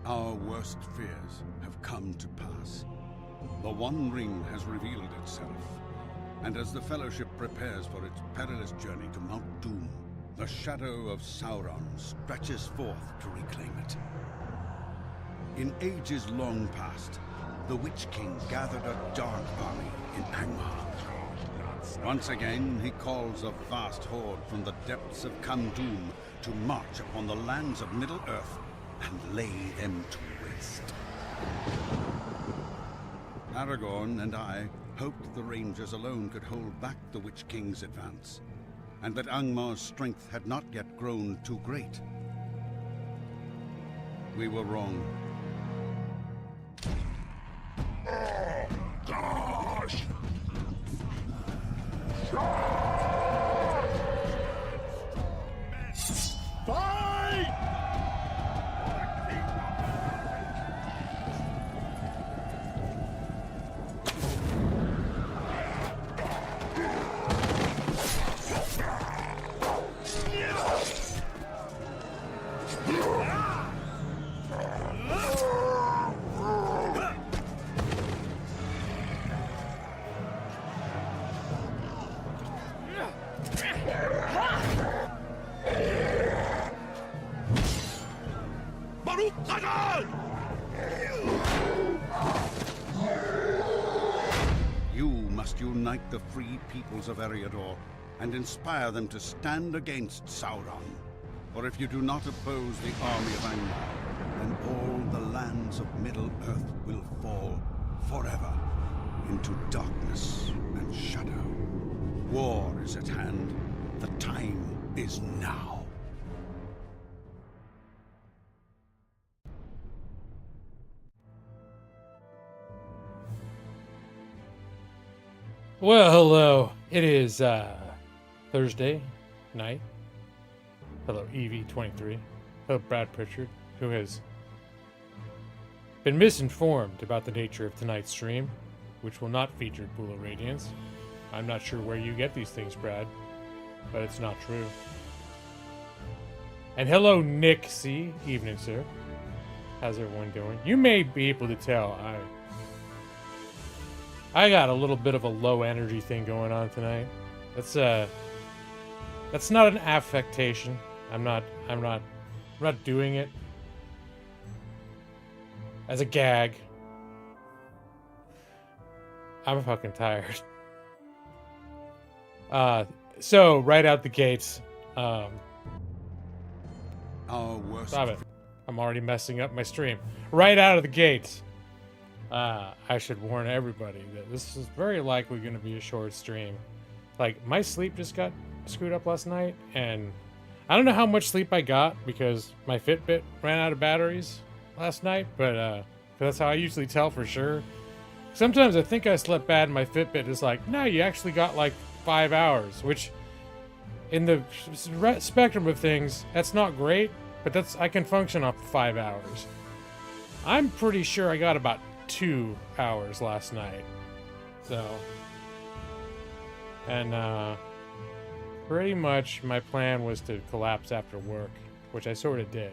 Our worst fears have come to pass. The One Ring has revealed itself, and as the Fellowship prepares for its perilous journey to Mount Doom, the shadow of Sauron stretches forth to reclaim it. In ages long past, the Witch King gathered a dark army in Angmar. Once again, he calls a vast horde from the depths of Khand-dûm to march upon the lands of Middle-earth and lay them to waste. Aragorn and I hoped the Rangers alone could hold back the Witch King's advance, and that Angmar's strength had not yet grown too great. We were wrong. Oh, gosh! Fight! You must unite the free peoples of Eriador and inspire them to stand against Sauron. For if you do not oppose the army of Angmar, then all the lands of Middle-earth will fall forever into darkness and shadow. War is at hand. The time is now. Well, hello. It is Thursday night. Hello, EV23. Hello, Brad Pritchard, who has been misinformed about the nature of tonight's stream, which will not feature Pool of Radiance. I'm not sure where you get these things, Brad, but it's not true. And hello, Nick C. Evening, sir. How's everyone doing? You may be able to tell I got a little bit of a low energy thing going on tonight. That's not an affectation. I'm not doing it as a gag. I'm fucking tired. So right out the gates, Our worst stop it. I'm already messing up my stream. Right out of the gates. I should warn everybody that this is very likely going to be a short stream. Like, my sleep just got screwed up last night, and I don't know how much sleep I got because my Fitbit ran out of batteries last night, but that's how I usually tell for sure. Sometimes I think I slept bad and my Fitbit is like, no, you actually got like 5 hours, which in the spectrum of things, that's not great, but I can function off 5 hours. I'm pretty sure I got about 2 hours last night. So, and pretty much my plan was to collapse after work, which I sort of did.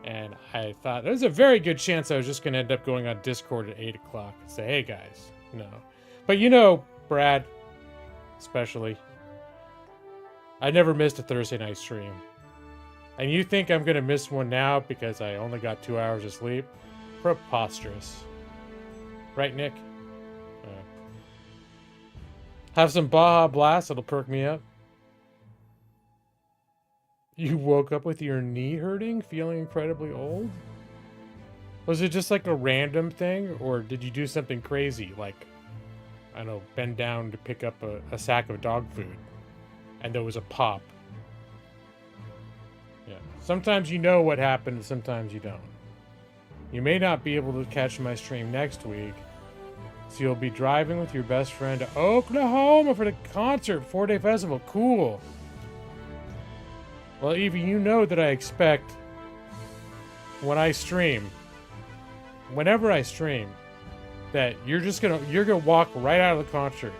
And I thought there's a very good chance I was just going to end up going on Discord at 8 o'clock and say, hey guys, no. But you know, Brad, especially, I never missed a Thursday night stream. And you think I'm going to miss one now because I only got 2 hours of sleep? Preposterous. Right, Nick? Have some Baja Blast, it'll perk me up. You woke up with your knee hurting, feeling incredibly old? Was it just like a random thing, or did you do something crazy, like, I don't know, bend down to pick up a sack of dog food, and there was a pop? Yeah. Sometimes you know what happened, and sometimes you don't. You may not be able to catch my stream next week, so you'll be driving with your best friend to Oklahoma for the concert, 4-day festival. Cool. Well, Evie, you know that I expect when I stream, whenever I stream, that you're gonna walk right out of the concert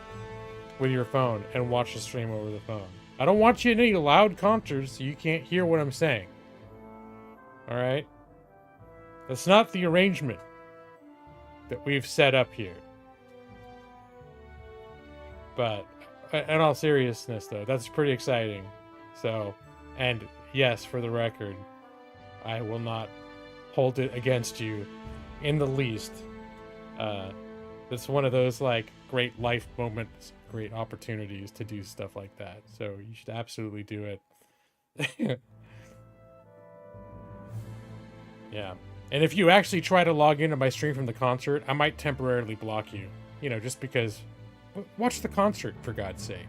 with your phone and watch the stream over the phone. I don't want you in any loud concerts so you can't hear what I'm saying. All right? That's not the arrangement that we've set up here. But in all seriousness, though, that's pretty exciting. So, and yes, for the record, I will not hold it against you in the least. It's one of those, like, great life moments, great opportunities to do stuff like that. So you should absolutely do it. Yeah. And if you actually try to log into my stream from the concert, I might temporarily block you. You know, just because... Watch the concert, for God's sake.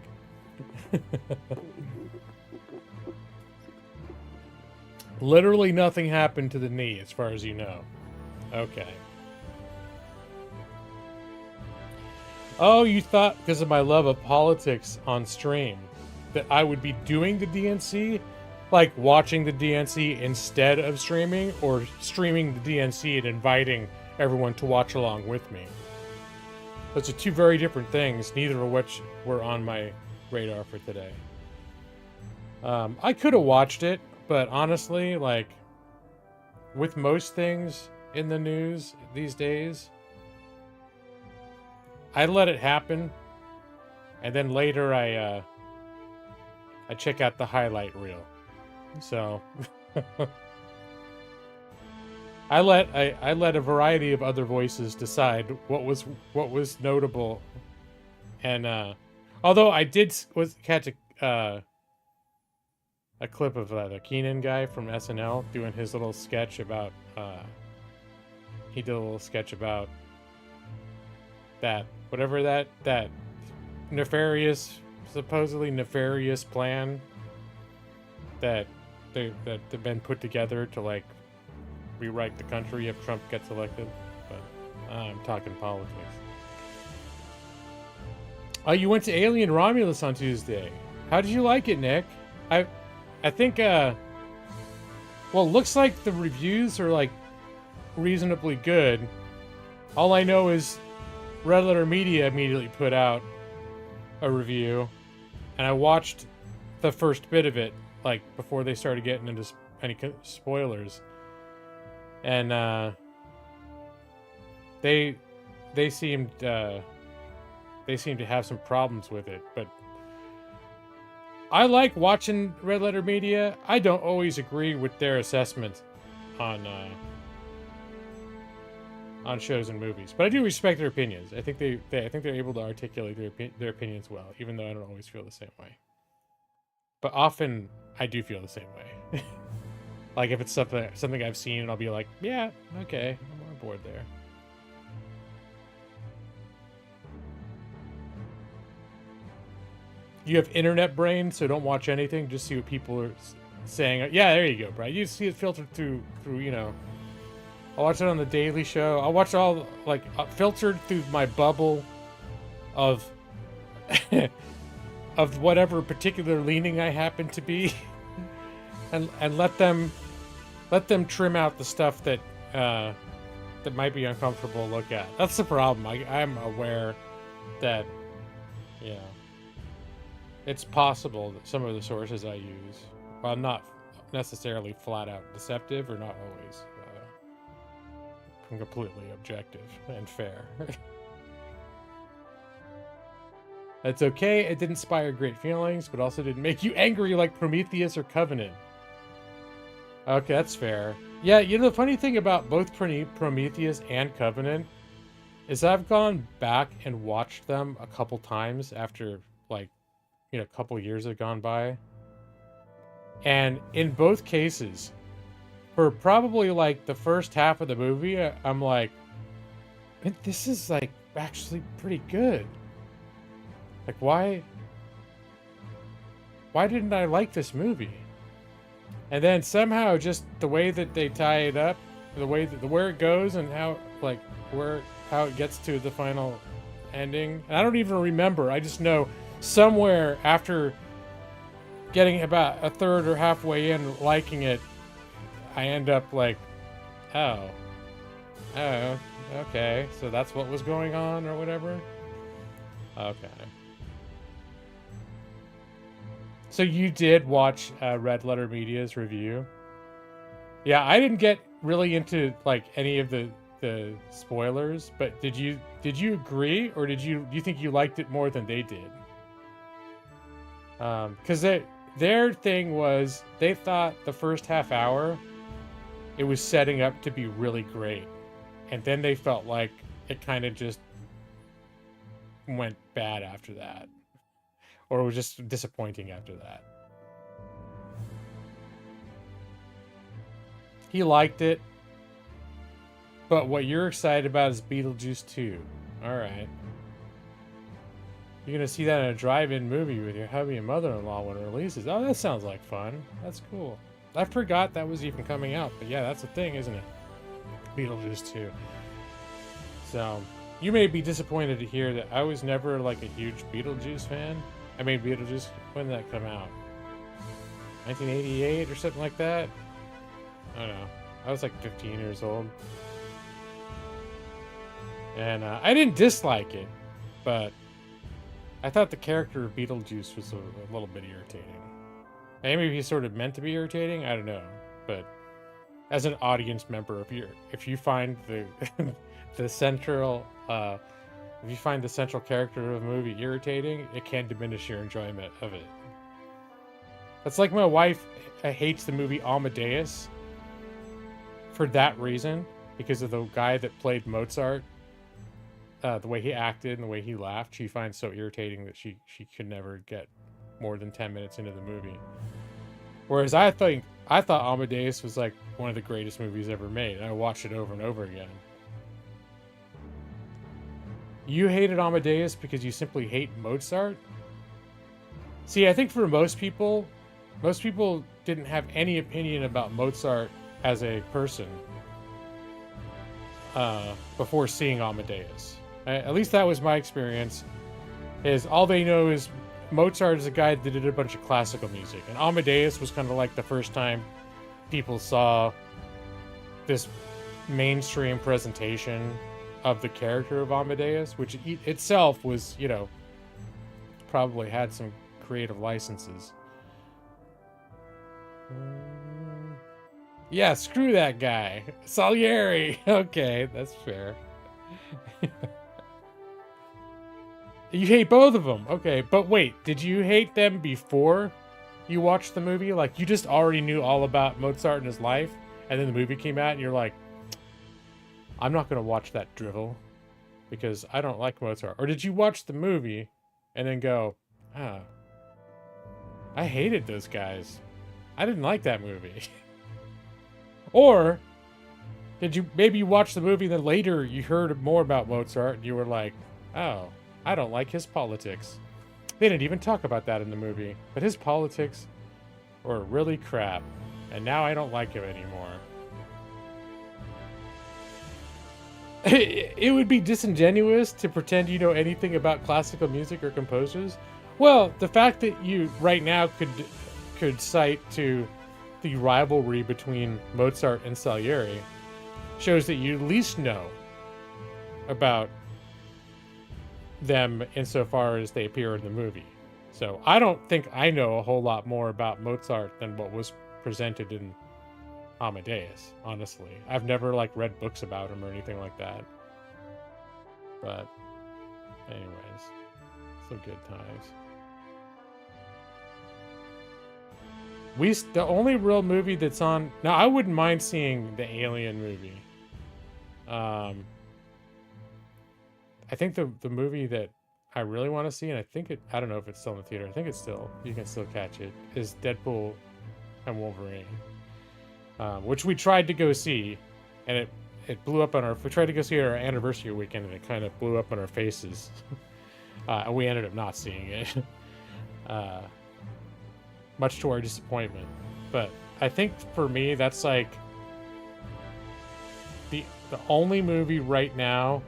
Literally nothing happened to the knee, as far as you know. Okay. Oh, you thought, because of my love of politics on stream, that I would be doing the DNC? Like, watching the DNC instead of streaming? Or streaming the DNC and inviting everyone to watch along with me? Those are two very different things, neither of which were on my radar for today. I could have watched it, but honestly, like, with most things in the news these days, I let it happen, and then later I check out the highlight reel. So I let a variety of other voices decide what was notable, and although I did catch a clip of the Keenan guy from SNL doing his little sketch about he did a little sketch about that whatever that nefarious, supposedly nefarious plan that they've been put together to, like, rewrite the country if Trump gets elected. But I'm talking politics. Oh, you went to Alien Romulus on Tuesday. How did you like it, Nick? I think well, looks like the reviews are, like, reasonably good. All I know is Red Letter Media immediately put out a review, and I watched the first bit of it, like, before they started getting into any spoilers. And they seemed to have some problems with it, but I like watching Red Letter Media. I don't always agree with their assessment on shows and movies, but I do respect their opinions. I think they're able to articulate their opinions well, even though I don't always feel the same way. But often I do feel the same way. Like, if it's something I've seen, and I'll be like, yeah, okay, I'm on board there. You have internet brain, so don't watch anything. Just see what people are saying. Yeah, there you go, bro. You see it filtered through, you know. I'll watch it on the Daily Show. I'll watch all, like, filtered through my bubble of of whatever particular leaning I happen to be, and let them trim out the stuff that that might be uncomfortable to look at. That's the problem. I'm aware that, you know, it's possible that some of the sources I use, while not necessarily flat out deceptive, are not always completely objective and fair. That's okay. It didn't inspire great feelings, but also didn't make you angry like Prometheus or Covenant. Okay, that's fair. Yeah, you know, the funny thing about both Prometheus and Covenant is I've gone back and watched them a couple times after, like, you know, a couple years have gone by. And in both cases, for probably, like, the first half of the movie, I'm like, man, this is, like, actually pretty good. Like, why didn't I like this movie? And then somehow just the way that they tie it up, where it goes and how, like, how it gets to the final ending. And I don't even remember. I just know somewhere after getting about a third or halfway in liking it, I end up like, oh, okay, so that's what was going on or whatever. Okay. So you did watch Red Letter Media's review? Yeah, I didn't get really into like any of the spoilers, but did you agree, or do you think you liked it more than they did? Because their thing was they thought the first half hour it was setting up to be really great, and then they felt like it kind of just went bad after that, or it was just disappointing after that. He liked it, but what you're excited about is Beetlejuice 2. All right. You're going to see that in a drive-in movie with your hubby and mother-in-law when it releases. Oh, that sounds like fun. That's cool. I forgot that was even coming out, but yeah, that's a thing, isn't it? Beetlejuice 2. So, you may be disappointed to hear that I was never like a huge Beetlejuice fan. I mean, Beetlejuice, when did that come out? 1988 or something like that? I don't know. I was like 15 years old. And I didn't dislike it, but I thought the character of Beetlejuice was a little bit irritating. Maybe he's sort of meant to be irritating, I don't know. But as an audience member, if you find the the central if you find the central character of a movie irritating, it can diminish your enjoyment of it. That's like my wife hates the movie Amadeus for that reason, because of the guy that played Mozart. The way he acted and the way he laughed, she finds so irritating that she could never get more than 10 minutes into the movie. Whereas I thought Amadeus was like one of the greatest movies ever made, and I watched it over and over again. You hated Amadeus because you simply hate Mozart? See, I think for most people didn't have any opinion about Mozart as a person before seeing Amadeus. At least that was my experience. Is all they know is Mozart is a guy that did a bunch of classical music, and Amadeus was kind of like the first time people saw this mainstream presentation of the character of Amadeus, which itself was, you know, probably had some creative licenses. Yeah, screw that guy. Salieri. Okay, that's fair. You hate both of them. Okay, but wait, did you hate them before you watched the movie? Like, you just already knew all about Mozart and his life, and then the movie came out, and you're like, I'm not going to watch that drivel because I don't like Mozart. Or did you watch the movie and then go, I hated those guys. I didn't like that movie. Or did you maybe watch the movie and then later you heard more about Mozart and you were like, oh, I don't like his politics. They didn't even talk about that in the movie, but his politics were really crap, and now I don't like him anymore. It would be disingenuous to pretend you know anything about classical music or composers. Well, the fact that you right now could cite to the rivalry between Mozart and Salieri shows that you at least know about them insofar as they appear in the movie. So I don't think I know a whole lot more about Mozart than what was presented in Amadeus, honestly. I've never like read books about him or anything like that. But anyways, some good times. The only real movie that's on now, I wouldn't mind seeing the Alien movie. I think the movie that I really want to see, and I don't know if it's still in the theater. I think you can still catch it, is Deadpool and Wolverine. Which we tried to go see, and it blew up on we tried to go see it our anniversary weekend, and it kind of blew up on our faces. And we ended up not seeing it. Much to our disappointment. But I think for me, that's like the only movie right now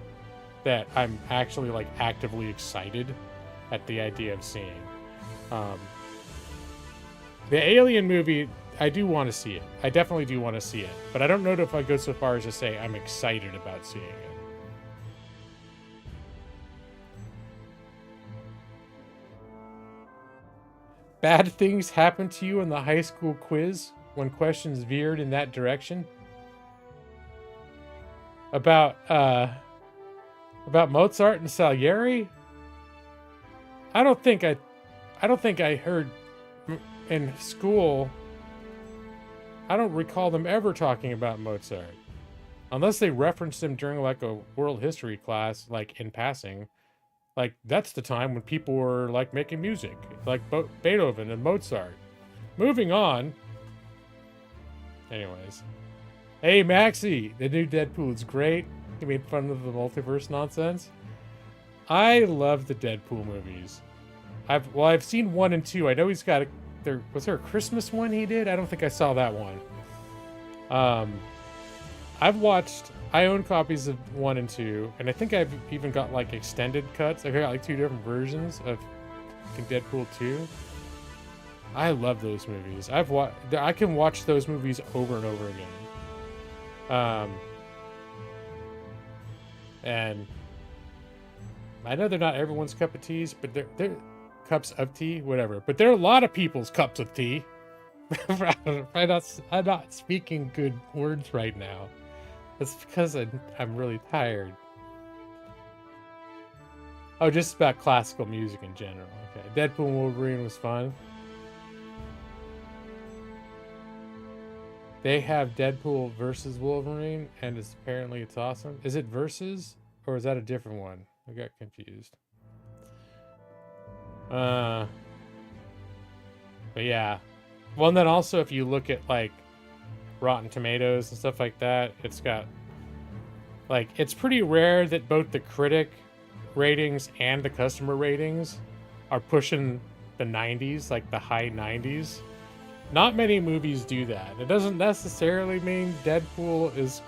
that I'm actually like actively excited at the idea of seeing. The Alien movie, I do want to see it. I definitely do want to see it. But I don't know if I go so far as to say I'm excited about seeing it. Bad things happened to you in the high school quiz when questions veered in that direction? about Mozart and Salieri. I don't think I heard in school. I don't recall them ever talking about Mozart, unless they referenced him during like a world history class, like in passing. Like that's the time when people were like making music, like Beethoven and Mozart. Moving on. Anyways, hey Maxie, the new Deadpool is great. He made fun of the multiverse nonsense. I love the Deadpool movies. I've seen 1 and 2. I know he's got was there a Christmas one he did? I don't think I saw that one. I own copies of 1 and 2, and I think I've even got like extended cuts. I got like 2 different versions of Deadpool 2. I love those movies. I can watch those movies over and over again. And I know they're not everyone's cup of tea, but they're cups of tea, whatever. But they're a lot of people's cups of tea. I'm not speaking good words right now. It's because I'm really tired. Oh, just about classical music in general. Okay, Deadpool and Wolverine was fun. They have Deadpool versus Wolverine, and it's awesome. Is it versus, or is that a different one? I got confused. But yeah. Well, and then also if you look at like Rotten Tomatoes and stuff like that, it's got like, it's pretty rare that both the critic ratings and the customer ratings are pushing the 90s, like the high 90s. Not many movies do that. It doesn't necessarily mean Deadpool is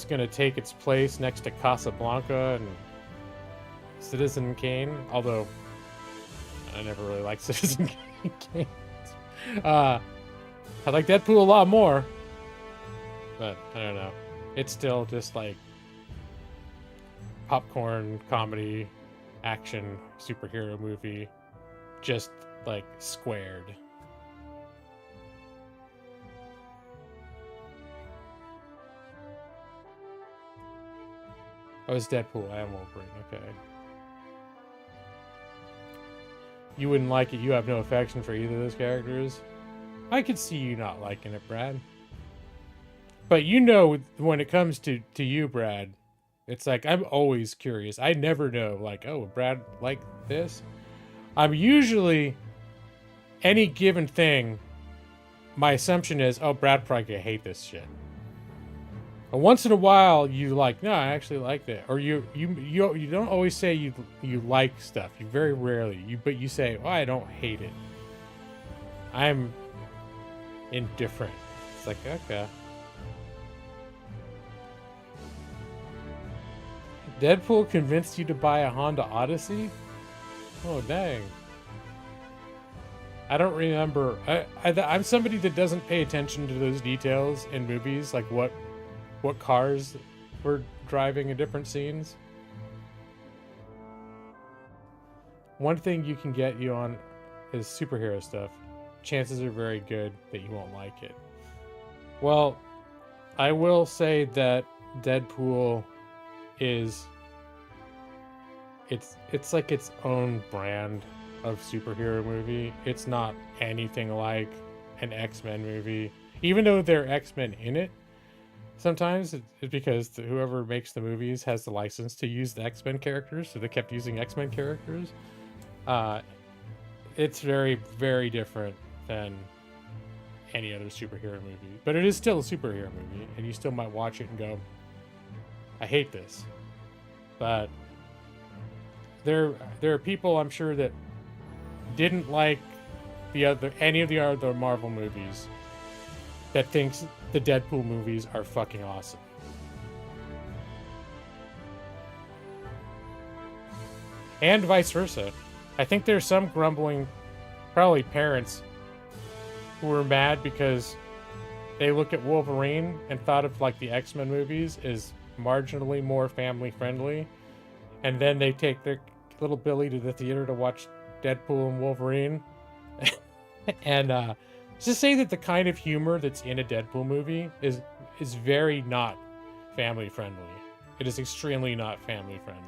going to take its place next to Casablanca and Citizen Kane, although I never really liked Citizen Kane. I like Deadpool a lot more, but I don't know. It's still just like popcorn comedy, action, superhero movie, just like squared. Oh, it's Deadpool. I am Wolverine. Okay. You wouldn't like it. You have no affection for either of those characters. I could see you not liking it, Brad. But you know, when it comes to you, Brad, it's like I'm always curious. I never know, like, oh, Brad like this? I'm usually, any given thing, my assumption is, oh, Brad probably could hate this shit. But once in a while, you like, no, I actually like that. Or you don't always say you like stuff. You very rarely. But you say, oh, I don't hate it. I'm indifferent. It's like, okay. Deadpool convinced you to buy a Honda Odyssey? Oh, dang. I don't remember. I'm somebody that doesn't pay attention to those details in movies, like what cars were driving in different scenes. One thing you can get you on is superhero stuff. Chances are very good that you won't like it. Well, I will say that Deadpool is it's like its own brand of superhero movie. It's not anything like an X-Men movie, even though there are X-Men in it. Sometimes it's because whoever makes the movies has the license to use the X-Men characters, so they kept using X-Men characters. It's very, very different than any other superhero movie, but it is still a superhero movie, and you still might watch it and go, I hate this. But there are people, I'm sure, that didn't like any of the other Marvel movies that thinks the Deadpool movies are fucking awesome. And vice versa. I think there's some grumbling, probably parents, who were mad because they look at Wolverine and thought of like the X-Men movies as marginally more family friendly, and then they take their little Billy to the theater to watch Deadpool and Wolverine. And just say that the kind of humor that's in a Deadpool movie is very not family friendly. It is extremely not family friendly.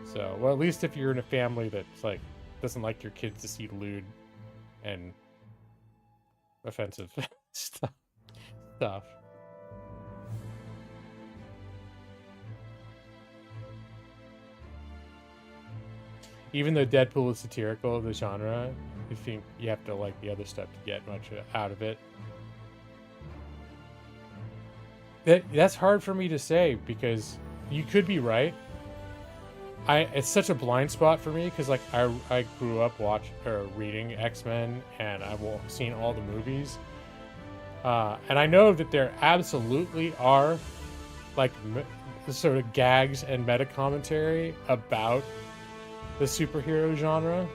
So, well, at least if you're in a family that's like doesn't like your kids to see lewd and offensive stuff. Even though Deadpool is satirical of the genre, I think you have to like the other stuff to get much out of it. That's hard for me to say because you could be right. It's such a blind spot for me because like I grew up reading X-Men and I've seen all the movies, and I know that there absolutely are like sort of gags and meta commentary about the superhero genre,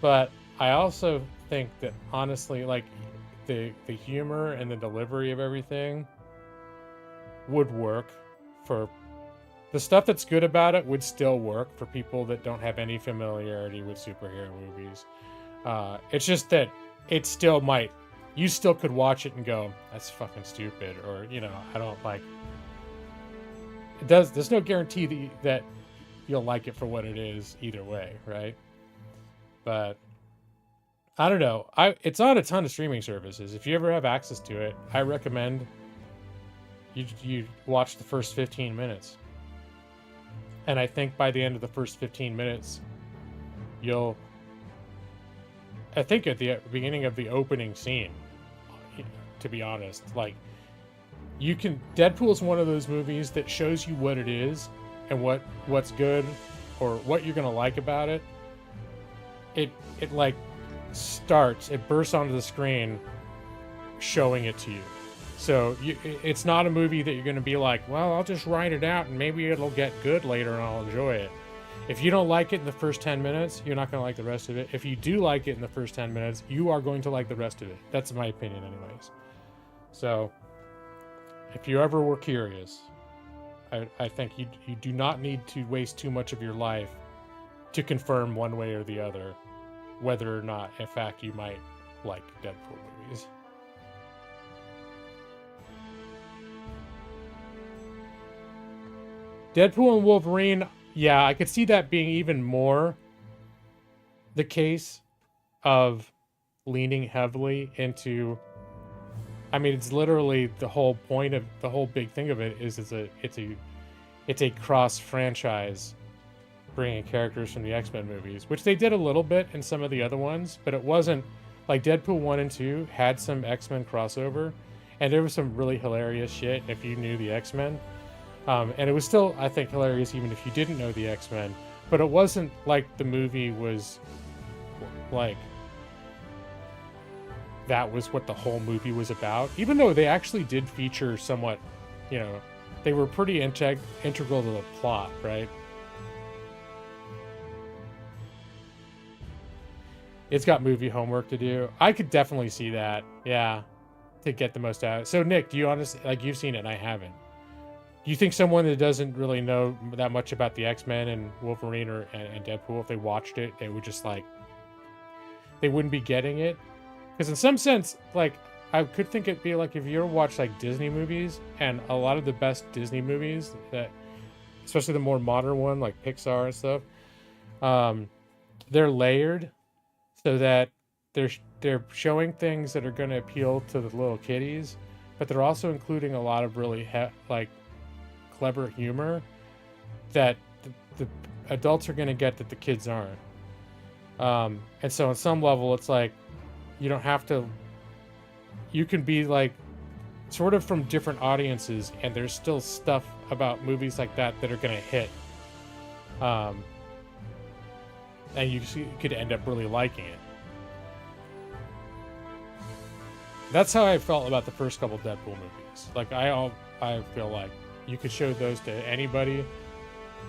but I also think that honestly, like the humor and the delivery of everything would work for. The stuff that's good about it would still work for people that don't have any familiarity with superhero movies. It's just that it still might. You still could watch it and go, "That's fucking stupid," or I don't like. It does. There's no guarantee that you'll like it for what it is either way, right? But I don't know. It's on a ton of streaming services. If you ever have access to it, I recommend you watch the first 15 minutes. And I think by the end of the first 15 minutes, I think at the beginning of the opening scene, to be honest, like, Deadpool's one of those movies that shows you what it is and what's good or what you're going to like about it. It like it bursts onto the screen showing it to you. So it's not a movie that you're going to be like, well, I'll just write it out and maybe it'll get good later and I'll enjoy it. If you don't like it in the first 10 minutes, you're not going to like the rest of it. If you do like it in the first 10 minutes, you are going to like the rest of it. That's my opinion anyways. So if you ever were curious, I think you do not need to waste too much of your life to confirm one way or the other whether or not, in fact, you might like Deadpool movies. Deadpool and Wolverine, yeah, I could see that being even more the case of leaning heavily into. I mean, it's literally the whole point of the whole big thing of it is it's a cross franchise, bringing characters from the X-Men movies, which they did a little bit in some of the other ones, but it wasn't like Deadpool 1 and 2 had some X-Men crossover, and there was some really hilarious shit if you knew the X-Men. And it was still, I think, hilarious even if you didn't know the X-Men. But it wasn't like the movie was like that was what the whole movie was about. Even though they actually did feature somewhat, they were pretty integral to the plot, right? It's got movie homework to do. I could definitely see that, yeah, to get the most out of it. So, Nick, do you honestly, like, you've seen it and I haven't. Do you think someone that doesn't really know that much about the X-Men and Wolverine and Deadpool, if they watched it, they would just like, they wouldn't be getting it? Because in some sense, like, I could think it'd be like if you ever watch like Disney movies, and a lot of the best Disney movies, that, especially the more modern one, like Pixar and stuff, they're layered so that they're showing things that are going to appeal to the little kiddies, but they're also including a lot of really clever humor that the adults are going to get that the kids aren't. And so on some level, it's like, you don't have to, you can be like sort of from different audiences, and there's still stuff about movies like that are going to hit. And you could end up really liking it. That's how I felt about the first couple Deadpool movies. Like, I feel like you could show those to anybody,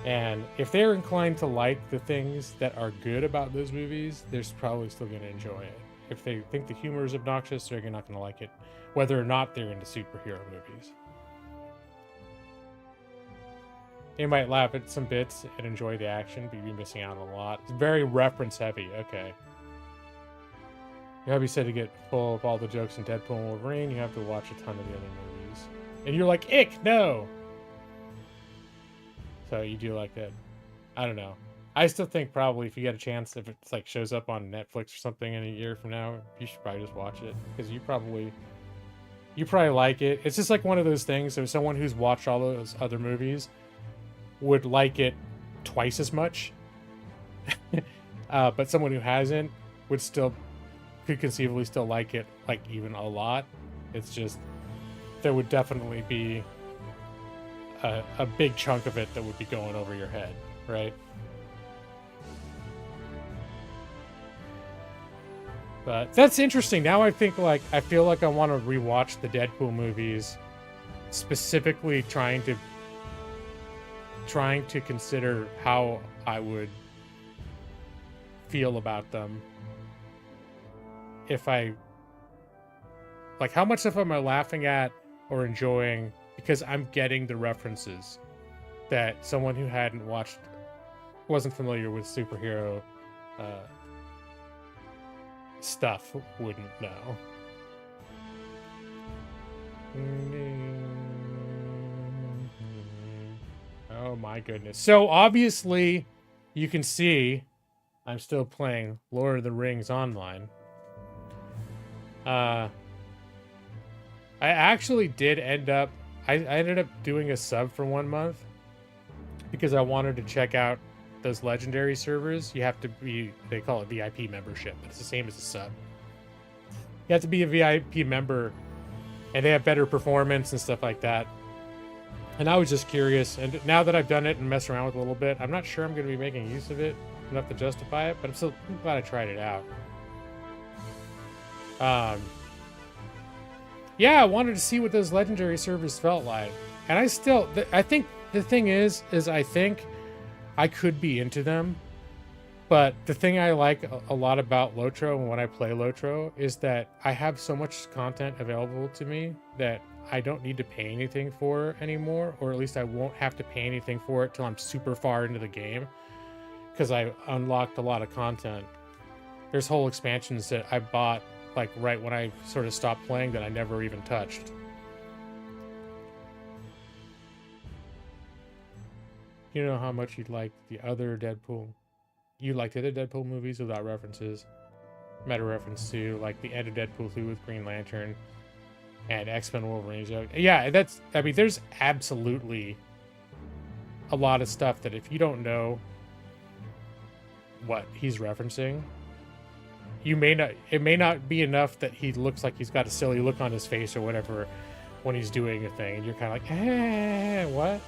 and if they're inclined to like the things that are good about those movies, they're probably still going to enjoy it. If they think the humor is obnoxious, they're not going to like it, whether or not they're into superhero movies. They might laugh at some bits and enjoy the action, but you'd be missing out on a lot. It's very reference heavy. Okay. Your hubby said to get full of all the jokes in Deadpool and Wolverine, you have to watch a ton of the other movies. And you're like, ick, no! So you do like that. I don't know. I still think probably if you get a chance, if it's like shows up on Netflix or something in a year from now, you should probably just watch it. Because you probably like it. It's just like one of those things. So someone who's watched all those other movies would like it twice as much. But someone who hasn't could conceivably still like it like even a lot. It's just there would definitely be a big chunk of it that would be going over your head, right? But that's interesting. Now I feel like I want to rewatch the Deadpool movies, specifically trying to consider how I would feel about them. If I like, how much of am I laughing at or enjoying because I'm getting the references that someone who wasn't familiar with superhero stuff wouldn't know. Oh my goodness. So obviously you can see I'm still playing Lord of the Rings online. I actually did I ended up doing a sub for 1 month because I wanted to check out those legendary servers. You have to they call it VIP membership, but it's the same as a sub. You have to be a VIP member and they have better performance and stuff like that. And I was just curious, and now that I've done it and messed around with it a little bit, I'm not sure I'm going to be making use of it enough to justify it, but I'm glad I tried it out. Yeah, I wanted to see what those legendary servers felt like. And I think the thing is I think I could be into them. But the thing I like a lot about Lotro and when I play Lotro is that I have so much content available to me that I don't need to pay anything for anymore, or at least I won't have to pay anything for it till I'm super far into the game, because I unlocked a lot of content. There's whole expansions that I bought like right when I sort of stopped playing that I never even touched. You know how much you'd like the other Deadpool. You liked the other Deadpool movies without references. Meta reference to like the end of Deadpool 2 with Green Lantern and X-Men Wolverine. Yeah, there's absolutely a lot of stuff that if you don't know what he's referencing, it may not be enough that he looks like he's got a silly look on his face or whatever when he's doing a thing, and you're kind of like, what?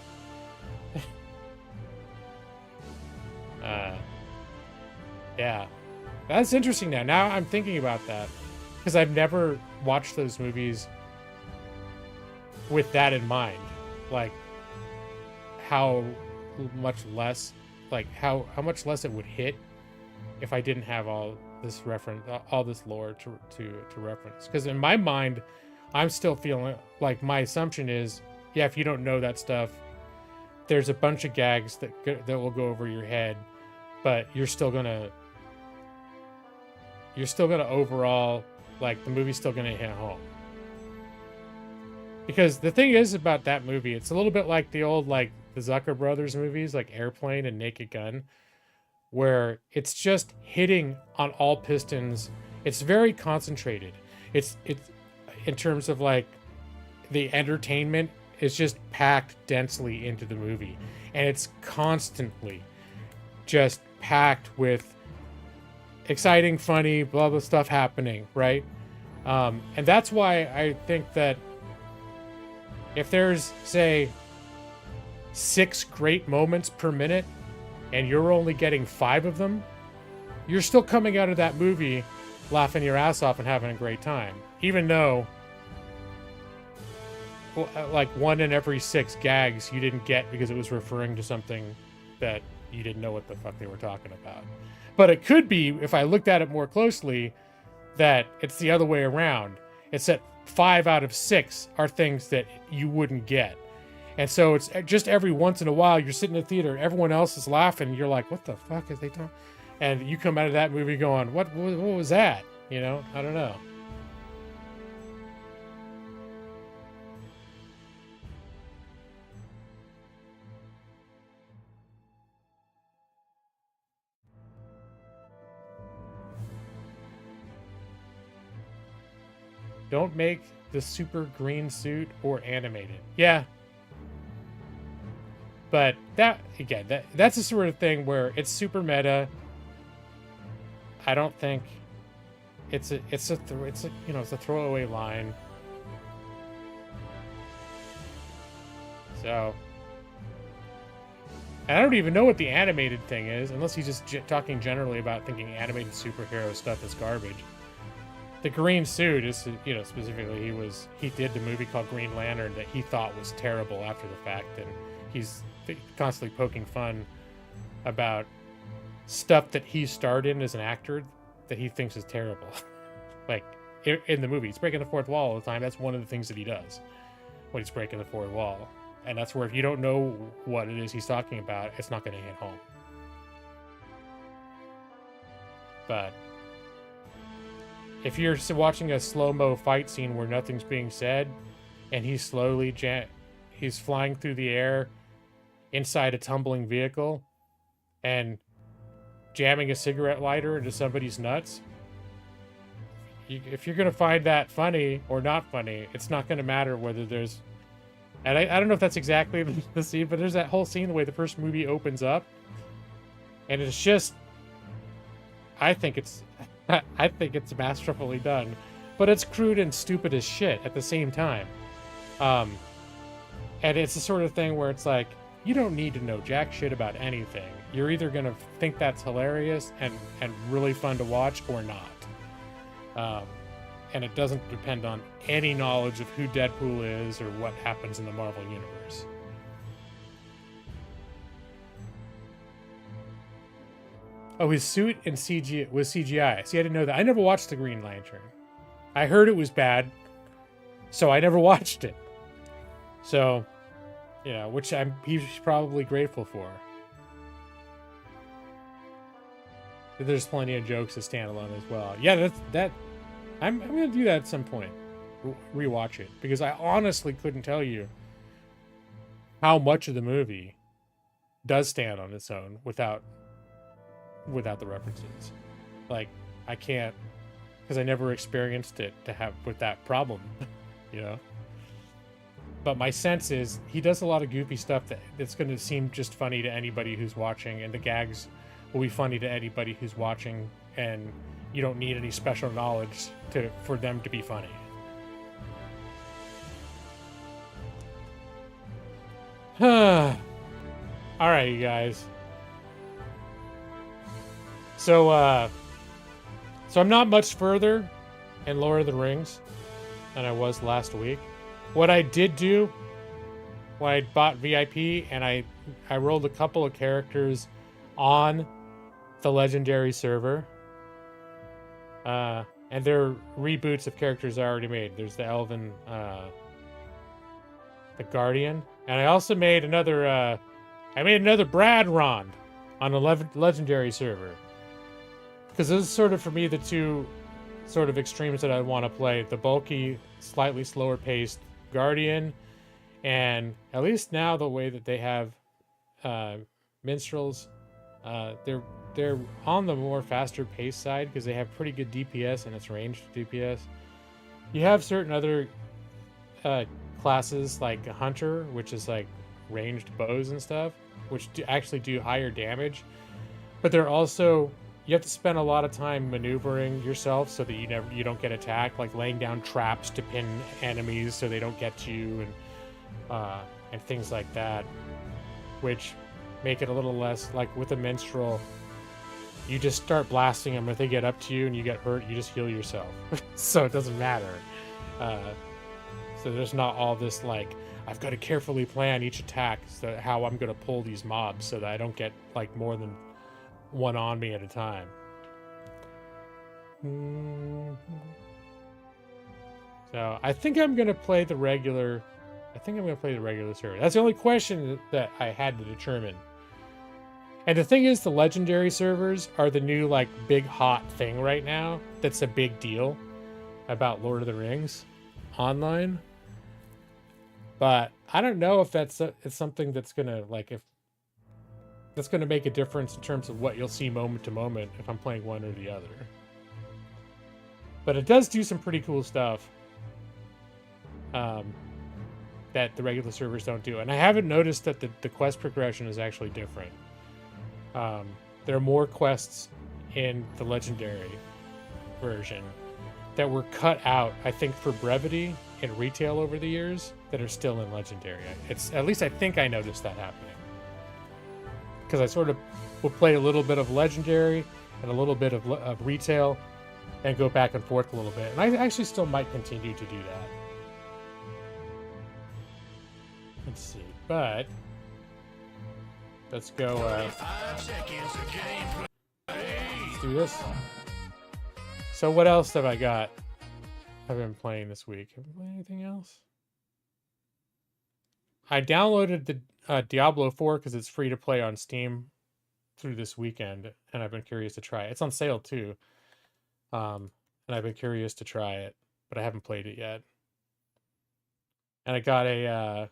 Yeah, that's interesting. Now I'm thinking about that because I've never watched those movies with that in mind, like how much less how much less it would hit if I didn't have all this lore to reference. Because in my mind, I'm still feeling like my assumption is, yeah, if you don't know that stuff, there's a bunch of gags that will go over your head, but you're still gonna overall, like, the movie's still gonna hit home. Because the thing is about that movie, it's a little bit like the old, like, the Zucker Brothers movies, like Airplane and Naked Gun, where it's just hitting on all pistons. It's very concentrated. It's in terms of, like, the entertainment is just packed densely into the movie. And it's constantly just packed with exciting, funny, blah, blah stuff happening, right? And that's why I think that if there's, say, 6 great moments per minute and you're only getting 5 of them, you're still coming out of that movie laughing your ass off and having a great time. Even though, like, 1 in every 6 gags you didn't get because it was referring to something that you didn't know what the fuck they were talking about. But it could be, if I looked at it more closely, that it's the other way around. It's that 5 out of 6 are things that you wouldn't get. And so it's just every once in a while you're sitting in the theater, everyone else is laughing, and you're like, what the fuck is they talking? And you come out of that movie going, what was that? You know, I don't know. Don't make the super green suit or animated. Yeah. But that, again, that's the sort of thing where it's super meta. I don't think it's a you know, it's a throwaway line. So, and I don't even know what the animated thing is, unless he's just talking generally about thinking animated superhero stuff is garbage. The green suit is, you know, specifically he did the movie called Green Lantern that he thought was terrible after the fact, and he's constantly poking fun about stuff that he starred in as an actor that he thinks is terrible. Like in the movie, he's breaking the fourth wall all the time. That's one of the things that he does when he's breaking the fourth wall, and that's where if you don't know what it is he's talking about, it's not going to hit home. But if you're watching a slow-mo fight scene where nothing's being said, and he's slowly he's flying through the air inside a tumbling vehicle and jamming a cigarette lighter into somebody's nuts, if you're going to find that funny or not funny, it's not going to matter whether there's... And I don't know if that's exactly the scene, but there's that whole scene, the way the first movie opens up, and it's just... I think it's masterfully done, but it's crude and stupid as shit at the same time. And it's the sort of thing where it's like, you don't need to know jack shit about anything. You're either going to think that's hilarious and really fun to watch or not. And it doesn't depend on any knowledge of who Deadpool is or what happens in the Marvel Universe. Oh, his suit and CG was CGI. See, I didn't know that. I never watched the Green Lantern. I heard it was bad, so I never watched it. So, you know, which he's probably grateful for. There's plenty of jokes that stand alone as well. Yeah, I'm gonna do that at some point. Rewatch it, because I honestly couldn't tell you how much of the movie does stand on its own without the references. Like, I can't, because I never experienced it to have with that problem, you know. But my sense is he does a lot of goofy stuff that's going to seem just funny to anybody who's watching, and the gags will be funny to anybody who's watching, and you don't need any special knowledge for them to be funny. All right, you guys. So I'm not much further in Lord of the Rings than I was last week. What I did do when I bought VIP and I rolled a couple of characters on the Legendary server. And they're reboots of characters I already made. There's the Elven, the Guardian. And I also made another, Brad Rond on the Legendary server. Because this is sort of, for me, the two sort of extremes that I want to play. The bulky, slightly slower paced Guardian, and at least now the way that they have minstrels, they're on the more faster paced side because they have pretty good DPS and it's ranged DPS. You have certain other classes like a hunter, which is like ranged bows and stuff, which actually do higher damage, but they're also, you have to spend a lot of time maneuvering yourself so that you don't get attacked, like laying down traps to pin enemies so they don't get to you, and things like that, which make it a little less, like with a minstrel, you just start blasting them. If they get up to you and you get hurt, you just heal yourself. So it doesn't matter. So there's not all this like, I've got to carefully plan each attack, so how I'm going to pull these mobs so that I don't get like more than one on me at a time. So I think I'm going to play the regular. server. That's the only question that I had to determine. And the thing is, the legendary servers are the new, like, big hot thing right now. That's a big deal about Lord of the Rings online. But I don't know if it's something that's gonna, like, if that's gonna make a difference in terms of what you'll see moment to moment if I'm playing one or the other. But it does do some pretty cool stuff that the regular servers don't do. And I haven't noticed that the quest progression is actually different. There are more quests in the legendary version that were cut out, I think, for brevity in retail over the years that are still in legendary. It's, at least I think I noticed that happening. Because I sort of will play a little bit of legendary and a little bit of retail and go back and forth a little bit. And I actually still might continue to do that. Let's see, but let's go. Let's do this. So what else have I got? I've been playing this week. Have I played anything else? I downloaded the Diablo 4 because it's free to play on Steam through this weekend, and I've been curious to try it. It's on sale too, and I've been curious to try it, but I haven't played it yet. And I got a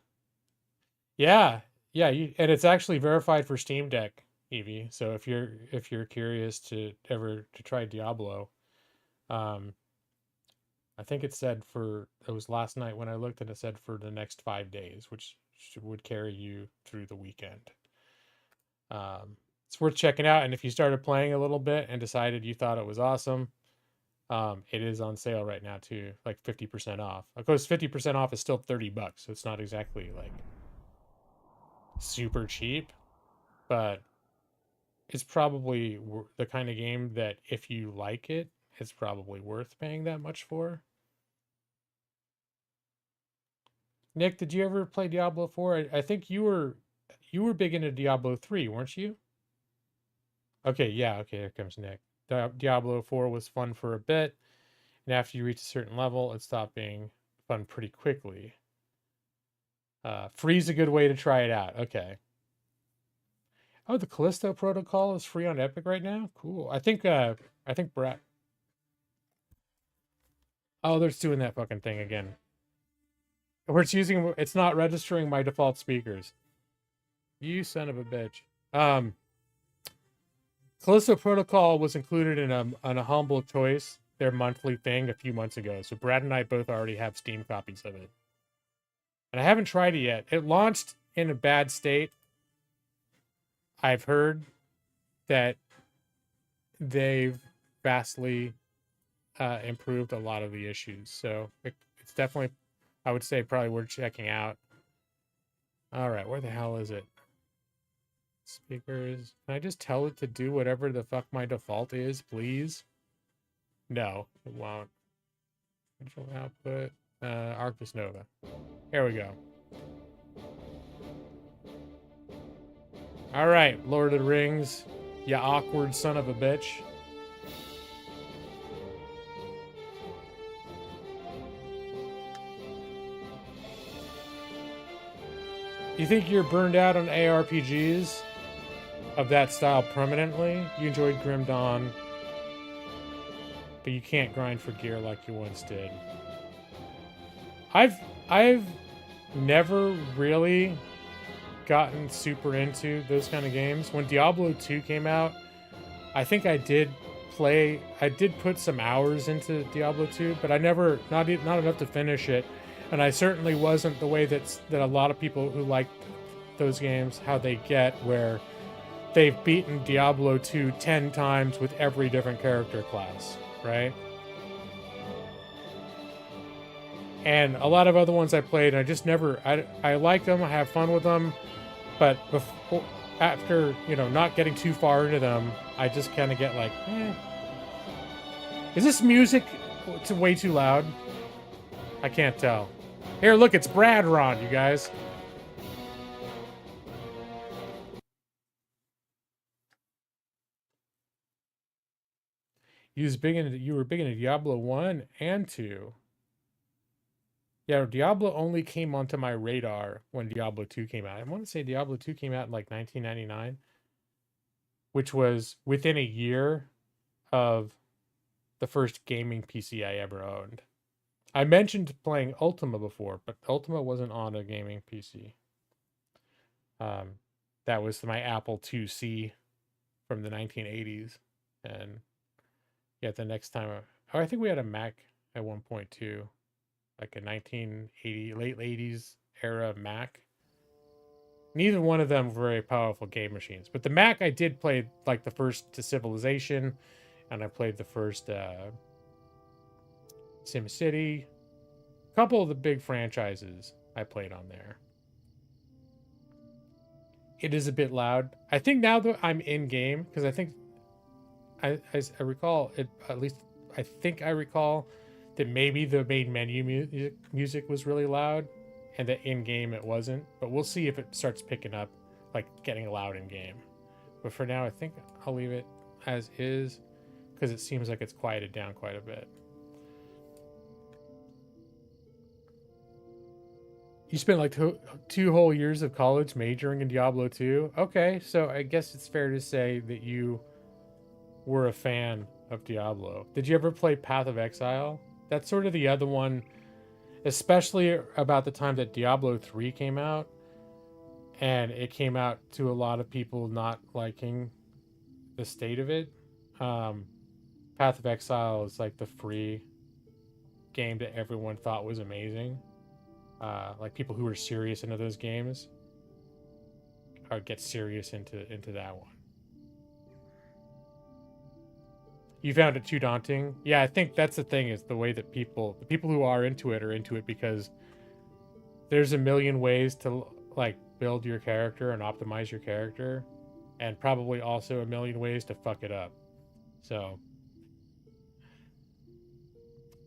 yeah, and it's actually verified for Steam Deck, Evie. So if you're curious to try Diablo, I think it said it was last night when I looked, and it said for the next 5 days, which would carry you through the weekend. It's worth checking out. And if you started playing a little bit and decided you thought it was awesome, it is on sale right now too, like 50% off. Of course, 50% off is still $30, so it's not exactly like super cheap, but it's probably the kind of game that if you like it, it's probably worth paying that much for. Nick, did you ever play Diablo 4? I think you were big into Diablo 3, weren't you? Okay, yeah, okay, here comes Nick. Diablo 4 was fun for a bit, and after you reach a certain level, it stopped being fun pretty quickly. Free's a good way to try it out. Okay. Oh, the Callisto Protocol is free on Epic right now? Cool. I think Brad. Oh, they're doing that fucking thing again. It's not registering my default speakers. You son of a bitch. Callisto Protocol was included in a Humble Choice, their monthly thing, a few months ago. So Brad and I both already have Steam copies of it. And I haven't tried it yet. It launched in a bad state. I've heard that they've vastly improved a lot of the issues. So it's definitely, I would say, probably worth checking out. All right, where the hell is it? Speakers. Can I just tell it to do whatever the fuck my default is, please? No, it won't. Control output. Arctis Nova. Here we go. All right, Lord of the Rings, you awkward son of a bitch. You think you're burned out on ARPGs of that style permanently? You enjoyed Grim Dawn, but you can't grind for gear like you once did. I've never really gotten super into those kind of games. When Diablo 2 came out, I think I did put some hours into Diablo 2, but I never, not enough to finish it. And I certainly wasn't the way that a lot of people who like those games, how they get, where they've beaten Diablo 2 10 times with every different character class, right? And a lot of other ones I played, I just never, I like them, I have fun with them, but after, not getting too far into them, I just kind of get like, Is this music way too loud? I can't tell. Here, look, it's Brad Ron, you guys. You were big into Diablo 1 and 2. Yeah, Diablo only came onto my radar when Diablo 2 came out. I want to say Diablo 2 came out in like 1999. which was within a year of the first gaming PC I ever owned. I mentioned playing Ultima before, but Ultima wasn't on a gaming PC. That was my Apple IIc from the 1980s. And yeah, the next time, I think we had a Mac at one point too, like a 1980, late 80s era Mac. Neither one of them were very powerful game machines, but the Mac I did play like the first to Civilization, and I played the first SimCity. A couple of the big franchises I played on there. It is a bit loud. I think now that I'm in game, because I think I recall it, at least I think I recall that maybe the main menu music was really loud, and that in game it wasn't. But we'll see if it starts picking up, like getting loud in game. But for now, I think I'll leave it as is, because it seems like it's quieted down quite a bit. You spent like 2 whole years of college majoring in Diablo 2. Okay, so I guess it's fair to say that you were a fan of Diablo. Did you ever play Path of Exile? That's sort of the other one, especially about the time that Diablo 3 came out. And it came out to a lot of people not liking the state of it. Path of Exile is like the free game that everyone thought was amazing. Like people who are serious into those games or get serious into that one. You found it too daunting? Yeah, I think that's the thing, is the way that the people who are into it because there's a million ways to like build your character and optimize your character, and probably also a million ways to fuck it up. So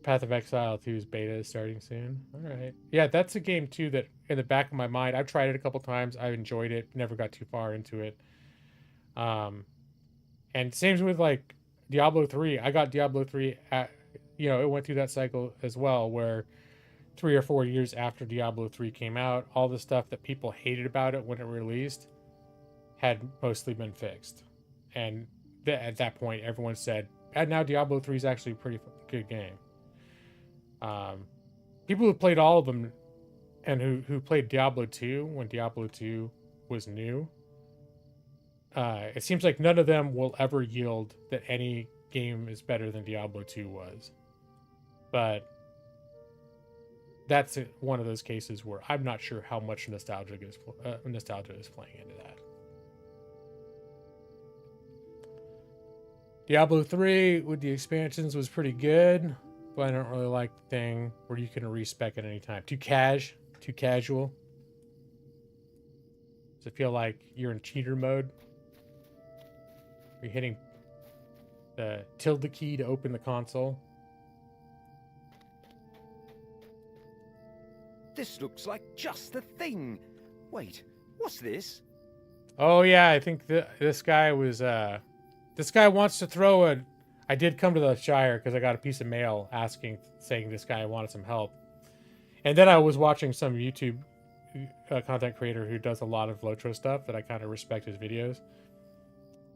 Path of Exile 2's beta is starting soon. All right. Yeah, that's a game too that in the back of my mind, I've tried it a couple times. I've enjoyed it. Never got too far into it. And same with like Diablo 3. I got Diablo 3 at, it went through that cycle as well, where 3 or 4 years after Diablo 3 came out, all the stuff that people hated about it when it released had mostly been fixed. And at that point, everyone said, and now Diablo 3 is actually a pretty good game. People who played all of them and who played Diablo 2 when Diablo 2 was new, it seems like none of them will ever yield that any game is better than Diablo 2 was. But that's one of those cases where I'm not sure how much nostalgia is playing into that. Diablo 3 with the expansions was pretty good, but I don't really like the thing where you can respec at any time. Too casual. Does it feel like you're in cheater mode? You're hitting the tilde key to open the console. This looks like just the thing. Wait, what's this? Oh yeah, I think this guy was this guy wants to throw a. I did come to the Shire because I got a piece of mail saying this guy wanted some help. And then I was watching some YouTube content creator who does a lot of Lotro stuff that I kind of respect his videos.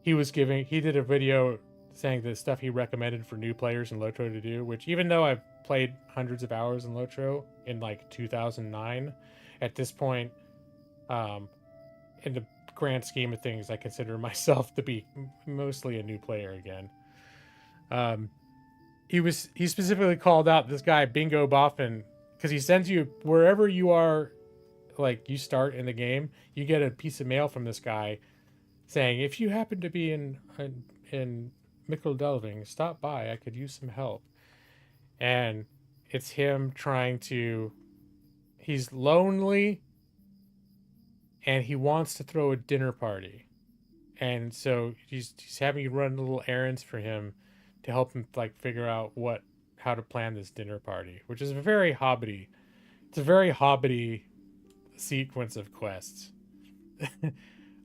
He did a video saying the stuff he recommended for new players in Lotro to do, which even though I've played hundreds of hours in Lotro in like 2009, at this point, in the grand scheme of things, I consider myself to be mostly a new player again. He specifically called out this guy Bingo Boffin because he sends you wherever you are, like you start in the game, you get a piece of mail from this guy saying, if you happen to be in Mikkeldelving, stop by, I could use some help. And it's him he's lonely and he wants to throw a dinner party. And so he's having you run little errands for him to help him like figure out how to plan this dinner party, which is a very hobbity sequence of quests.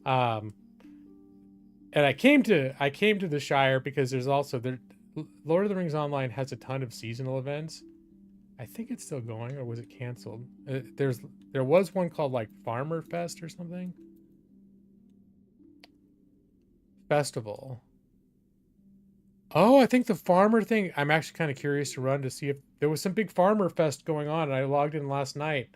And I came to the Shire because there's also Lord of the Rings Online has a ton of seasonal events. I think it's still going, or was it canceled? There was one called like Farmer Fest or something. Festival. Oh, I think the farmer thing, I'm actually kind of curious to run to see if there was some big farmer fest going on. And I logged in last night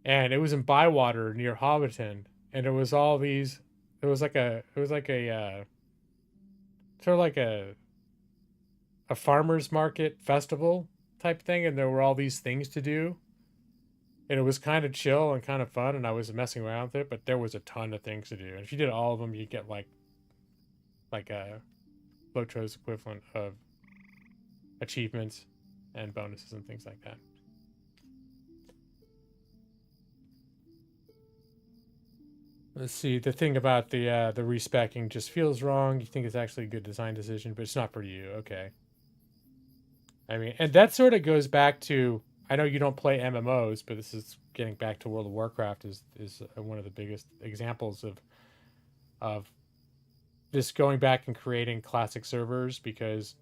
and it was in Bywater near Hobbiton. And it was all these, it was like a, sort of like a farmer's market festival type thing. And there were all these things to do. And it was kind of chill and kind of fun. And I was messing around with it, but there was a ton of things to do. And if you did all of them, you get like a Lotro's equivalent of achievements and bonuses and things like that. Let's see. The thing about the respecking just feels wrong. You think it's actually a good design decision, but it's not for you. Okay. I mean, and that sort of goes back to, I know you don't play MMOs, but this is getting back to World of Warcraft is one of the biggest examples of this going back and creating classic servers, because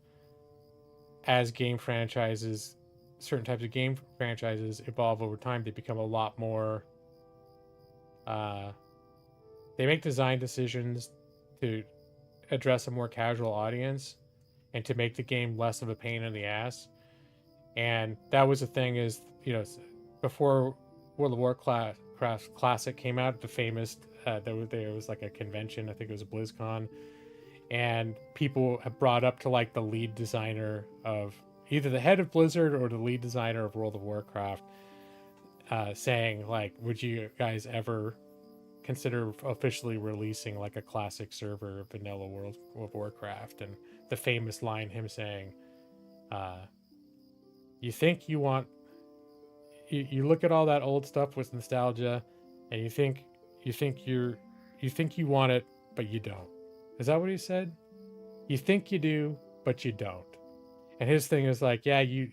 as game franchises, certain types of game franchises evolve over time, they become a lot more, they make design decisions to address a more casual audience and to make the game less of a pain in the ass. And that was the thing is, you know, before World of Warcraft Classic came out, the famous, there was like a convention, I think it was a BlizzCon, and people have brought up to like the lead designer of either the head of Blizzard or the lead designer of World of Warcraft, saying like, would you guys ever consider officially releasing like a classic server of vanilla World of Warcraft? And the famous line, him saying, you think you want, you look at all that old stuff with nostalgia and you think you want it, but you don't. Is that what he said? You think you do, but you don't. And his thing is like, yeah, you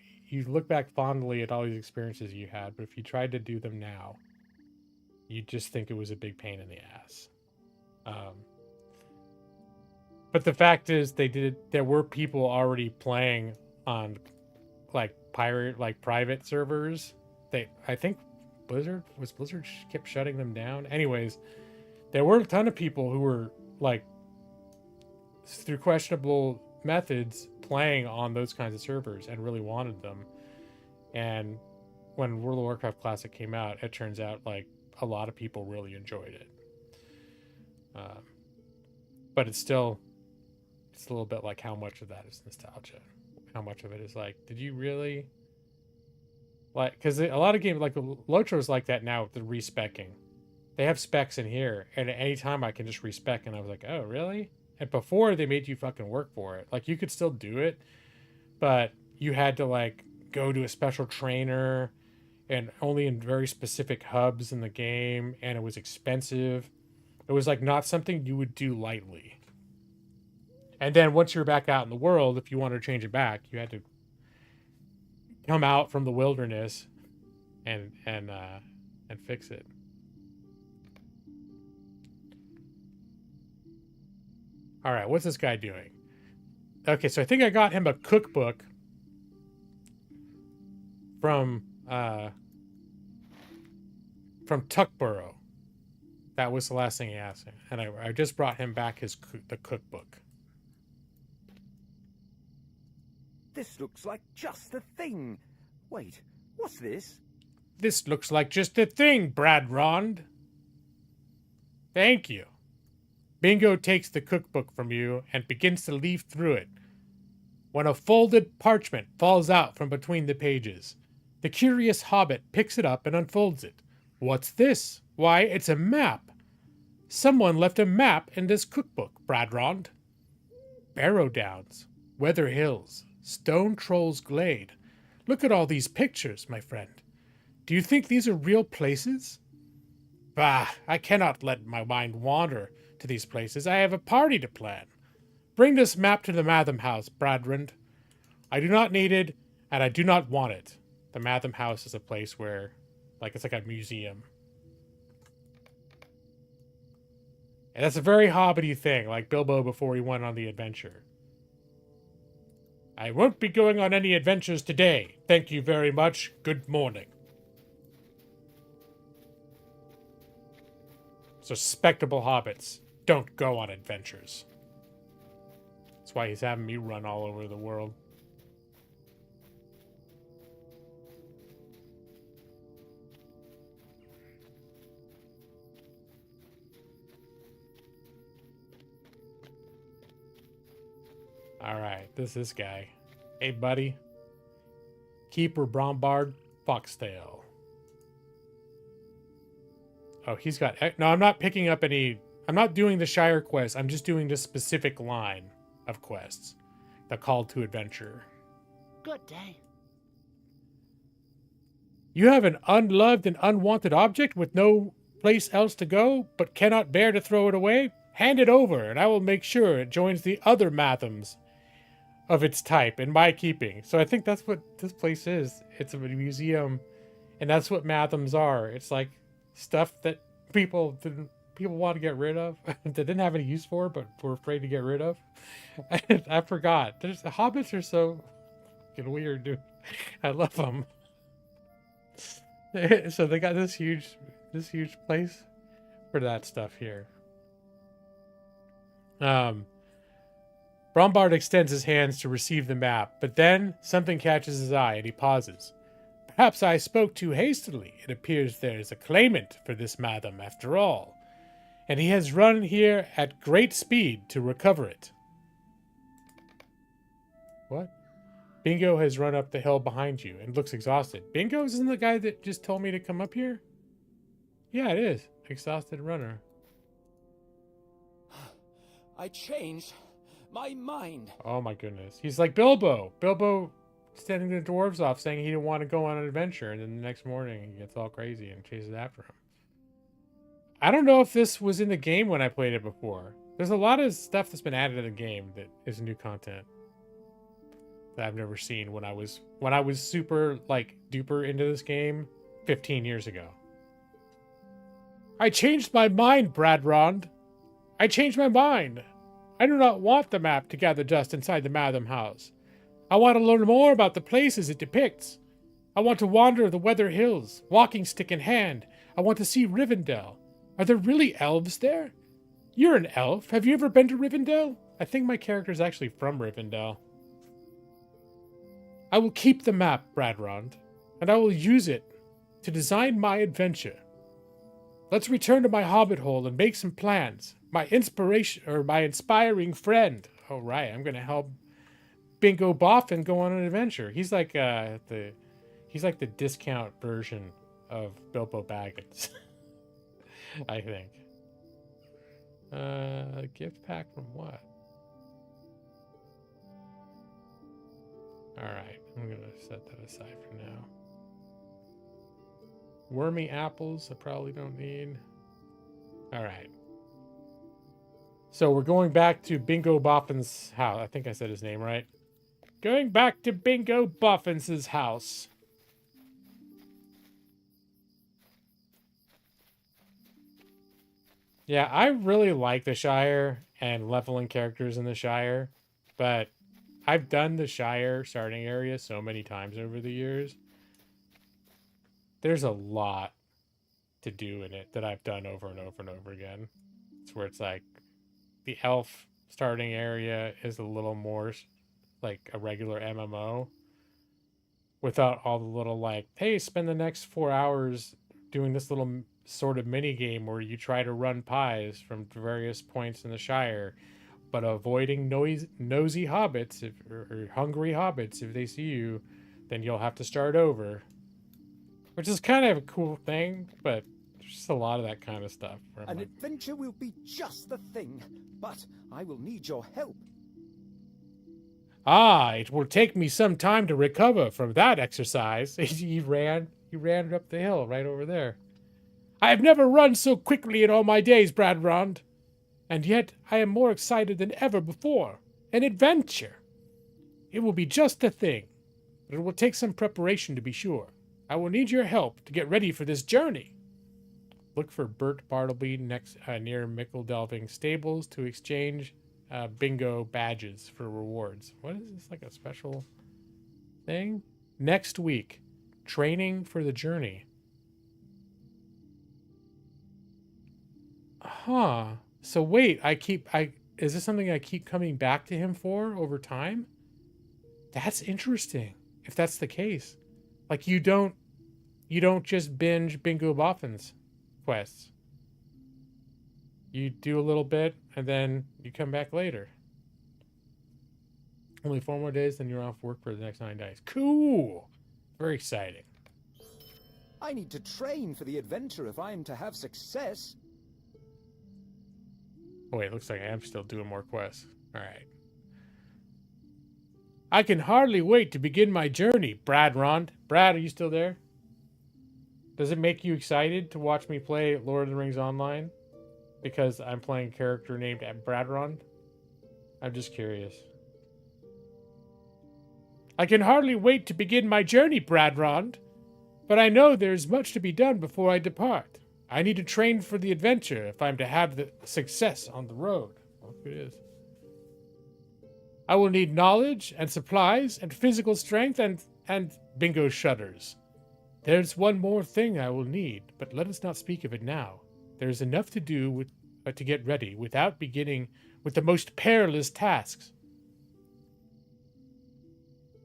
look back fondly at all these experiences you had, but if you tried to do them now, you just think it was a big pain in the ass. But the fact is, there were people already playing on like private servers. I think Blizzard kept shutting them down. Anyways, there were a ton of people who were like, through questionable methods, playing on those kinds of servers and really wanted them. And when World of Warcraft Classic came out, it turns out like a lot of people really enjoyed it. But it's a little bit like, how much of that is nostalgia? How much of it is like, did you really like, because a lot of games like Lotro's like that now with the respecking. They have specs in here, and at any time I can just respec, and I was like, oh really? And before, they made you fucking work for it. Like, you could still do it, but you had to like go to a special trainer and only in very specific hubs in the game, and it was expensive. It was like not something you would do lightly. And then once you're back out in the world, if you wanted to change it back, you had to come out from the wilderness and fix it. All right, what's this guy doing? Okay, so I think I got him a cookbook from Tuckborough. That was the last thing he asked him, and I just brought him back the cookbook. This looks like just the thing. Wait, what's this? This looks like just the thing, Brad Rond. Thank you. Bingo takes the cookbook from you and begins to leaf through it. When a folded parchment falls out from between the pages, the curious hobbit picks it up and unfolds it. What's this? Why, it's a map. Someone left a map in this cookbook, Brad Rond. Barrow Downs, Weather Hills, Stone Troll's Glade. Look at all these pictures, my friend. Do you think these are real places? Bah, I cannot let my mind wander to these places. I have a party to plan. Bring this map to the Matham House, Bradrand. I do not need it, and I do not want it. The Matham House is a place where, like, it's like a museum. And that's a very hobbity thing, like Bilbo before he went on the adventure. I won't be going on any adventures today. Thank you very much. Good morning. So, respectable hobbits. don't go on adventures. That's why he's having me run all over the world. Alright, this guy. Hey, buddy. Keeper Brombard Foxtail. Oh, he's got... No, I'm not picking up any... I'm not doing the Shire quest. I'm just doing this specific line of quests. The call to adventure. Good day. You have an unloved and unwanted object with no place else to go, but cannot bear to throw it away? Hand it over, and I will make sure it joins the other Mathams of its type in my keeping. So I think that's what this place is. It's a museum, and that's what Mathams are. It's like stuff that people want to get rid of, that didn't have any use for, but were afraid to get rid of. I forgot. The hobbits are so fucking weird, dude. I love them. So they got this huge place for that stuff here. Brombard extends his hands to receive the map, but then something catches his eye and he pauses. Perhaps I spoke too hastily. It appears there is a claimant for this Matham after all, and he has run here at great speed to recover it. What? Bingo has run up the hill behind you and looks exhausted. Bingo isn't the guy that just told me to come up here? Yeah, it is. Exhausted runner. I changed my mind. Oh my goodness. He's like Bilbo. Bilbo sending the dwarves off saying he didn't want to go on an adventure, and then the next morning he gets all crazy and chases after him. I don't know if this was in the game when I played it before. There's a lot of stuff that's been added to the game that is new content that I've never seen when I was super like duper into this game 15 years ago. I changed my mind, Bradrond. I changed my mind. I do not want the map to gather dust inside the Matham house. I want to learn more about the places it depicts. I want to wander the Weather Hills, walking stick in hand. I want to see Rivendell. Are there really elves there? You're an elf. Have you ever been to Rivendell? I think my character is actually from Rivendell. I will keep the map, Bradrond, and I will use it to design my adventure. Let's return to my hobbit hole and make some plans. My inspiring friend. Oh, right. I'm going to help Bingo Boffin go on an adventure. He's like the discount version of Bilbo Baggins. I think. Gift pack from what? Alright, I'm going to set that aside for now. Wormy apples, I probably don't need. Alright. So we're going back to Bingo Boffin's house. I think I said his name right. Going back to Bingo Boffin's house. Yeah, I really like the Shire and leveling characters in the Shire, but I've done the Shire starting area so many times over the years. There's a lot to do in it that I've done over and over and over again. It's where it's like the elf starting area is a little more like a regular MMO without all the little like, hey, spend the next 4 hours doing this little sort of mini game where you try to run pies from various points in the Shire, but avoiding nosy hobbits or hungry hobbits. If they see you, then you'll have to start over, which is kind of a cool thing, but there's just a lot of that kind of stuff. An adventure will be just the thing, but I will need your help. Ah, it will take me some time to recover from that exercise. He ran up the hill right over there. I have never run so quickly in all my days, Bradrond. And yet I am more excited than ever before. An adventure. It will be just the thing, but it will take some preparation to be sure. I will need your help to get ready for this journey. Look for Bert Bartleby next near Mickledelving Stables to exchange bingo badges for rewards. What is this, like a special thing? Next week, training for the journey. Huh. So wait, is this something I keep coming back to him for over time? That's interesting. If that's the case, like you don't just binge Bingo Boffin's quests. You do a little bit and then you come back later. Only 4 more days, then you're off work for the next 9 days. Cool. Very exciting. I need to train for the adventure if I am to have success. Oh wait, looks like I am still doing more quests. All right. I can hardly wait to begin my journey, Brad Rond. Brad, are you still there? Does it make you excited to watch me play Lord of the Rings Online? Because I'm playing a character named Brad Rond? I'm just curious. I can hardly wait to begin my journey, Brad Rond. But I know there is much to be done before I depart. I need to train for the adventure if I'm to have the success on the road. Well, it is. I will need knowledge and supplies and physical strength and bingo shutters. There's one more thing I will need, but let us not speak of it now. There is enough to do to get ready without beginning with the most perilous tasks.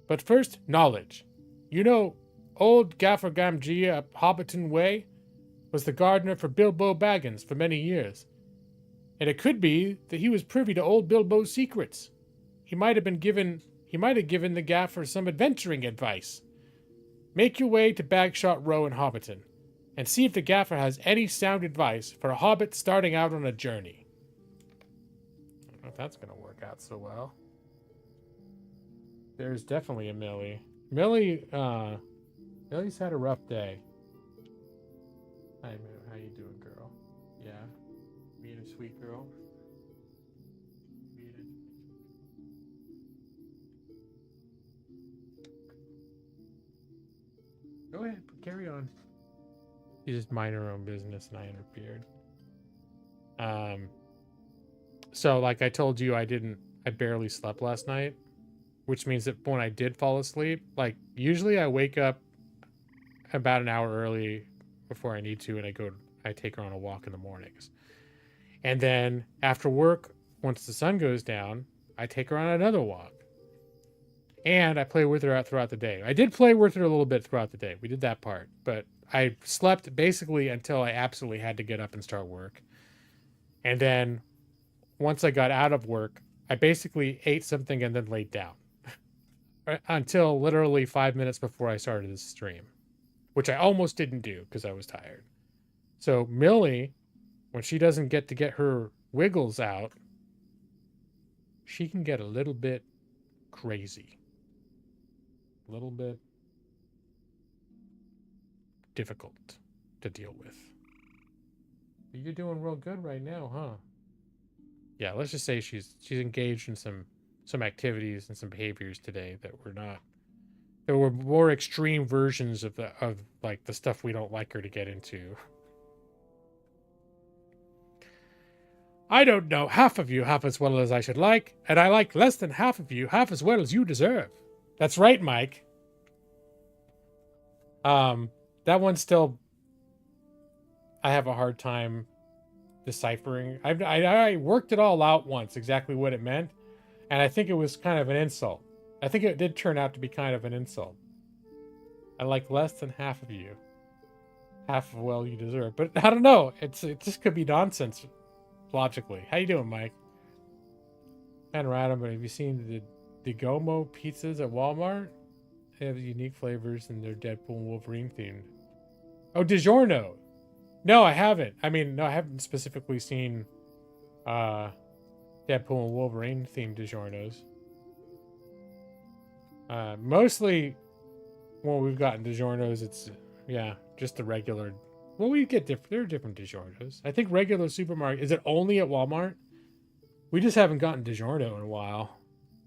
But first, knowledge. You know, old Gaffer Gamgee up Hobbiton Way was the gardener for Bilbo Baggins for many years. And it could be that he was privy to old Bilbo's secrets. He might have given the Gaffer some adventuring advice. Make your way to Bagshot Row in Hobbiton, and see if the Gaffer has any sound advice for a hobbit starting out on a journey. I don't know if that's going to work out so well. There's definitely a Millie. Millie's had a rough day. Hi, how you doing, girl? Yeah, being a sweet girl. Go ahead, carry on. You just mind her own business, and I interfered. So like I told you, I barely slept last night, which means that when I did fall asleep, like usually I wake up about an hour early before I need to, and I take her on a walk in the mornings. And then after work, once the sun goes down, I take her on another walk. And I play with her throughout the day. I did play with her a little bit throughout the day. We did that part. But I slept basically until I absolutely had to get up and start work. And then once I got out of work, I basically ate something and then laid down. Until literally 5 minutes before I started this stream. Which I almost didn't do because I was tired. So Millie, when she doesn't get to get her wiggles out, she can get a little bit crazy. A little bit difficult to deal with. But you're doing real good right now, huh? Yeah, let's just say she's engaged in some activities and some behaviors today that were not. There were more extreme versions of like the stuff we don't like her to get into. I don't know half of you half as well as I should like, and I like less than half of you half as well as you deserve. That's right, Mike. That one's still. I have a hard time deciphering. I worked it all out once, exactly what it meant, and I think it was kind of an insult. I think it did turn out to be kind of an insult. I like less than half of you, half of well you deserve. But I don't know. It just could be nonsense, logically. How you doing, Mike? Kind of random, but have you seen the Gomo pizzas at Walmart? They have unique flavors and they're Deadpool and Wolverine themed. Oh, DiGiorno. No, I haven't. I mean, no, I haven't specifically seen Deadpool and Wolverine themed DiGiornos. Mostly when we've gotten DiGiornos, it's just the regular. Well, we get different. There are different DiGiornos. I think regular supermarket. Is it only at Walmart? We just haven't gotten DiGiorno in a while.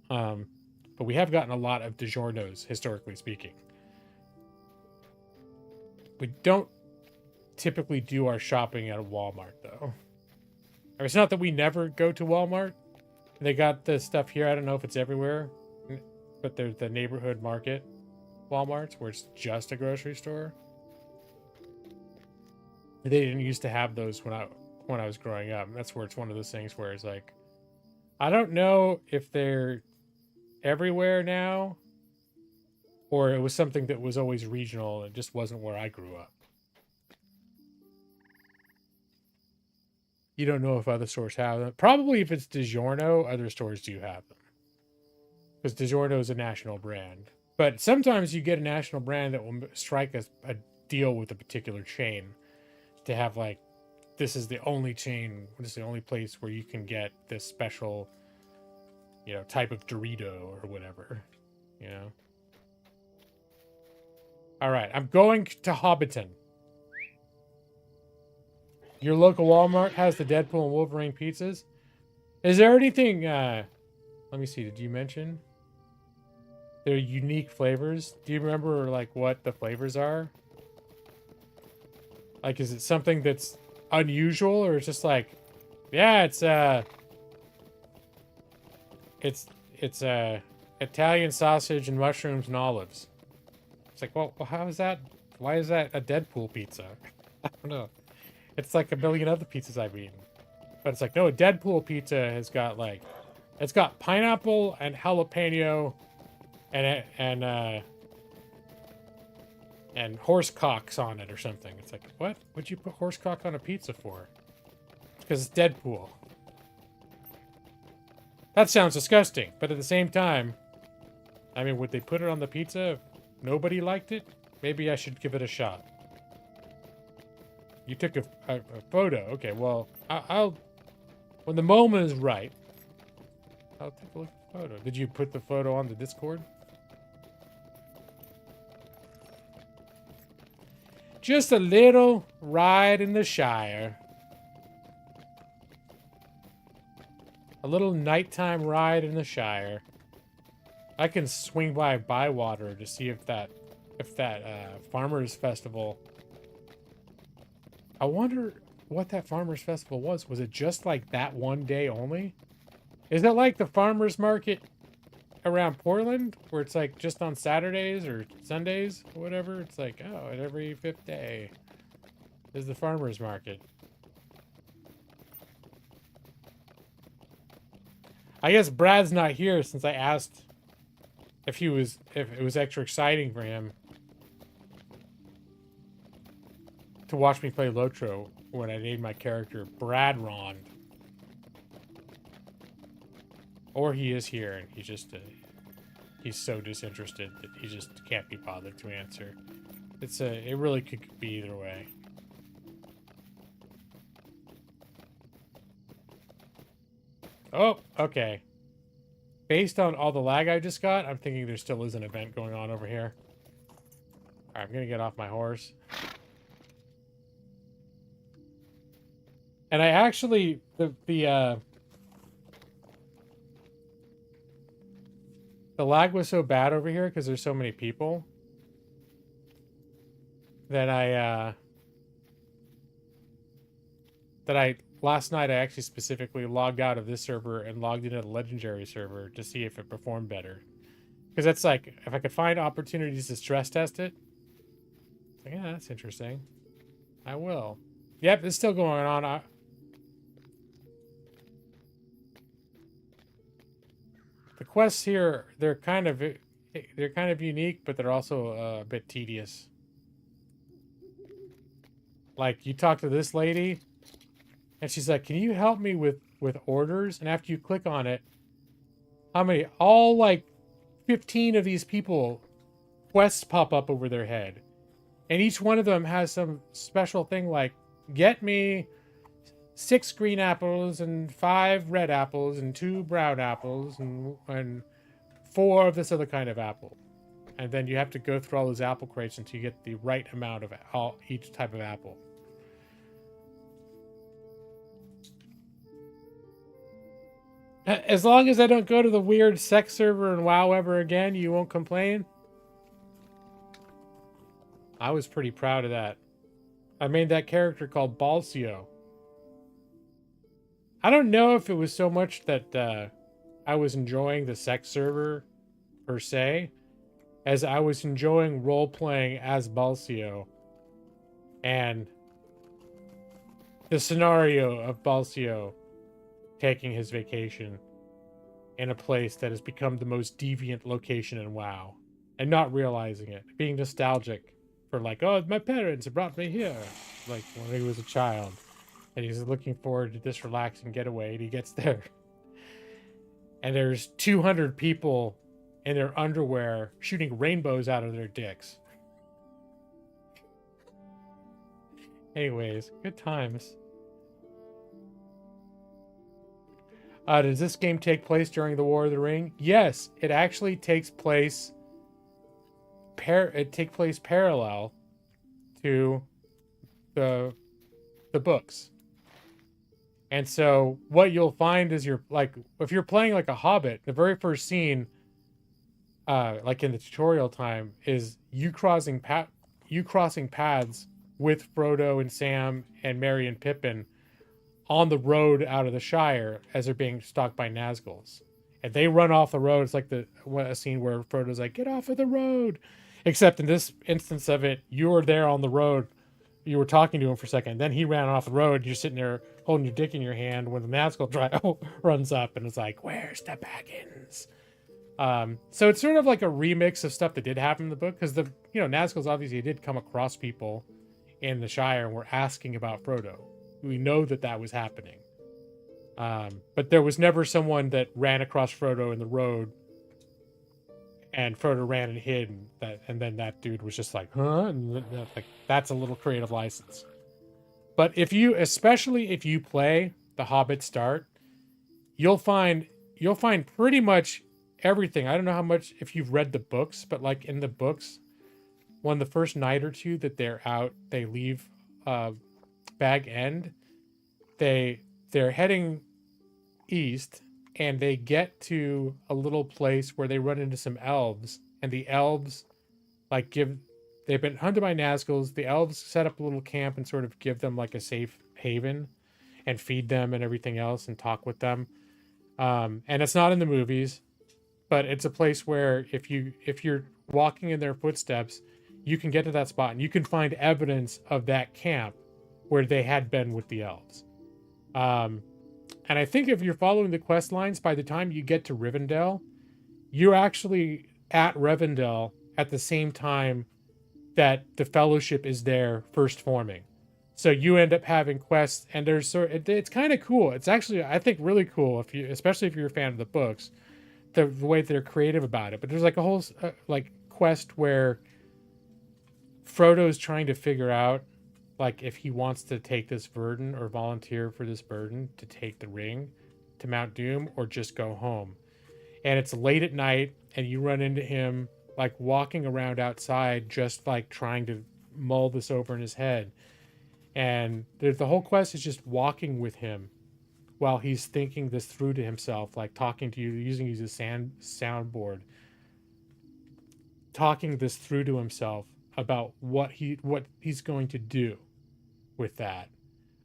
But we have gotten a lot of DiGiornos, historically speaking. We don't typically do our shopping at a Walmart, though. It's not that we never go to Walmart. They got the stuff here. I don't know if it's everywhere. But there's the neighborhood market Walmarts where it's just a grocery store. They didn't used to have those when when I was growing up. That's where it's one of those things where it's like, I don't know if they're everywhere now, or it was something that was always regional and just wasn't where I grew up. You don't know if other stores have them. Probably if it's DiGiorno, other stores do have them. Because DiGiorno is a national brand. But sometimes you get a national brand that will strike a deal with a particular chain to have like, this is the only chain, this is the only place where you can get this special, you know, type of Dorito or whatever, you know. All right, I'm going to Hobbiton. Your local Walmart has the Deadpool and Wolverine pizzas. Is there anything, let me see, did you mention? They're unique flavors. Do you remember like what the flavors are? Like, is it something that's unusual, or it's just like, yeah, it's Italian sausage and mushrooms and olives. It's like, well, how is that? Why is that a Deadpool pizza? I don't know. It's like a million other pizzas I've eaten. But it's like, no, a Deadpool pizza has got like, it's got pineapple and jalapeno and horse cocks on it or something. It's like, what? What'd you put horse cock on a pizza for? Because it's Deadpool. That sounds disgusting, but at the same time, I mean, would they put it on the pizza if nobody liked it? Maybe I should give it a shot. You took a photo. Okay, well, I'll when the moment is right, I'll take a look at the photo. Did you put the photo on the Discord? Just a little ride in the Shire. A little nighttime ride in the Shire. I can swing by Bywater to see if that Farmers Festival. I wonder what that Farmers Festival was. Was it just like that one day only? Is it like the farmers market around Portland, where it's like just on Saturdays or Sundays or whatever? It's like, oh, and every 5th day is the farmers market. I guess Brad's not here since I asked if it was extra exciting for him to watch me play Lotro when I named my character Brad Ron. Or he is here and he's just he's so disinterested that he just can't be bothered to answer. It really could be either way. Oh, okay. Based on all the lag I just got, I'm thinking there still is an event going on over here. Alright, I'm gonna get off my horse. And I actually, the lag was so bad over here because there's so many people that last night I actually specifically logged out of this server and logged into the legendary server to see if it performed better. Because that's like, if I could find opportunities to stress test it, like, yeah, that's interesting. I will. Yep, it's still going on. The quests here, they're kind of unique, but they're also a bit tedious. Like, you talk to this lady, and she's like, can you help me with orders? And after you click on it, all like 15 of these people, quests pop up over their head. And each one of them has some special thing like, get me 6 green apples and 5 red apples and 2 brown apples and 4 of this other kind of apple. And then you have to go through all those apple crates until you get the right amount of each type of apple. As long as I don't go to the weird sex server and WoW ever again, you won't complain? I was pretty proud of that. I made that character called Balsio. I don't know if it was so much that I was enjoying the sex server per se, as I was enjoying role-playing as Balsio and the scenario of Balcio taking his vacation in a place that has become the most deviant location in WoW and not realizing it, being nostalgic for like, oh, my parents brought me here, like when he was a child, and he's looking forward to this relaxing getaway, and he gets there and there's 200 people in their underwear shooting rainbows out of their dicks. Anyways, good times. Does this game take place during the War of the Ring? Yes, it actually takes place. It takes place parallel to the books. And so what you'll find is if you're playing like a Hobbit, the very first scene, like in the tutorial time, is you crossing paths with Frodo and Sam and Merry and Pippin on the road out of the Shire as they're being stalked by Nazguls. And they run off the road. It's like a scene where Frodo's like, get off of the road. Except in this instance of it, you were there on the road. You were talking to him for a second. Then he ran off the road. You're sitting there holding your dick in your hand when the Nazgul runs up and it's like, where's the Baggins? So it's sort of like a remix of stuff that did happen in the book. Because Nazguls obviously did come across people in the Shire and were asking about Frodo. We know that was happening. But there was never someone that ran across Frodo in the road and Frodo ran and hid, and then that dude was just like, huh? And that's a little creative license. But especially if you play The Hobbit Start, you'll find pretty much everything. I don't know how much if you've read the books, but like in the books, the first night or two that they're out, they leave Bag End. They're heading east, and they get to a little place where they run into some elves, and the elves they've been hunted by Nazguls. The elves set up a little camp and sort of give them like a safe haven and feed them and everything else and talk with them. And it's not in the movies, but it's a place where if you're walking in their footsteps, you can get to that spot and you can find evidence of that camp where they had been with the elves. And I think if you're following the quest lines, by the time you get to Rivendell, you're actually at Rivendell at the same time that the Fellowship is there first forming. So you end up having quests, and it's kind of cool. It's actually, I think, really cool especially if you're a fan of the books, the way they're creative about it. But there's like a whole quest where Frodo's trying to figure out like if he wants to take this burden or volunteer for this burden to take the ring to Mount Doom or just go home. And it's late at night and you run into him like walking around outside, just like trying to mull this over in his head. And the whole quest is just walking with him while he's thinking this through to himself, like talking to you, using his soundboard, talking this through to himself about what he's going to do with that.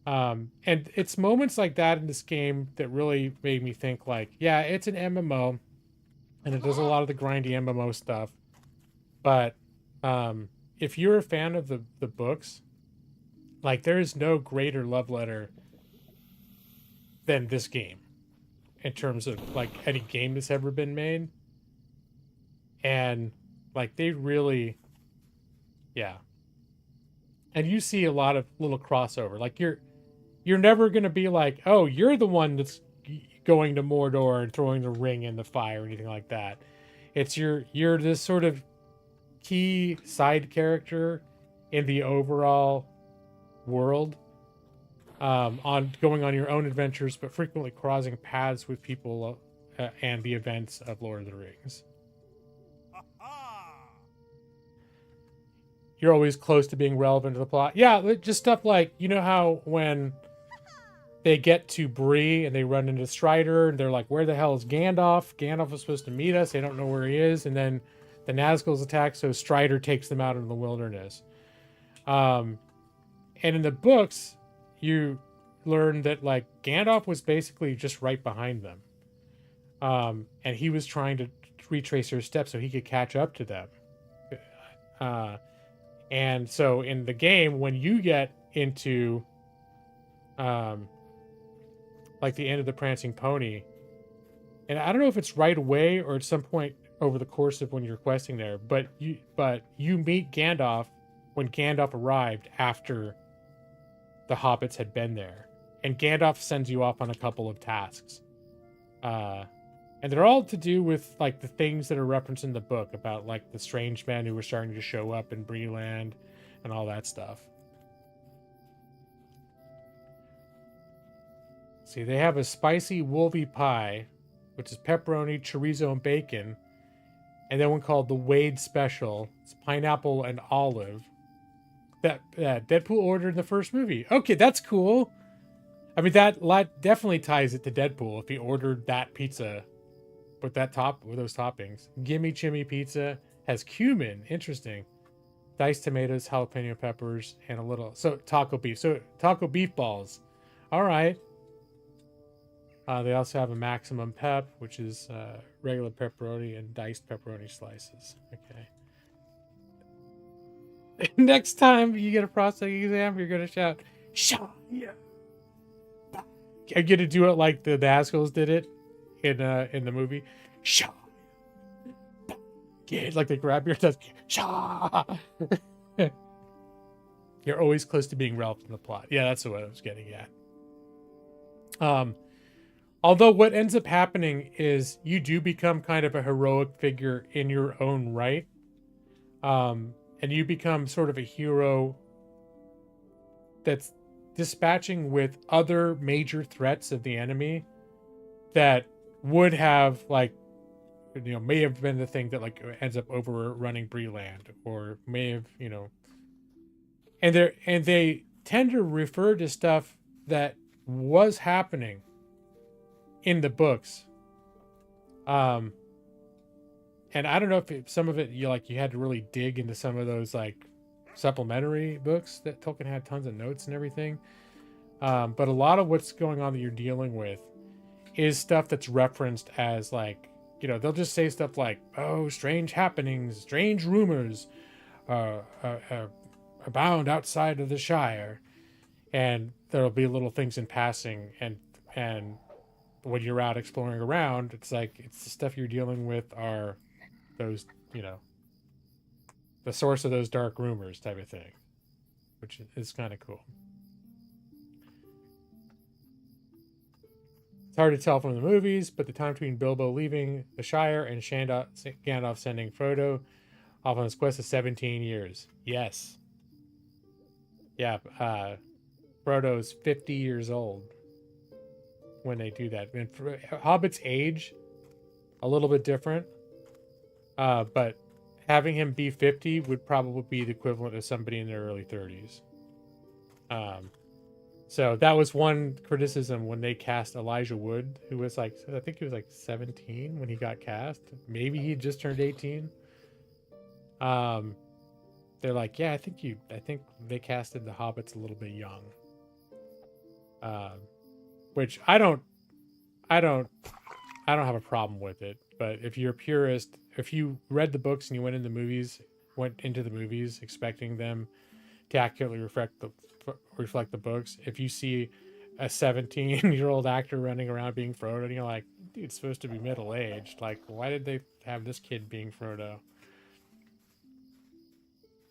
And it's moments like that in this game that really made me think like, yeah, it's an MMO and it does a lot of the grindy MMO stuff. But if you're a fan of the books, like there is no greater love letter than this game in terms of like any game that's ever been made. And like they really, yeah. And you see a lot of little crossover. Like you're never going to be like, oh, you're the one that's going to Mordor and throwing the ring in the fire or anything like that. It's you're this sort of key side character in the overall world, on going on your own adventures, but frequently crossing paths with people and the events of Lord of the Rings. You're always close to being relevant to the plot. Yeah, just stuff like, you know how when they get to Bree and they run into Strider and they're like, where the hell is Gandalf? Gandalf was supposed to meet us. They don't know where he is. And then the Nazguls attack, so Strider takes them out into the wilderness. And in the books, you learn that like Gandalf was basically just right behind them. And he was trying to retrace their steps so he could catch up to them. And so in the game, when you get into like the end of the Prancing Pony. And I don't know if it's right away or at some point over the course of when you're questing there, but you meet Gandalf when Gandalf arrived after the hobbits had been there. And Gandalf sends you off on a couple of tasks. And they're all to do with like the things that are referenced in the book about like the strange men who were starting to show up in Breeland and all that stuff. See, they have a spicy wolvie pie, which is pepperoni, chorizo, and bacon. And then one called the Wade Special. It's pineapple and olive. That Deadpool ordered in the first movie. Okay, that's cool. I mean, that definitely ties it to Deadpool if he ordered that pizza with those toppings. Gimme Chimmy Pizza has cumin. Interesting. Diced tomatoes, jalapeno peppers, and a little taco beef. So taco beef balls. All right. They also have a maximum pep, which is regular pepperoni and diced pepperoni slices. Okay. Next time you get a prostate exam, you're gonna shout, "Shah!" Yeah. I'm gonna do it like the Nazguls did it in the movie. Shah! Get like they grab your tusk. Shah! You're always close to being Ralph in the plot. Yeah, that's what I was getting at. Although what ends up happening is you do become kind of a heroic figure in your own right. And you become sort of a hero that's dispatching with other major threats of the enemy that would have may have been the thing that like ends up overrunning Breeland, or may have, and they tend to refer to stuff that was happening in the books. And I don't know if some of it you had to really dig into some of those like supplementary books that Tolkien had tons of notes and everything. But a lot of what's going on that you're dealing with is stuff that's referenced as like, they'll just say stuff like, "Oh, strange happenings, strange rumors abound outside of the Shire," and there'll be little things in passing, and when you're out exploring around, it's like it's the stuff you're dealing with are those, the source of those dark rumors type of thing, which is kind of cool. It's hard to tell from the movies, but the time between Bilbo leaving the Shire and Gandalf sending Frodo off on his quest is 17 years. Yes. Yeah, Frodo's 50 years old when they do that. And Hobbits age a little bit different, but having him be 50 would probably be the equivalent of somebody in their early 30s. So that was one criticism when they cast Elijah Wood, who was I think he was 17 when he got cast. Maybe he just turned 18. They're like, yeah, I think they casted the Hobbits a little bit young. Which I don't have a problem with it. But if you're a purist, if you read the books and you went into the movies expecting them to accurately reflect the books, if you see a 17-year-old actor running around being Frodo, and you're like, dude, it's supposed to be middle-aged. Like, why did they have this kid being Frodo?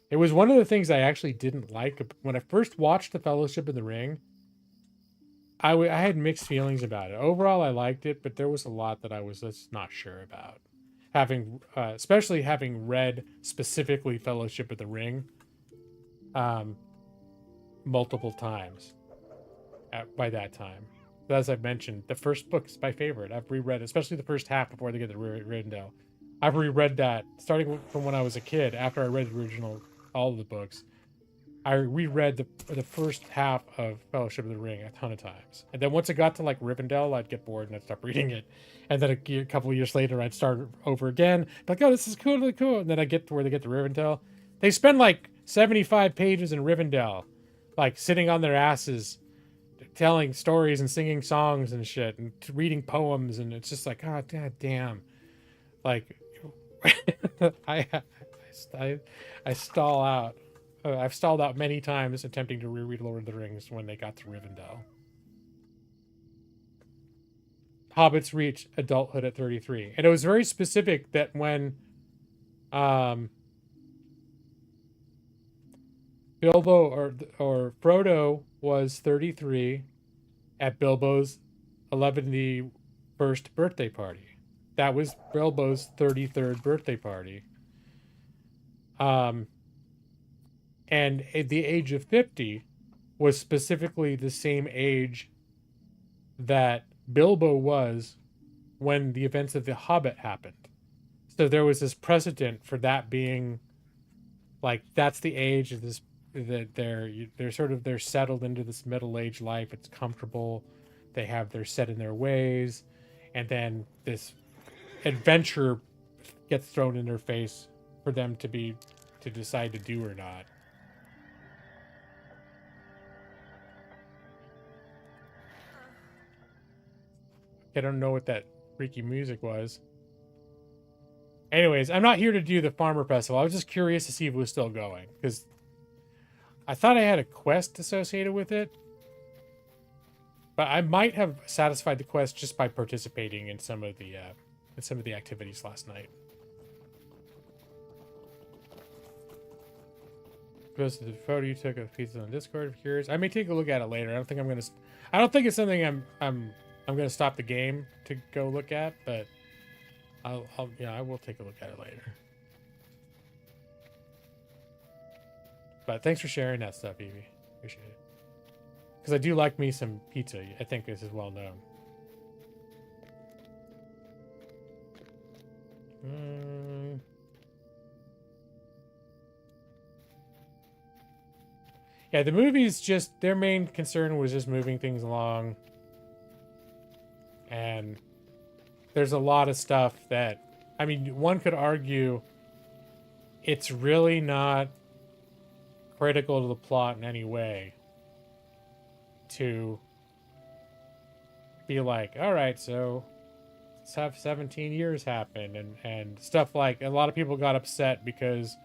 It was one of the things I actually didn't like when I first watched The Fellowship of the Ring. I had mixed feelings about it. Overall, I liked it, but there was a lot that I was just not sure about. Especially having read specifically Fellowship of the Ring multiple times by that time. But as I've mentioned, the first book is my favorite. I've reread, especially the first half before they get to Rivendell. I've reread that starting from when I was a kid. After I read the original, all of the books, I reread the first half of Fellowship of the Ring a ton of times. And then once it got to Rivendell, I'd get bored and I'd stop reading it. And then a couple of years later, I'd start over again. Like, oh, this is really cool. And then I get to where they get to Rivendell. They spend 75 pages in Rivendell, sitting on their asses, telling stories and singing songs and shit and reading poems. And it's just like, oh, god damn. I stall out. I've stalled out many times attempting to reread Lord of the Rings when they got to Rivendell. hobbits reach adulthood at 33. And it was very specific that when Bilbo or Frodo was 33 at Bilbo's 11th birthday party. That was Bilbo's 33rd birthday party. And at the age of 50 was specifically the same age that Bilbo was when the events of The Hobbit happened. So there was this precedent for that being like, that's the age of this, that they're settled into this middle-aged life. It's comfortable. They're set in their ways. And then this adventure gets thrown in their face for them to decide to do or not. I don't know what that freaky music was. Anyways, I'm not here to do the farmer festival. I was just curious to see if it was still going, because I thought I had a quest associated with it, but I might have satisfied the quest just by participating in some of the activities last night. Goes to the photo you took of pizza on Discord. If curious, I may take a look at it later. I don't think it's something I'm gonna stop the game to go look at, but I will take a look at it later. But thanks for sharing that stuff, Evie. Appreciate it. Because I do like me some pizza. I think this is well known. Yeah, the movies just, their main concern was just moving things along. And there's a lot of stuff that, I mean, one could argue it's really not critical to the plot in any way to be like, all right, so let's have 17 years happen and stuff. Like, a lot of people got upset because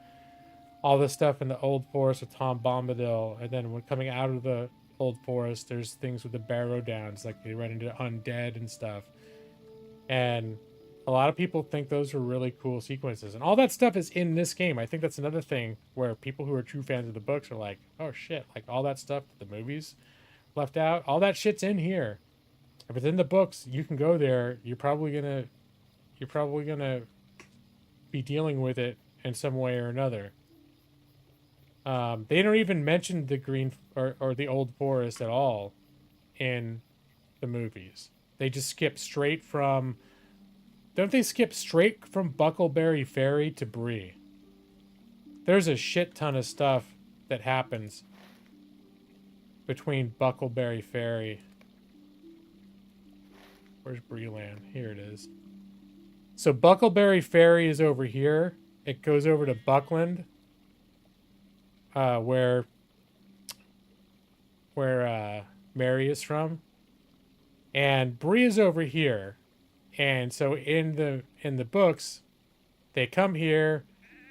all this stuff in the Old Forest with Tom Bombadil, and then when coming out of the Old Forest, there's things with the Barrow Downs, like they run into undead and stuff. And a lot of people think those are really cool sequences. And all that stuff is in this game. I think that's another thing where people who are true fans of the books are like, oh shit, like all that stuff that the movies left out, all that shit's in here. If it's in the books, you can go there. You're probably gonna be dealing with it in some way or another. They don't even mention the green or the Old Forest at all in the movies. They just skip straight from... Don't they skip straight from Buckleberry Ferry to Bree? There's a shit ton of stuff that happens between Buckleberry Ferry. Where's Breeland? Here it is. So Buckleberry Ferry is over here. It goes over to Buckland. Where Mary is from, and Bree is over here, and so in the books, they come here.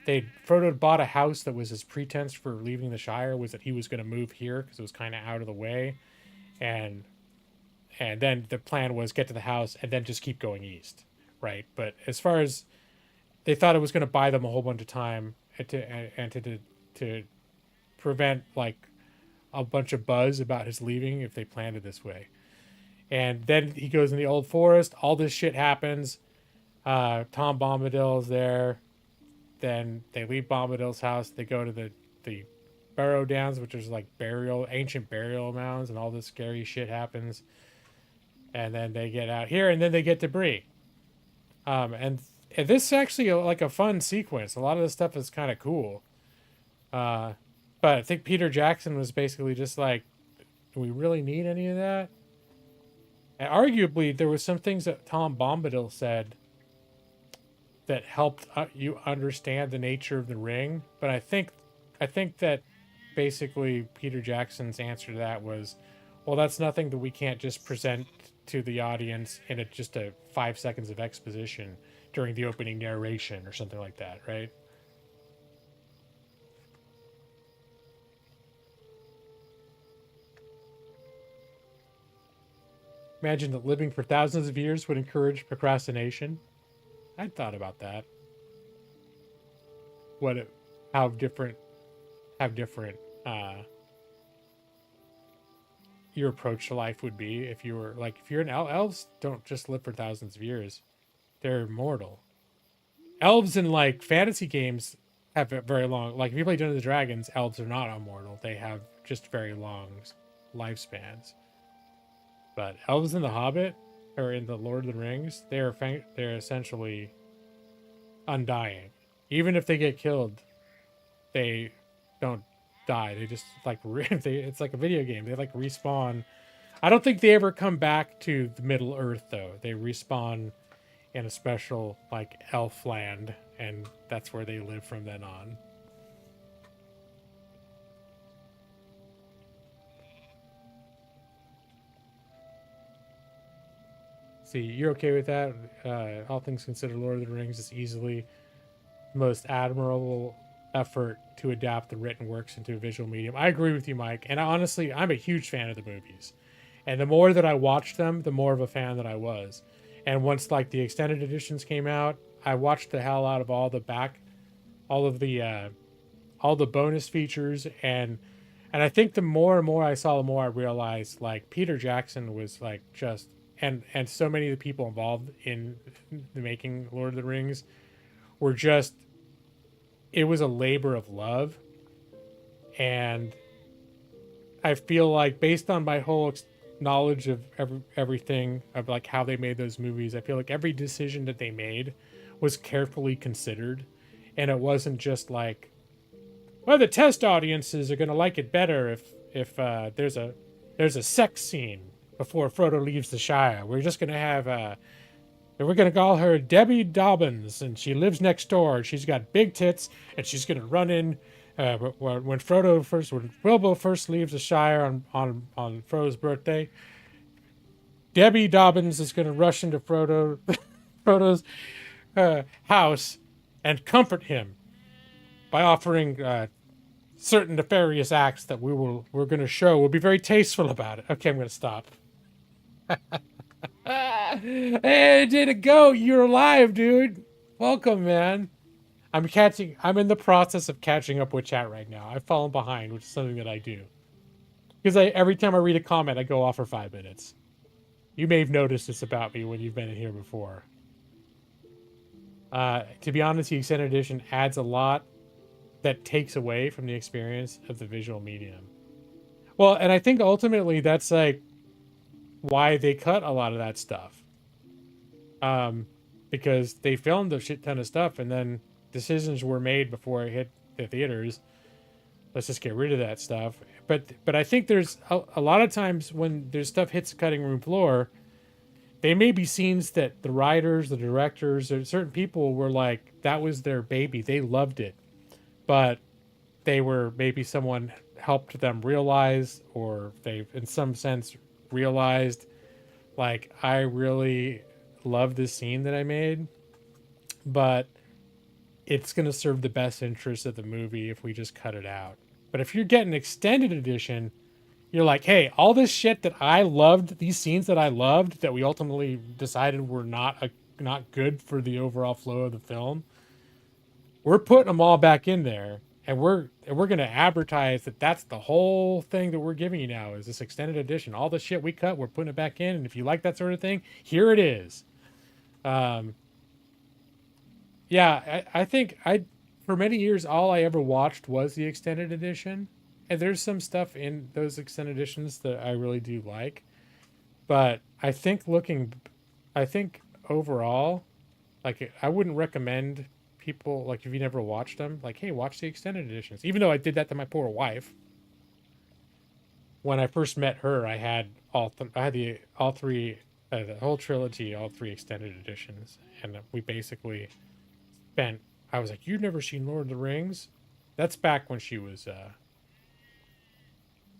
Frodo bought a house that was his pretense for leaving the Shire, was that he was going to move here because it was kind of out of the way, and then the plan was get to the house and then just keep going east, right? But as far as they thought it was going to buy them a whole bunch of time to prevent like a bunch of buzz about his leaving if they planned it this way. And then he goes in the Old Forest. All this shit happens. Tom Bombadil is there. Then they leave Bombadil's house. They go to the Barrow Downs, which is like ancient burial mounds, and all this scary shit happens. And then they get out here, and then they get to Bree. And this is actually like a fun sequence. A lot of this stuff is kind of cool. But I think Peter Jackson was basically just like, do we really need any of that? And arguably, there was some things that Tom Bombadil said that helped you understand the nature of the ring. But I think that basically Peter Jackson's answer to that was, well, that's nothing that we can't just present to the audience in just a 5 seconds of exposition during the opening narration or something like that, right? Imagine that living for thousands of years would encourage procrastination. I'd thought about that. What it, how different uh your approach to life would be if you were like if you're an elves don't just live for thousands of years. They're immortal. Elves in like fantasy games have a very long like if you play Dungeons and Dragons, elves are not immortal. They have just very long lifespans. But elves in the Hobbit or in the Lord of the Rings, they're essentially undying. Even if they get killed, they don't die. They just like it's like a video game. They like respawn. I don't think they ever come back to the Middle Earth though. They respawn in a special like elf land, and that's where they live from then on. See, you're okay with that? All things considered, Lord of the Rings is easily the most admirable effort to adapt the written works into a visual medium. I agree with you, Mike. And honestly, I'm a huge fan of the movies. And the more that I watched them, the more of a fan that I was. And once like the extended editions came out, I watched the hell out of all the bonus features, and I think the more and more I saw, the more I realized like Peter Jackson was like just and so many of the people involved in the making Lord of the Rings were just, it was a labor of love. And I feel like based on my whole knowledge of everything of like how they made those movies, I feel like every decision that they made was carefully considered, and it wasn't just like, well, the test audiences are going to like it better if there's a sex scene before Frodo leaves the Shire. We're just going to have we're going to call her Debbie Dobbins, and she lives next door. She's got big tits, and she's going to run in when Bilbo first leaves the Shire on Frodo's birthday. Debbie Dobbins is going to rush into Frodo's house and comfort him by offering certain nefarious acts that we're going to show. We'll be very tasteful about it. Okay, I'm going to stop. Hey, did it go? You're alive, dude. Welcome, man. I'm in the process of catching up with chat right now. I've fallen behind, which is something that I do. Because every time I read a comment, I go off for 5 minutes. You may have noticed this about me when you've been in here before. To be honest, the extended edition adds a lot that takes away from the experience of the visual medium. Well, and I think ultimately that's like why they cut a lot of that stuff. Because they filmed a shit ton of stuff and then decisions were made before it hit the theaters. Let's just get rid of that stuff. But I think there's a lot of times when there's stuff hits the cutting room floor, they may be scenes that the writers, the directors, or certain people were like, that was their baby. They loved it. But they were, maybe someone helped them realize, or they, in some sense, realized, like, I really love this scene that I made, but it's going to serve the best interest of the movie if we just cut it out. But if you're getting extended edition, you're like, hey, all this shit that I loved, these scenes that I loved, that we ultimately decided were not good for the overall flow of the film, we're putting them all back in there, and we're going to advertise that that's the whole thing that we're giving you now is this extended edition. All the shit we cut, we're putting it back in, and if you like that sort of thing, here it is. Yeah, I think for many years, all I ever watched was the extended edition. And there's some stuff in those extended editions that I really do like. But I think overall, like, I wouldn't recommend people, like, if you never watched them, like, hey, watch the extended editions. Even though I did that to my poor wife. When I first met her, I had the whole trilogy, all 3 extended editions. And we basically spent, I was like, you've never seen Lord of the Rings? That's back when she was,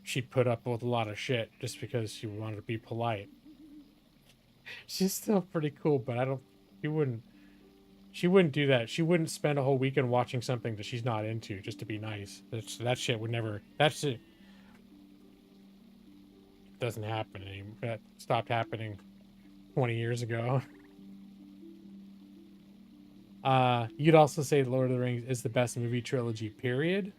she put up with a lot of shit just because she wanted to be polite. She's still pretty cool, but she wouldn't do that. She wouldn't spend a whole weekend watching something that she's not into just to be nice. That shit would never, that shit. doesn't happen anymore. That stopped happening 20 years ago. You'd also say Lord of the Rings is the best movie trilogy, period.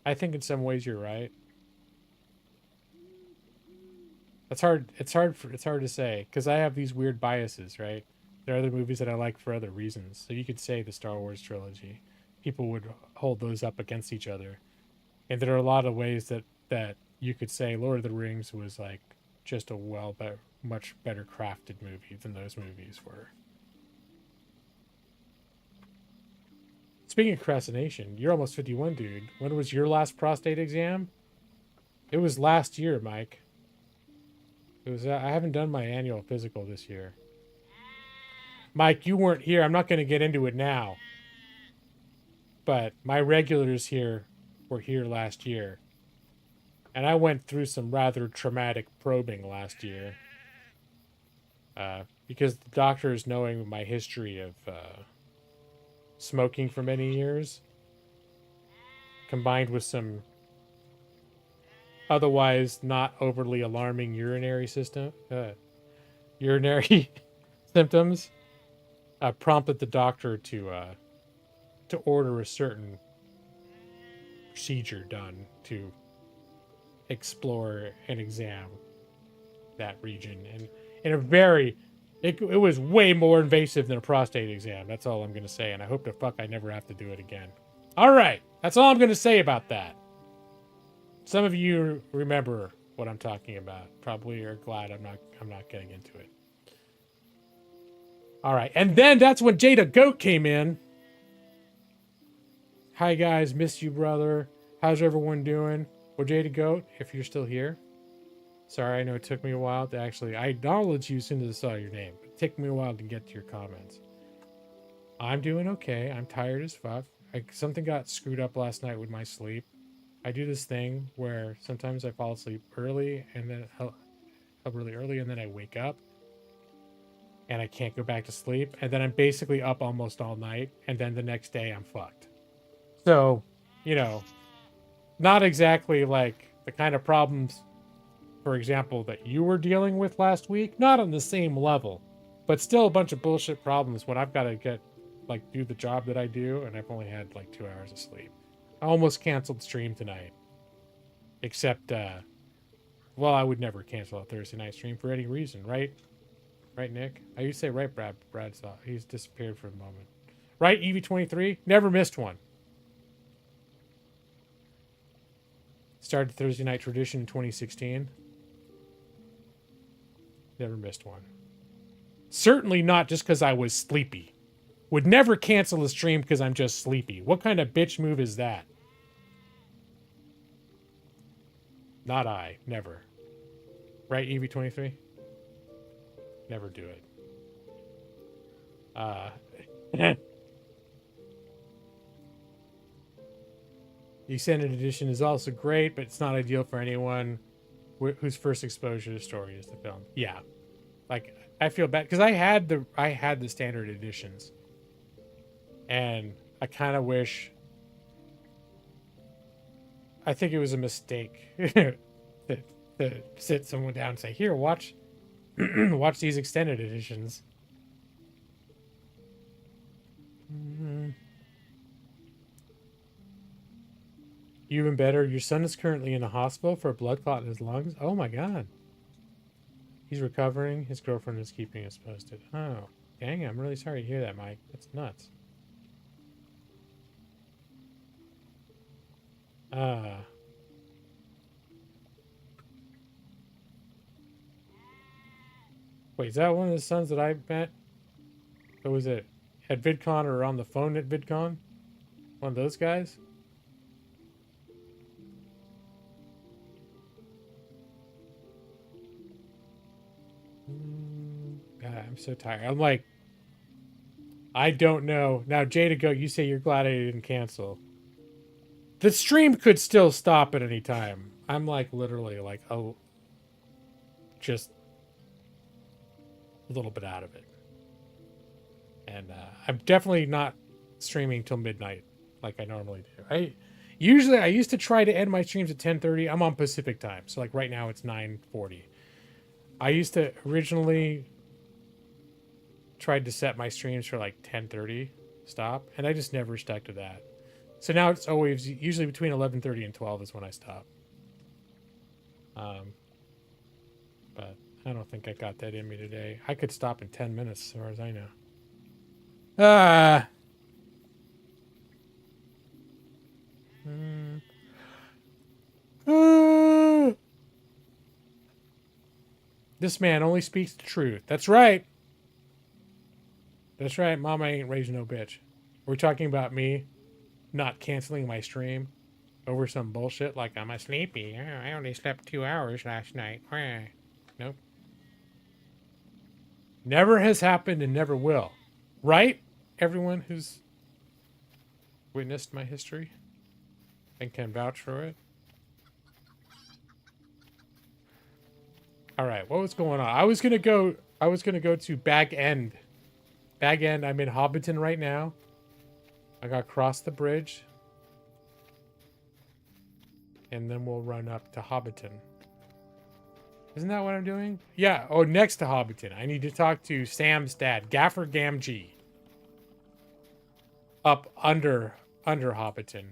I think in some ways you're right. It's hard to say because I have these weird biases, right? There are other movies that I like for other reasons. So you could say the Star Wars trilogy. People would hold those up against each other. And there are a lot of ways that you could say Lord of the Rings was like just a much better crafted movie than those movies were. Speaking of procrastination, you're almost 51, dude. When was your last prostate exam? It was last year, Mike. It was. I haven't done my annual physical this year. Mike, you weren't here. I'm not going to get into it now. But my regulars here were here last year. And I went through some rather traumatic probing last year. Because the doctors, knowing my history of smoking for many years, combined with some otherwise not overly alarming urinary symptoms, prompted the doctor to order a certain procedure done to explore and examine that region, and in a very it was way more invasive than a prostate exam. That's all I'm gonna say, and I hope to fuck I never have to do it again. All right, that's all I'm gonna say about that. Some of you remember what I'm talking about. Probably are glad I'm not getting into it. All right, and then that's when Jada Goat came in. Hi guys, missed you, brother. How's everyone doing? Well, Jada Goat, if you're still here. Sorry, I know it took me a while to actually... I acknowledged you as soon as I saw your name. It took me a while to get to your comments. I'm doing okay. I'm tired as fuck. Something got screwed up last night with my sleep. I do this thing where sometimes I fall asleep early and then up really early and then I wake up and I can't go back to sleep. And then I'm basically up almost all night. And then the next day I'm fucked. So, you know, not exactly like the kind of problems, for example, that you were dealing with last week. Not on the same level, but still a bunch of bullshit problems when I've got to do the job that I do. And I've only had like 2 hours of sleep. I almost canceled stream tonight. Except, well, I would never cancel a Thursday night stream for any reason, right? Right, Nick? I used to say right, Brad. Brad's he's disappeared for a moment. Right, EV23? Never missed one. Started Thursday night tradition in 2016. Never missed one. Certainly not just because I was sleepy. Would never cancel a stream because I'm just sleepy. What kind of bitch move is that? Not I. Never. Right, EV23? Never do it. The extended edition is also great, but it's not ideal for anyone whose first exposure to story is the film. Yeah, like I feel bad because I had the standard editions, and I kind of wish. I think it was a mistake to sit someone down and say, "Here, watch, watch these extended editions." Even better, your son is currently in a hospital for a blood clot in his lungs. Oh my god. He's recovering. His girlfriend is keeping us posted. Oh, dang, I'm really sorry to hear that, Mike. That's nuts. Wait, is that one of the sons that I met? Or was it at VidCon or on the phone at VidCon? One of those guys? God, I'm so tired. I'm like, I don't know. Now, Jada Go, you say you're glad I didn't cancel. The stream could still stop at any time. I'm like literally like, oh, just a little bit out of it. And I'm definitely not streaming till midnight like I normally do. I used to try to end my streams at 10:30. I'm on Pacific time, so like right now it's 9:40. I used to originally tried to set my streams for like 10:30 stop, and I just never stuck to that. So now it's always usually between 11:30 and 12 is when I stop. But I don't think I got that in me today. I could stop in 10 minutes as far as I know. This man only speaks the truth. That's right. That's right. Mama ain't raising no bitch. We're talking about me not canceling my stream over some bullshit like I'm sleepy. I only slept 2 hours last night. Nope. Never has happened and never will. Right? Everyone who's witnessed my history and can vouch for it. All right, what was going on? I was gonna go to Bag End. Bag End. I'm in Hobbiton right now. I got across the bridge, and then we'll run up to Hobbiton. Isn't that what I'm doing? Yeah. Oh, next to Hobbiton, I need to talk to Sam's dad, Gaffer Gamgee. Up under Hobbiton,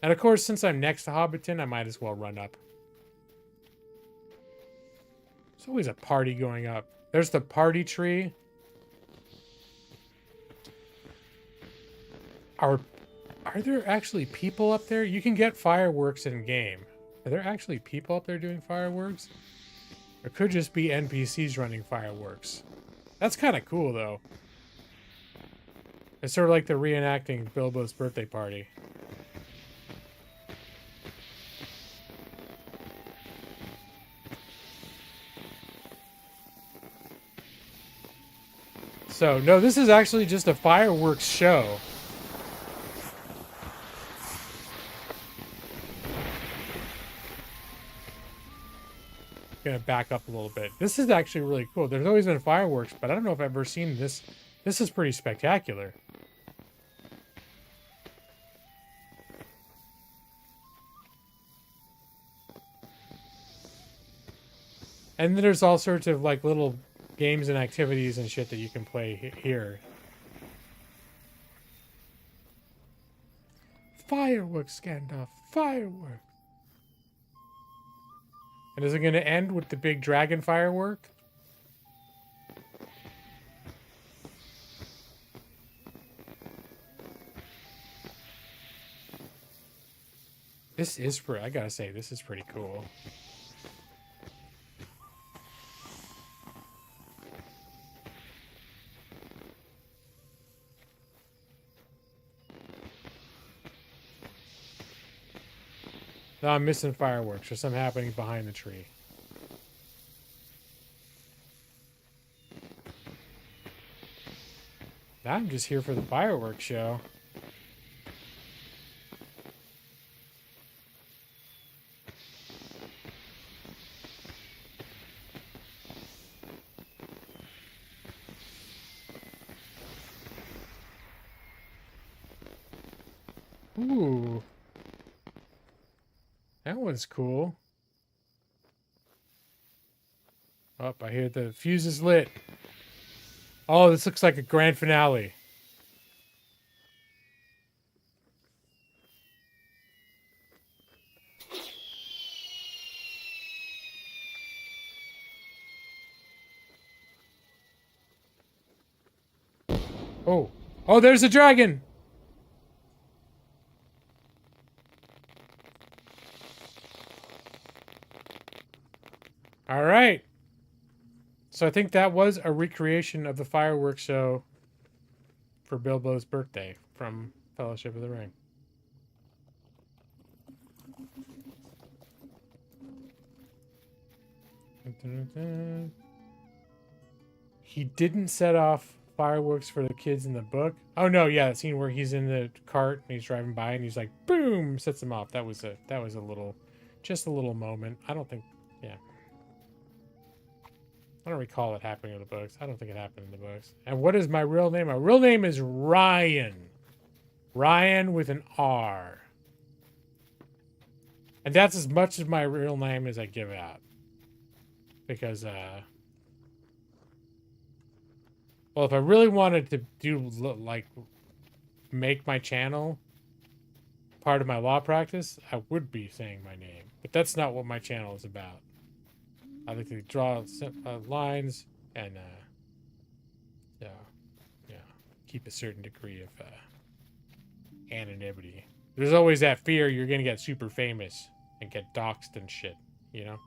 and of course, since I'm next to Hobbiton, I might as well run up. There's always a party going up. There's the party tree. Are there actually people up there? You can get fireworks in game. Are there actually people up there doing fireworks? It could just be NPCs running fireworks. That's kind of cool, though. It's sort of like the reenacting Bilbo's birthday party. So, no, this is actually just a fireworks show. Gonna back up a little bit. This is actually really cool. There's always been fireworks, but I don't know if I've ever seen this. This is pretty spectacular. And then there's all sorts of like little games and activities and shit that you can play here. Fireworks, Gandalf. Fireworks. And is it going to end with the big dragon firework? This is pretty, I gotta say, this is pretty cool. No, I'm missing fireworks. There's something happening behind the tree. I'm just here for the fireworks show. Ooh. That one's cool. Oh, I hear the fuse is lit. Oh, this looks like a grand finale. Oh. Oh, there's a dragon! All right. So I think that was a recreation of the fireworks show for Bilbo's birthday from Fellowship of the Ring. He didn't set off fireworks for the kids in the book. Oh no, yeah, that scene where he's in the cart and he's driving by and he's like, boom, sets them off. That was a little, just a little moment. I don't think, yeah. I don't recall it happening in the books. I don't think it happened in the books. And what is my real name? My real name is Ryan. Ryan with an R. And that's as much as my real name as I give out. Because, well, if I really wanted to do, like, make my channel part of my law practice, I would be saying my name. But that's not what my channel is about. I like to draw lines and, keep a certain degree of anonymity. There's always that fear you're gonna get super famous and get doxxed and shit, you know?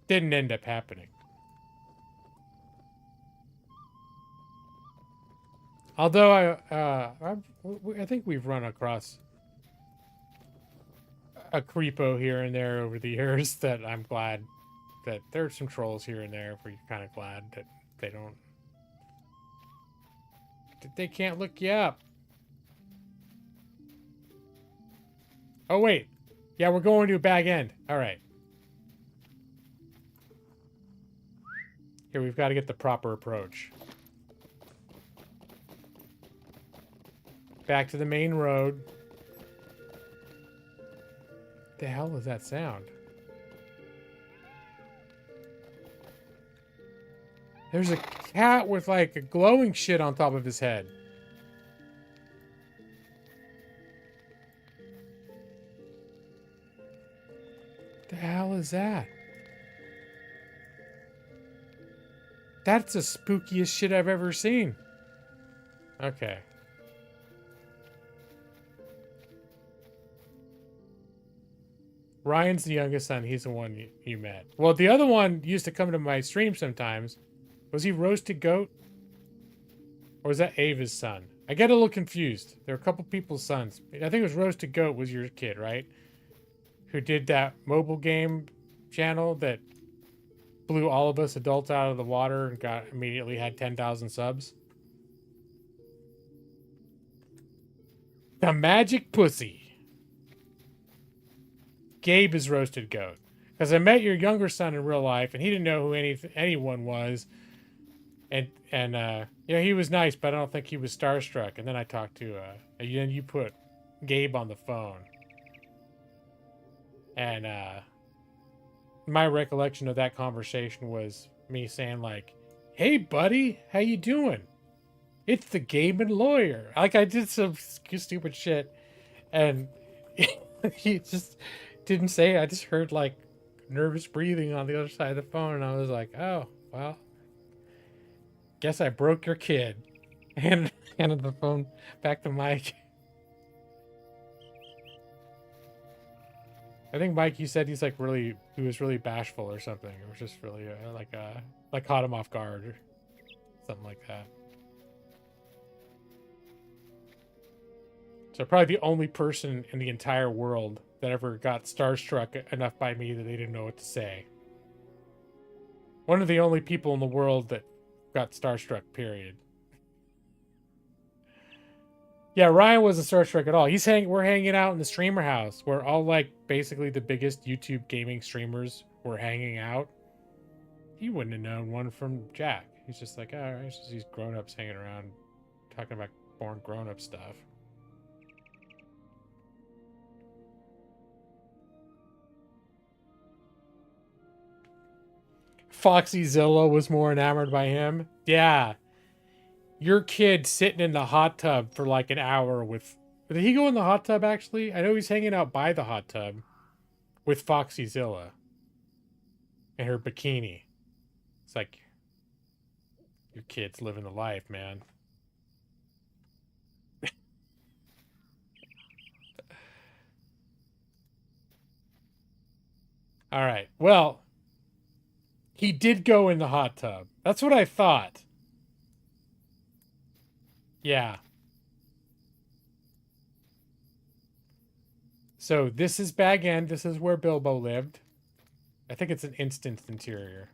Didn't end up happening. Although I think we've run across a creepo here and there over the years that I'm glad that there's some trolls here and there where you're kind of glad that they don't, that they can't look you up. Oh wait, yeah, we're going to a bag end. All right. Here, we've got to get the proper approach. Back to the main road. The hell is that sound? There's a cat with like a glowing shit on top of his head. The hell is that? That's the spookiest shit I've ever seen. Okay. Ryan's the youngest son. He's the one you met. Well, the other one used to come to my stream sometimes. Was he Roasted Goat? Or was that Ava's son? I get a little confused. There are a couple people's sons. I think it was Roasted Goat was your kid, right? Who did that mobile game channel that blew all of us adults out of the water and immediately had 10,000 subs. The Magic Pussy. Gabe is Roasted Goat. Because I met your younger son in real life, and he didn't know who anyone was. And you know, he was nice, but I don't think he was starstruck. And then I talked to, and you put Gabe on the phone. And my recollection of that conversation was me saying like, "Hey, buddy, how you doing? It's the gaming lawyer." Like I did some stupid shit, and he just didn't say it. I just heard like nervous breathing on the other side of the phone, and I was like, "Oh, well, guess I broke your kid." And handed the phone back to Mike. I think Mike, you said he was really bashful or something. It was just really like caught him off guard or something like that. So probably the only person in the entire world that ever got starstruck enough by me that they didn't know what to say. One of the only people in the world that got starstruck, period. Yeah, Ryan wasn't starstruck at all. We're hanging out in the streamer house where all like basically the biggest YouTube gaming streamers were hanging out. He wouldn't have known one from Jack. He's just like, oh, it's just these grown-ups hanging around talking about boring grown-up stuff. Foxy Zilla was more enamored by him. Yeah. Your kid sitting in the hot tub for like an hour with... Did he go in the hot tub, actually? I know he's hanging out by the hot tub with Foxy Zilla in her bikini. It's like, your kid's living the life, man. All right. Well, he did go in the hot tub. That's what I thought. Yeah. So this is Bag End. This is where Bilbo lived. I think it's an instant interior.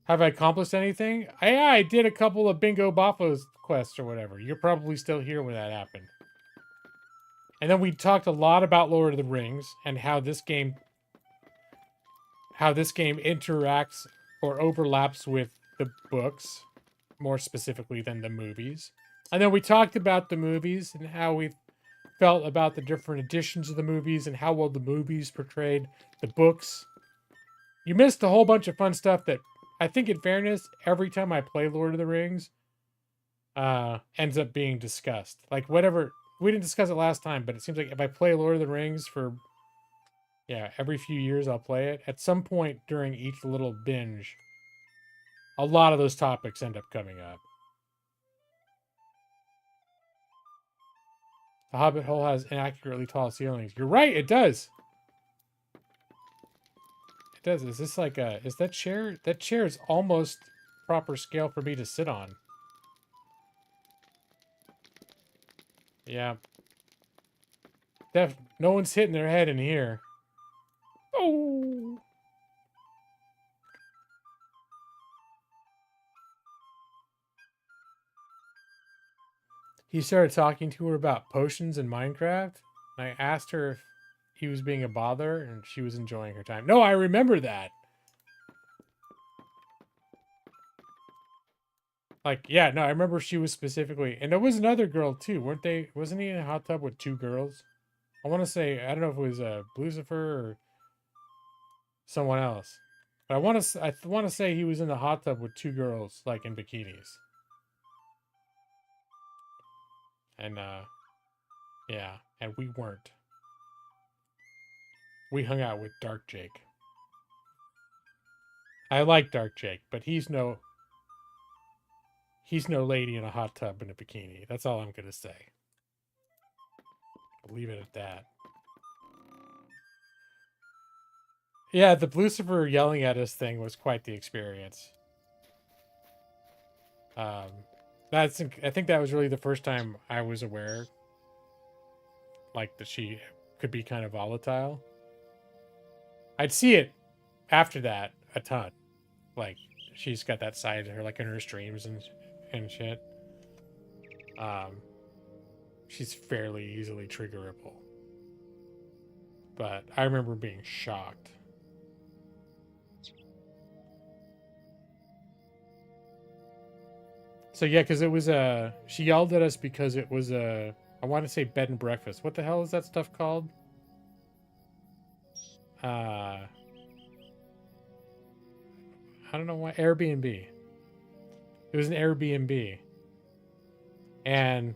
Have I accomplished anything? I did a couple of Bingo Boffos quests or whatever. You're probably still here when that happened. And then we talked a lot about Lord of the Rings and how this game interacts or overlaps with the books, more specifically than the movies. And then we talked about the movies and how we felt about the different editions of the movies and how well the movies portrayed the books. You missed a whole bunch of fun stuff that I think, in fairness, every time I play Lord of the Rings, ends up being discussed. Like, whatever, we didn't discuss it last time, but it seems like if I play Lord of the Rings for, every few years I'll play it, at some point during each little binge, a lot of those topics end up coming up. The Hobbit hole has inaccurately tall ceilings. You're right, it does. It does. Is this like a... Is that chair... That chair is almost proper scale for me to sit on. Yeah. No one's hitting their head in here. Oh! He started talking to her about potions in Minecraft. And I asked her if he was being a bother, and she was enjoying her time. No, I remember that. Like, yeah, no, I remember she was specifically... And there was another girl, too, weren't they? Wasn't he in a hot tub with 2 girls? I want to say... I don't know if it was Lucifer or someone else. But I want to say he was in the hot tub with 2 girls, like, in bikinis. And, yeah, and we weren't. We hung out with Dark Jake. I like Dark Jake, but he's no lady in a hot tub in a bikini. That's all I'm gonna say. I'll leave it at that. Yeah, the Lucifer yelling at us thing was quite the experience. I think that was really the first time I was aware, like, that she could be kind of volatile. I'd see it after that a ton. Like, she's got that side to her, like, in her streams and shit. She's fairly easily triggerable. But I remember being shocked. So yeah, because it was she yelled at us because it was I want to say bed and breakfast. What the hell is that stuff called? I don't know why. Airbnb. It was an Airbnb. And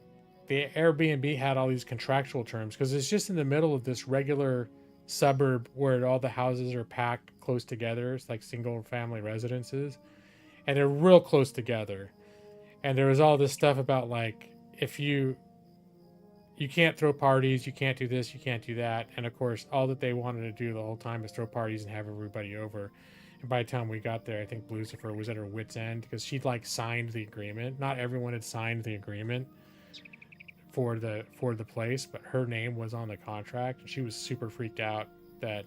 the Airbnb had all these contractual terms because it's just in the middle of this regular suburb where all the houses are packed close together. It's like single family residences. And they're real close together. And there was all this stuff about, like, if you can't throw parties, you can't do this, you can't do that. And of course, all that they wanted to do the whole time is throw parties and have everybody over. And by the time we got there, I think Lucifer was at her wit's end because she'd, like, signed the agreement. Not everyone had signed the agreement for the place, but her name was on the contract. And she was super freaked out that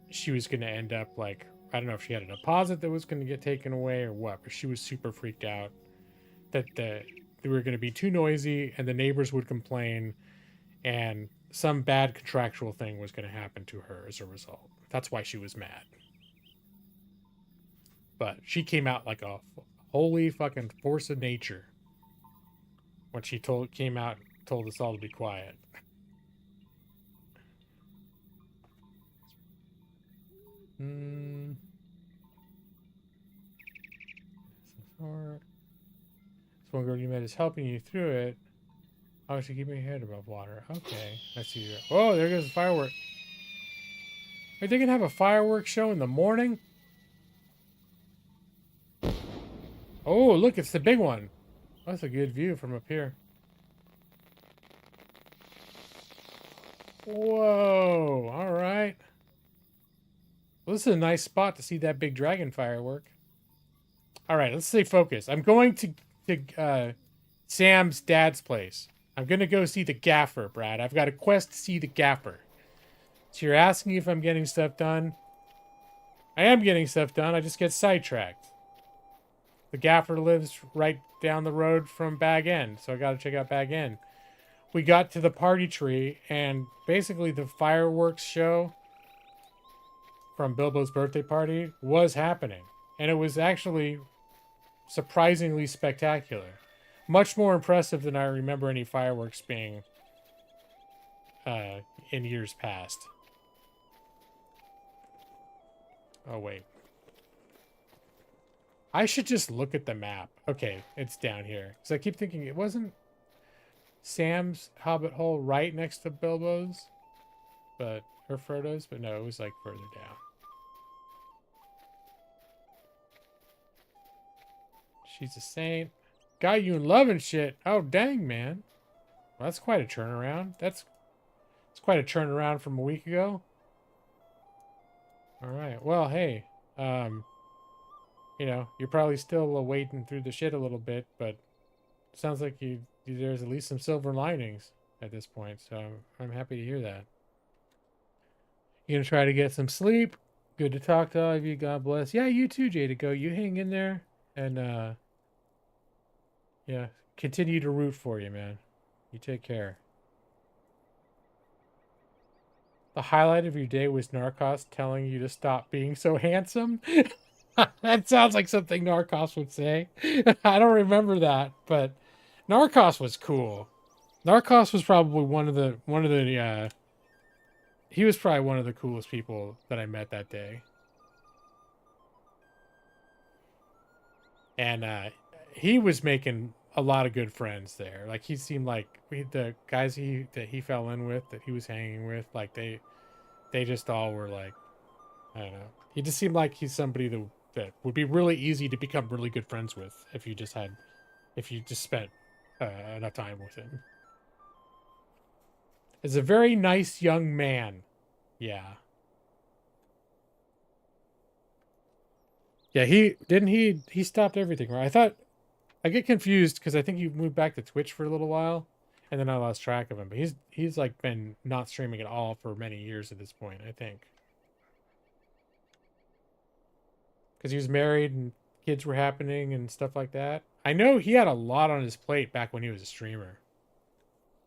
she was going to end up, like, I don't know if she had a deposit that was going to get taken away or what, but she was super freaked out that they were going to be too noisy and the neighbors would complain and some bad contractual thing was going to happen to her as a result. That's why she was mad. But she came out like a holy fucking force of nature when she came out and told us all to be quiet. This one girl you met is helping you through it. Oh, she keep your head above water. Okay, I see you. Oh, there goes the firework. Are they gonna have a fireworks show in the morning? Oh, look, it's the big one. That's a good view from up here. Whoa, all right. Well, this is a nice spot to see that big dragon firework. All right, let's stay focused. I'm going to Sam's dad's place. I'm going to go see the gaffer, Brad. I've got a quest to see the gaffer. So you're asking if I'm getting stuff done? I am getting stuff done. I just get sidetracked. The gaffer lives right down the road from Bag End, so I got to check out Bag End. We got to the party tree, and basically the fireworks show from Bilbo's birthday party was happening. And it was actually surprisingly spectacular. Much more impressive than I remember any fireworks being in years past. Oh, wait. I should just look at the map. Okay, it's down here. Because I keep thinking it wasn't Sam's hobbit hole right next to Bilbo's, or Frodo's, but no, it was like further down. She's a saint. Got you in love and shit. Oh, dang, man. Well, that's quite a turnaround. It's quite a turnaround from a week ago. All right. Well, hey, you know, you're probably still wading through the shit a little bit, but it sounds like there's at least some silver linings at this point, so I'm happy to hear that. You gonna try to get some sleep? Good to talk to all of you. God bless. Yeah, you too, Jada. Go. You hang in there, and yeah, continue to root for you, man. You take care. The highlight of your day was Narcos telling you to stop being so handsome. That sounds like something Narcos would say. I don't remember that, but Narcos was cool. Narcos was probably one of the he was probably one of the coolest people that I met that day. And he was making a lot of good friends there. Like, he seemed like the guys that he fell in with, that he was hanging with, like they just all were like, I don't know. He just seemed like he's somebody that would be really easy to become really good friends with if you just spent enough time with him. Is a very nice young man. Yeah. Yeah, he stopped everything, right? I get confused because I think he moved back to Twitch for a little while, and then I lost track of him. But he's like been not streaming at all for many years at this point, I think. Because he was married and kids were happening and stuff like that. I know he had a lot on his plate back when he was a streamer.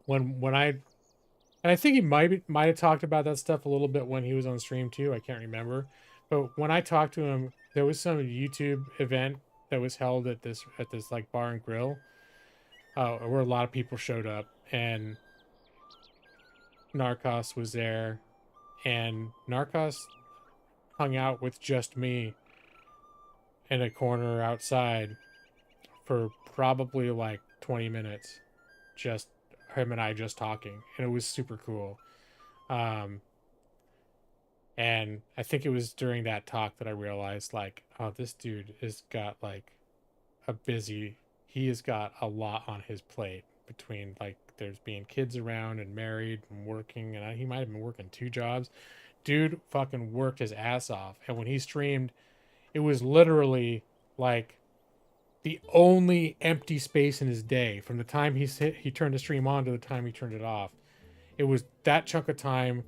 And I think he might have talked about that stuff a little bit when he was on stream too. I can't remember. But when I talked to him, there was some YouTube event that was held at this like bar and grill, where a lot of people showed up, and Narcos was there, and Narcos hung out with just me in a corner outside for probably like 20 minutes, just him and I just talking, and it was super cool. And I think it was during that talk that I realized, like, oh, this dude has got like he has got a lot on his plate, between like there's being kids around and married and working, and he might have been working 2 jobs. Dude fucking worked his ass off, and when he streamed, it was literally like the only empty space in his day from the time he turned the stream on to the time he turned it off. It was that chunk of time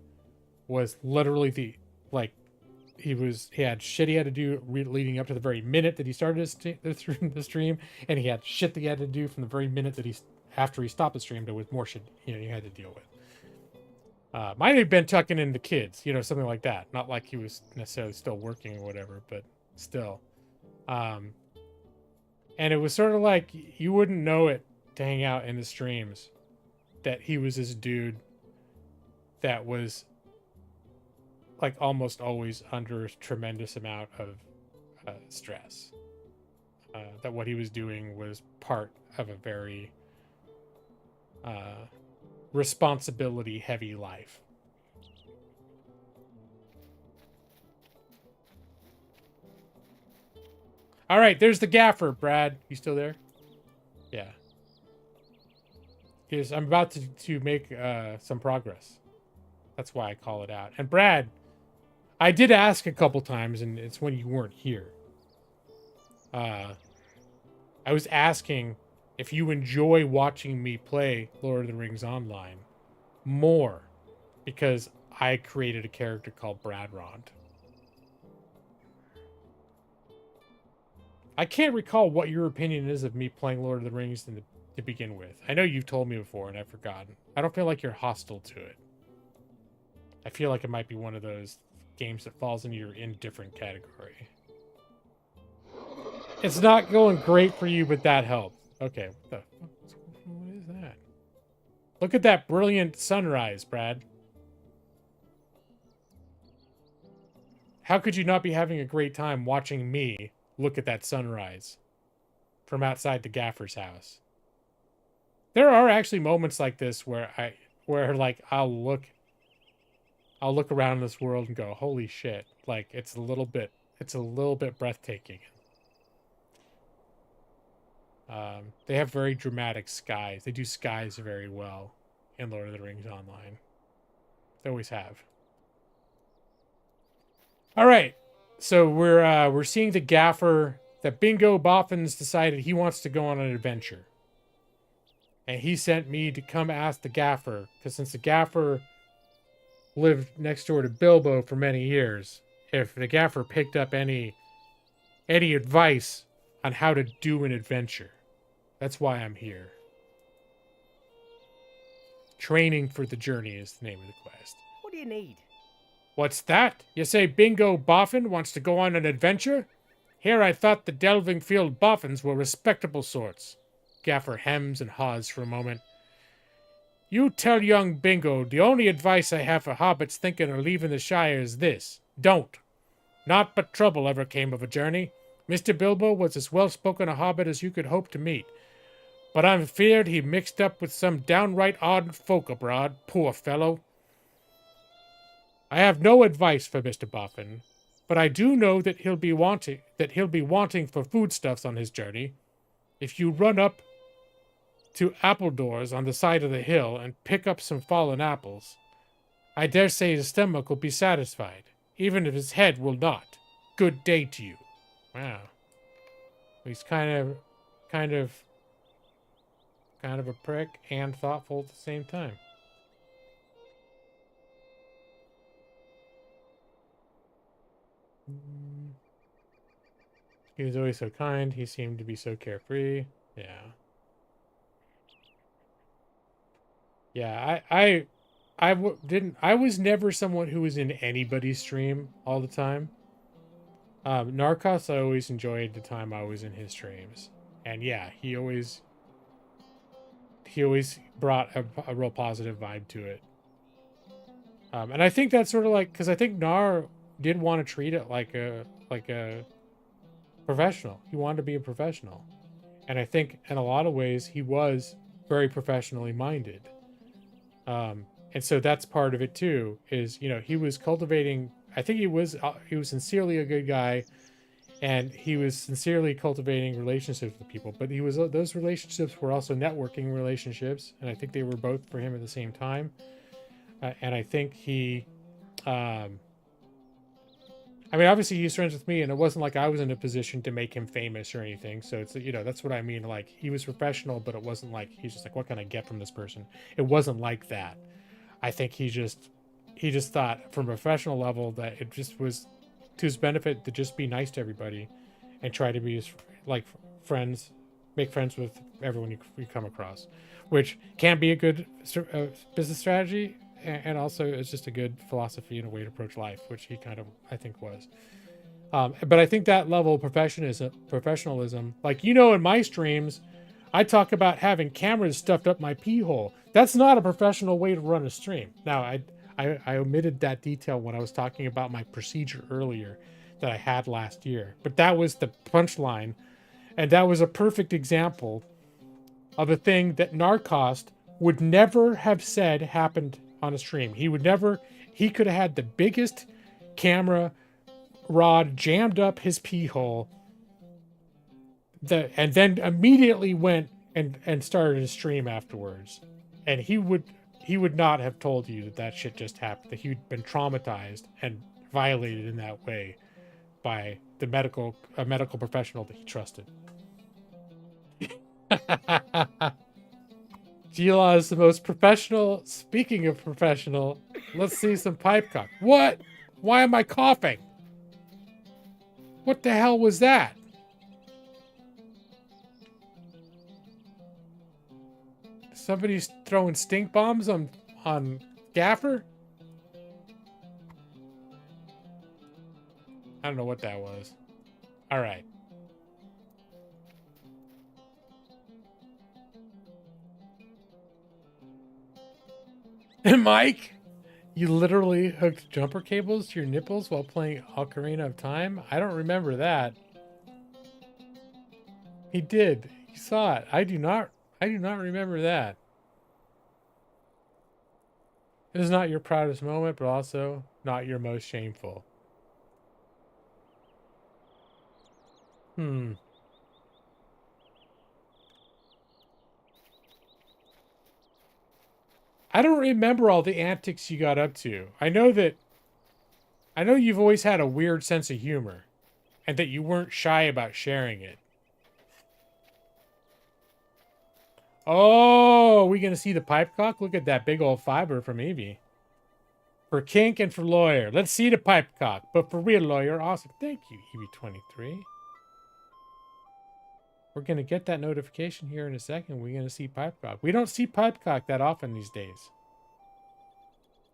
was literally he had shit he had to do leading up to the very minute that he started the stream, and he had shit that he had to do from the very minute that after he stopped the stream. There was more shit he had to deal with. Might have been tucking in the kids, something like that. Not like he was necessarily still working or whatever, but still. And it was sort of like you wouldn't know it to hang out in the streams that he was this dude that was like almost always under a tremendous amount of stress. That what he was doing was part of a very responsibility heavy life. All right, there's the gaffer, Brad. You still there? Yeah. Because I'm about to make some progress. That's why I call it out. And Brad, I did ask a couple times, and it's when you weren't here. I was asking if you enjoy watching me play Lord of the Rings Online more, because I created a character called Bradrond. I can't recall what your opinion is of me playing Lord of the Rings to begin with. I know you've told me before, and I've forgotten. I don't feel like you're hostile to it. I feel like it might be one of those games that falls into your indifferent category. It's not going great for you, but that helps. Okay, what is that? Look at that brilliant sunrise, Brad. How could you not be having a great time watching me look at that sunrise from outside the gaffer's house? There are actually moments like this where like I'll look around this world and go, holy shit. Like it's a little bit breathtaking. They have very dramatic skies. They do skies very well in Lord of the Rings Online. They always have. All right, so we're seeing the gaffer that Bingo Boffins decided he wants to go on an adventure, and he sent me to come ask the gaffer because since the gaffer lived next door to Bilbo for many years, if the gaffer picked up any advice on how to do an adventure. That's why I'm here. Training for the journey is the name of the quest. What do you need? What's that? You say Bingo Boffin wants to go on an adventure? Here I thought the Delvingfield Boffins were respectable sorts. Gaffer hems and haws for a moment. You tell young Bingo the only advice I have for hobbits thinking of leaving the Shire is this. Don't. Naught but trouble ever came of a journey. Mr. Bilbo was as well-spoken a hobbit as you could hope to meet. But I'm feared he mixed up with some downright odd folk abroad, poor fellow. I have no advice for Mr. Boffin, but I do know that he'll be wanting for foodstuffs on his journey. If you run up to Appledores on the side of the hill and pick up some fallen apples, I dare say his stomach will be satisfied, even if his head will not. Good day to you. Wow. He's kind of a prick and thoughtful at the same time. He was always so kind. He seemed to be so carefree. Yeah. Yeah, I was never someone who was in anybody's stream all the time. Narcos, I always enjoyed the time I was in his streams. And yeah, he always brought a real positive vibe to it. And I think that's sort of like, because I think Nar did want to treat it like a professional. He wanted to be a professional. And I think in a lot of ways he was very professionally minded. And so that's part of it too, is, you know, he was cultivating, I think he was sincerely a good guy, and he was sincerely cultivating relationships with people, but those relationships were also networking relationships, and I think they were both for him at the same time. And I think he, I mean, obviously he's friends with me, and it wasn't like I was in a position to make him famous or anything. So it's, you know, that's what I mean. Like, he was professional, but it wasn't like, he's just like, what can I get from this person? It wasn't like that. I think he just thought from a professional level that it just was to his benefit to just be nice to everybody and try to be like friends, make friends with everyone you come across, which can be a good business strategy. And also it's just a good philosophy and a way to approach life, which he kind of, I think, was. But I think that level of professionalism, like, you know, in my streams, I talk about having cameras stuffed up my pee hole. That's not a professional way to run a stream. Now, I omitted that detail when I was talking about my procedure earlier that I had last year. But that was the punchline. And that was a perfect example of a thing that Narcost would never have said happened on a stream. He could have had the biggest camera rod jammed up his pee hole, and then immediately went and started a stream afterwards. And he would not have told you that shit just happened, that he'd been traumatized and violated in that way by a medical professional that he trusted. Gila is the most professional. Speaking of professional, let's see some pipe cock. What? Why am I coughing? What the hell was that? Somebody's throwing stink bombs on Gaffer? I don't know what that was. All right. Mike, you literally hooked jumper cables to your nipples while playing Ocarina of Time? I don't remember that. He did. He saw it. I do not remember that. It is not your proudest moment, but also not your most shameful. I don't remember all the antics you got up to. I know you've always had a weird sense of humor, and that you weren't shy about sharing it. Oh, are we gonna see the pipe cock? Look at that big old fiber from Evie. For kink and for lawyer. Let's see the pipe cock. But for real lawyer, awesome. Thank you, Evie23. We're gonna get that notification here in a second. We're gonna see pipe cock. We don't see pipe cock that often these days.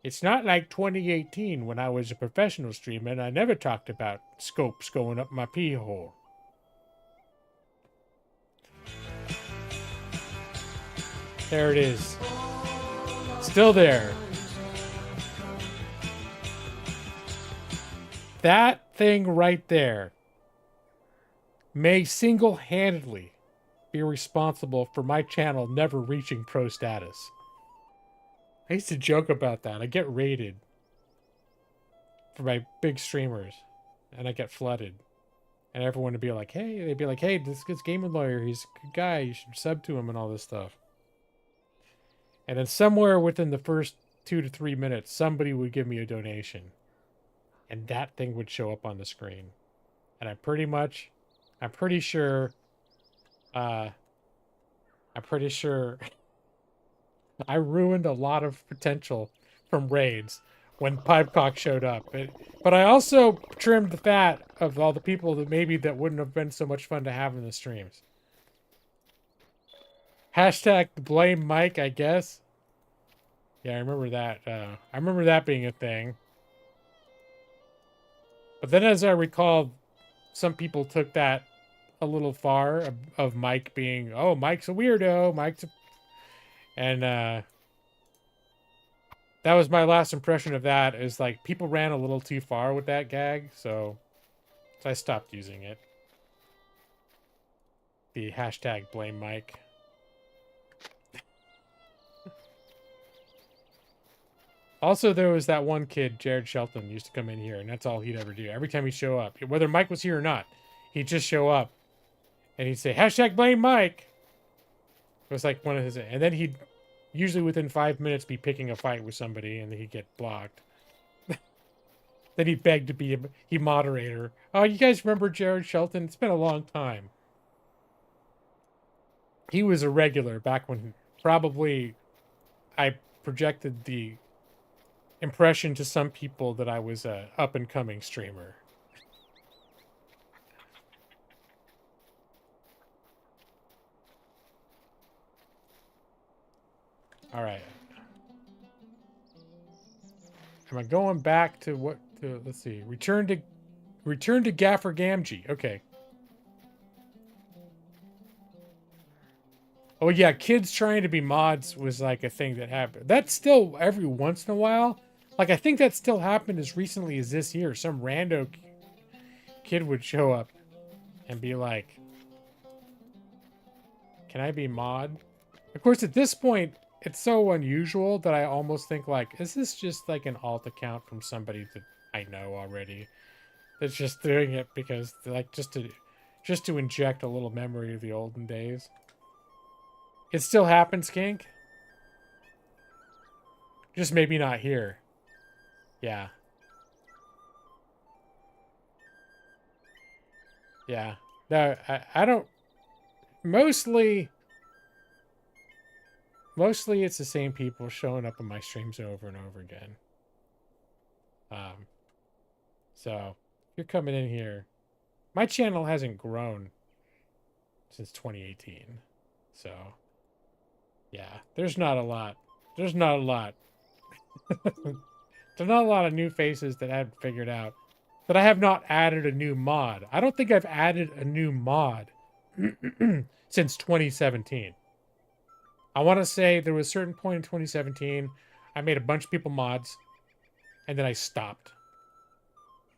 It's not like 2018 when I was a professional streamer and I never talked about scopes going up my pee hole. There it is. Still there. That thing right there may single-handedly be responsible for my channel never reaching pro status. I used to joke about that. I get rated for my big streamers, and I get flooded. And everyone would be like, hey, they'd be like, hey, this gaming lawyer, he's a good guy, you should sub to him and all this stuff. And then somewhere within the first 2 to 3 minutes, somebody would give me a donation. And that thing would show up on the screen. And I'm pretty sure I ruined a lot of potential from raids when Pipecock showed up. But I also trimmed the fat of all the people that wouldn't have been so much fun to have in the streams. Hashtag blame Mike, I guess. Yeah, I remember that. I remember that being a thing. But then as I recall, some people took that a little far of Mike being, oh, Mike's a weirdo. And that was my last impression of that, is like people ran a little too far with that gag. So I stopped using it. The hashtag blame Mike. Also, there was that one kid, Jared Shelton, used to come in here, and that's all he'd ever do. Every time he'd show up, whether Mike was here or not, he'd just show up, and he'd say, hashtag blame Mike. It was like one of his... And then he'd, usually within 5 minutes, be picking a fight with somebody, and then he'd get blocked. Then he'd beg to be a moderator. Oh, you guys remember Jared Shelton? It's been a long time. He was a regular back when probably I projected the impression to some people that I was a up-and-coming streamer. All right. Am I going back to what? Let's see. Return to Gaffer Gamgee. Okay. Oh yeah, kids trying to be mods was like a thing that happened. That's still every once in a while. Like, I think that still happened as recently as this year. Some rando kid would show up and be like, can I be mod? Of course, at this point, it's so unusual that I almost think, like, is this just like an alt account from somebody that I know already? That's just doing it because, like, just to inject a little memory of the olden days. It still happens, Kink. Just maybe not here. Yeah. Yeah. No, I don't... Mostly it's the same people showing up in my streams over and over again. So, if you're coming in here... My channel hasn't grown since 2018. So, yeah. There's not a lot. There's not a lot. There's not a lot of new faces that I haven't figured out. That I have not added a new mod. I don't think I've added a new mod since 2017. I want to say there was a certain point in 2017 I made a bunch of people mods, and then I stopped.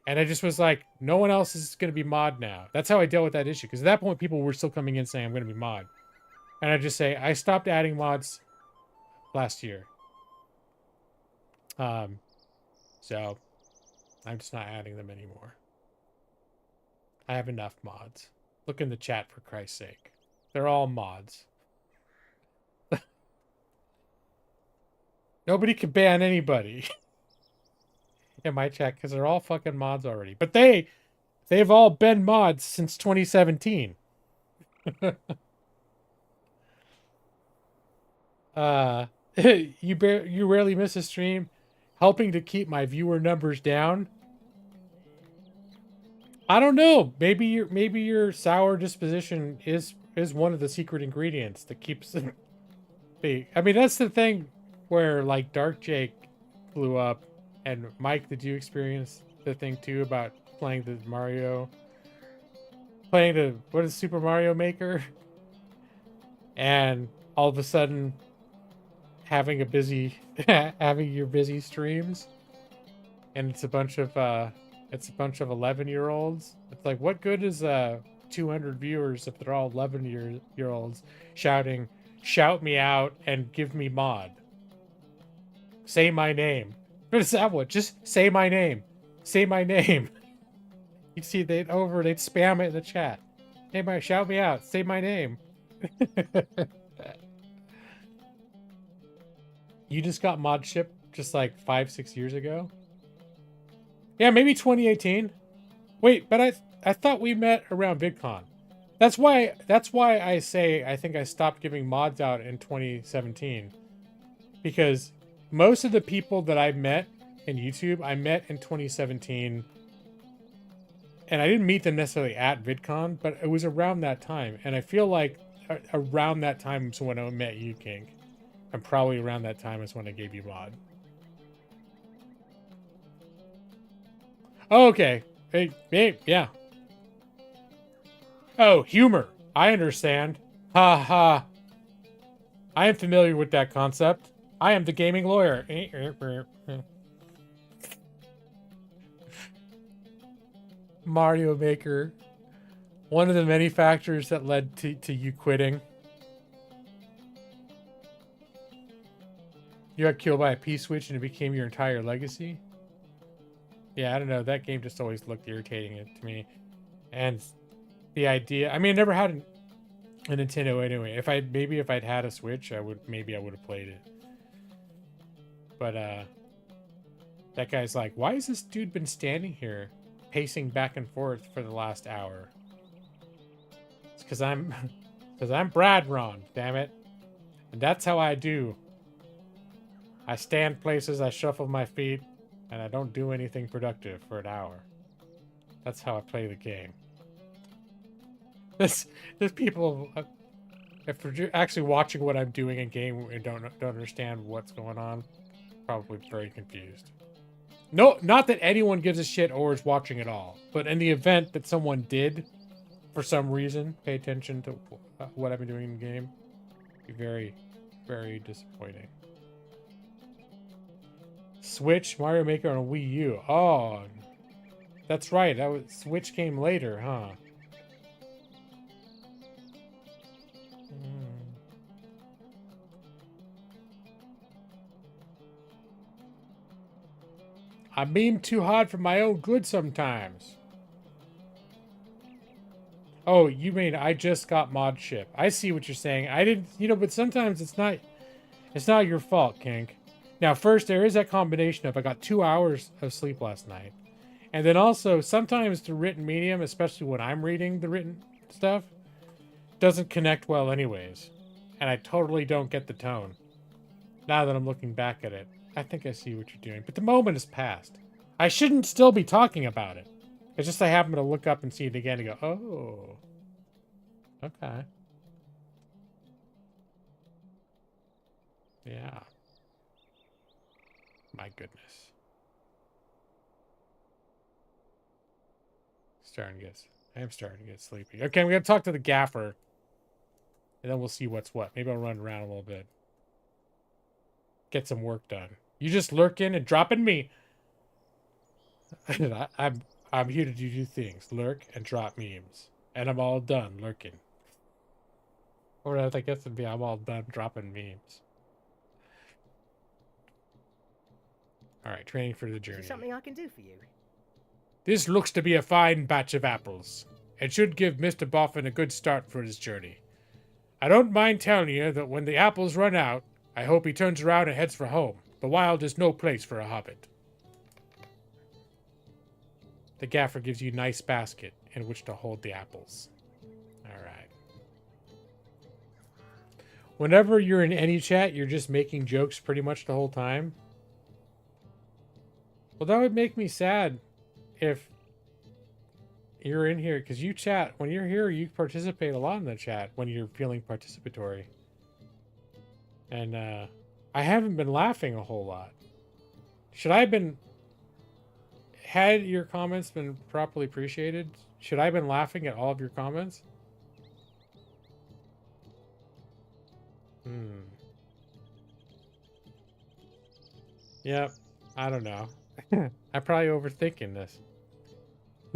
And I just was like, no one else is going to be mod now. That's how I dealt with that issue. Because at that point, people were still coming in saying, I'm going to be mod. And I just say, I stopped adding mods last year. So I'm just not adding them anymore. I have enough mods. Look in the chat, for Christ's sake. They're all mods. Nobody can ban anybody in my chat because they're all fucking mods already. But they've all been mods since 2017. You rarely miss a stream, helping to keep my viewer numbers down. I don't know. Maybe your sour disposition is one of the secret ingredients that keeps the. I mean, that's the thing where like Dark Jake blew up, and Mike, did you experience the thing too about playing the what is Super Mario Maker, and all of a sudden having a busy having your busy streams, and it's a bunch of 11-year-olds. It's like, what good is 200 viewers if they're all 11-year-olds shouting, shout me out and give me mod? Say my name. What is that one? Just say my name. Say my name. You'd see they'd spam it in the chat. Hey, shout me out. Say my name. You just got mod shipped just like 5-6 years ago? Yeah, maybe 2018. Wait, but I thought we met around VidCon. That's why I say I think I stopped giving mods out in 2017. Because most of the people that I met in YouTube, I met in 2017. And I didn't meet them necessarily at VidCon, but it was around that time. And I feel like around that time is when I met you, King. And probably around that time is when I gave you mod. Oh, okay. Hey, yeah. Oh, humor. I understand. Ha ha. I am familiar with that concept. I am the gaming lawyer. Mario Maker. One of the many factors that led to you quitting. You got killed by a P-switch and it became your entire legacy? Yeah, I don't know. That game just always looked irritating to me. And the idea... I mean, I never had a Nintendo anyway. If I'd had a Switch, I would have played it. But, that guy's like, why has this dude been standing here, pacing back and forth for the last hour? It's because I'm Brad Ron, damn it. And that's how I do. I stand places, I shuffle my feet, and I don't do anything productive for an hour. That's how I play the game. There's people, if they're actually watching what I'm doing in game and don't understand what's going on, probably very confused. No, not that anyone gives a shit or is watching at all, but in the event that someone did, for some reason, pay attention to what I've been doing in the game, it'd be very, very disappointing. Switch, Mario Maker on Wii U. Oh, that's right. Switch came later, huh? I meme too hard for my own good sometimes. Oh, you mean I just got mod ship. I see what you're saying. I didn't, but sometimes it's not your fault, Kink. Now, first, there is that combination of I got 2 hours of sleep last night. And then also, sometimes the written medium, especially when I'm reading the written stuff, doesn't connect well anyways. And I totally don't get the tone. Now that I'm looking back at it, I think I see what you're doing. But the moment is past. I shouldn't still be talking about it. It's just I happen to look up and see it again and go, oh. Okay. Yeah. My goodness. I am starting to get sleepy. Okay, I'm going to talk to the gaffer. And then we'll see what's what. Maybe I'll run around a little bit. Get some work done. You just lurking and dropping me. I'm here to do two things: lurk and drop memes. And I'm all done lurking. Or I guess it'd be I'm all done dropping memes. All right, training for the Is journey. there something I can do for you? This looks to be a fine batch of apples. It should give Mr. Boffin a good start for his journey. I don't mind telling you that when the apples run out, I hope he turns around and heads for home. The wild is no place for a hobbit. The gaffer gives you a nice basket in which to hold the apples. Alright. Whenever you're in any chat, you're just making jokes pretty much the whole time. Well, that would make me sad if you're in here, because you chat. When you're here, you participate a lot in the chat when you're feeling participatory. And I haven't been laughing a whole lot. Should I have been... Had your comments been properly appreciated? Should I have been laughing at all of your comments? Yep. I don't know. I'm probably overthinking this.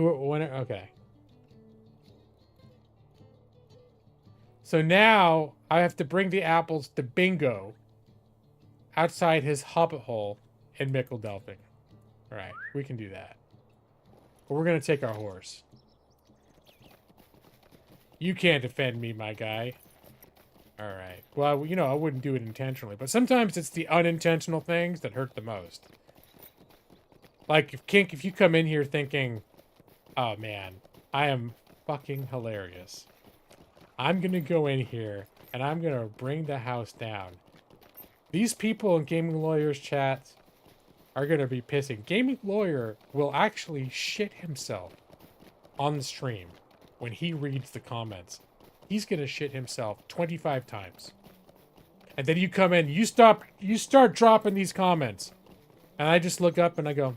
Okay. So now I have to bring the apples to Bingo outside his hobbit hole in Mickeldelphing. Alright, we can do that. But we're going to take our horse. You can't defend me, my guy. Alright. Well, you know, I wouldn't do it intentionally. But sometimes it's the unintentional things that hurt the most. Like, if you come in here thinking, oh, man, I am fucking hilarious. I'm going to go in here, and I'm going to bring the house down. These people in Gaming Lawyer's chats are going to be pissing. Gaming Lawyer will actually shit himself on the stream when he reads the comments. He's going to shit himself 25 times. And then you come in, you start dropping these comments. And I just look up and I go,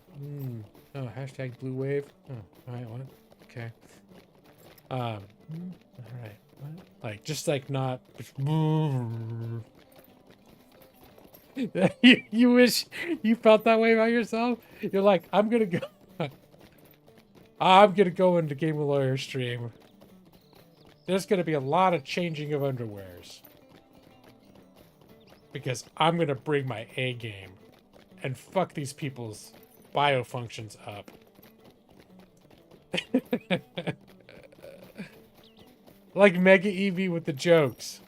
oh, hashtag blue wave. Oh, all right, what? Okay. All right. What? Like, just like not. You wish you felt that way about yourself? You're like, I'm gonna go into Game of Lawyer stream. There's gonna be a lot of changing of underwears. Because I'm gonna bring my A game and fuck these people's biofunctions up. Like Mega Eevee with the jokes.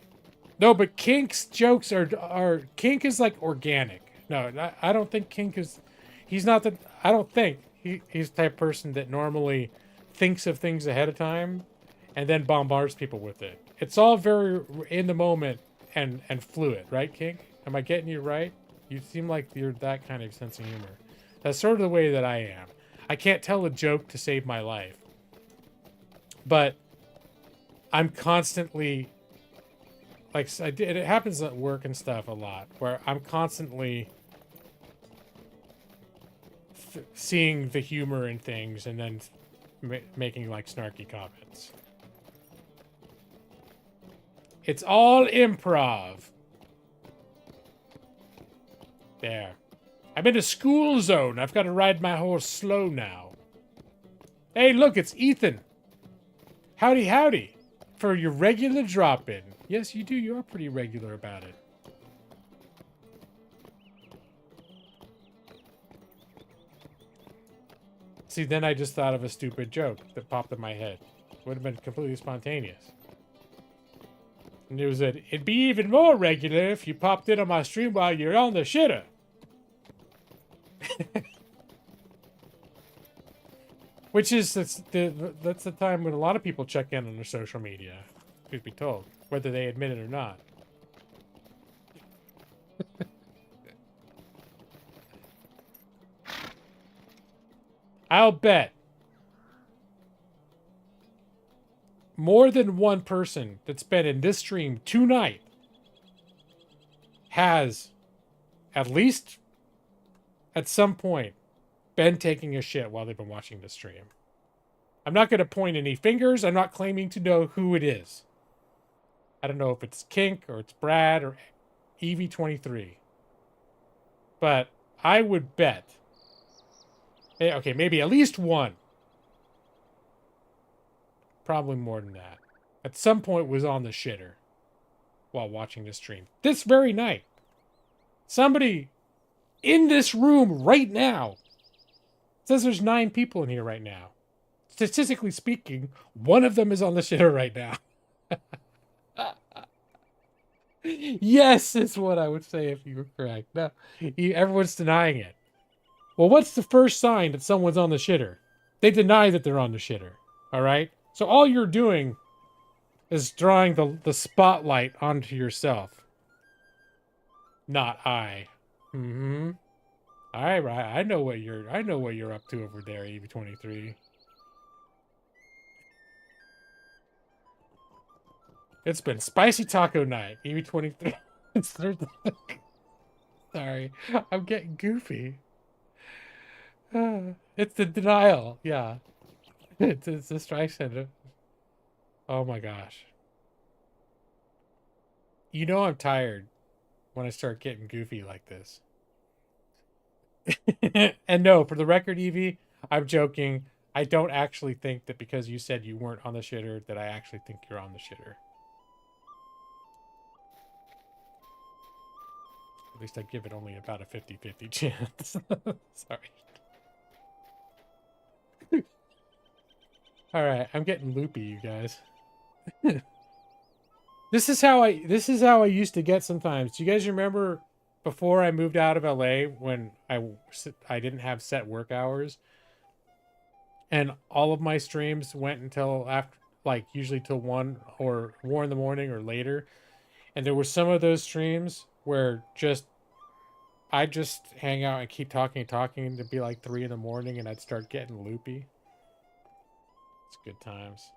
No, but Kink's jokes are Kink is like organic. No, I don't think Kink is... He's not the... I don't think he's the type of person that normally thinks of things ahead of time and then bombards people with it. It's all very in the moment and fluid, right, Kink? Am I getting you right? You seem like you're that kind of sense of humor. That's sort of the way that I am. I can't tell a joke to save my life. But I'm constantly... Like, it happens at work and stuff a lot, where I'm constantly seeing the humor in things and then making, like, snarky comments. It's all improv. There. I'm in a school zone. I've got to ride my horse slow now. Hey, look, it's Ethan. Howdy, howdy. For your regular drop-in. Yes, you do. You're pretty regular about it. See, then I just thought of a stupid joke that popped in my head. Would have been completely spontaneous. And it was that it'd be even more regular if you popped in on my stream while you're on the shitter. Which is, that's the time when a lot of people check in on their social media. Truth be told. Whether they admit it or not. I'll bet more than one person that's been in this stream tonight has, at least at some point, been taking a shit while they've been watching the stream. I'm not going to point any fingers. I'm not claiming to know who it is. I don't know if it's Kink or it's Brad or EV23. But I would bet. Okay, maybe at least one. Probably more than that. At some point was on the shitter while watching this stream. This very night. Somebody in this room right now. It says there's 9 people in here right now. Statistically speaking, one of them is on the shitter right now. Yes, is what I would say if you were correct. No, everyone's denying it. Well, what's the first sign that someone's on the shitter? They deny that they're on the shitter. All right? So all you're doing is drawing the spotlight onto yourself. Not I. Mm-hmm. All right, I know what you're up to over there, EV23. It's been spicy taco night, EV23. Sorry, I'm getting goofy. It's the denial, yeah. It's the strike center. Oh my gosh. You know I'm tired when I start getting goofy like this. And no, for the record, Evie, I'm joking. I don't actually think that because you said you weren't on the shitter that I actually think you're on the shitter. At least I give it only about a 50-50 chance. Sorry. All right, I'm getting loopy, you guys. This is how I used to get sometimes. Do you guys remember before I moved out of LA when I didn't have set work hours? And all of my streams went until after, like, usually till 1 or 4 in the morning or later. And there were some of those streams where I'd just hang out and keep talking to be like 3 in the morning and I'd start getting loopy. It's good times.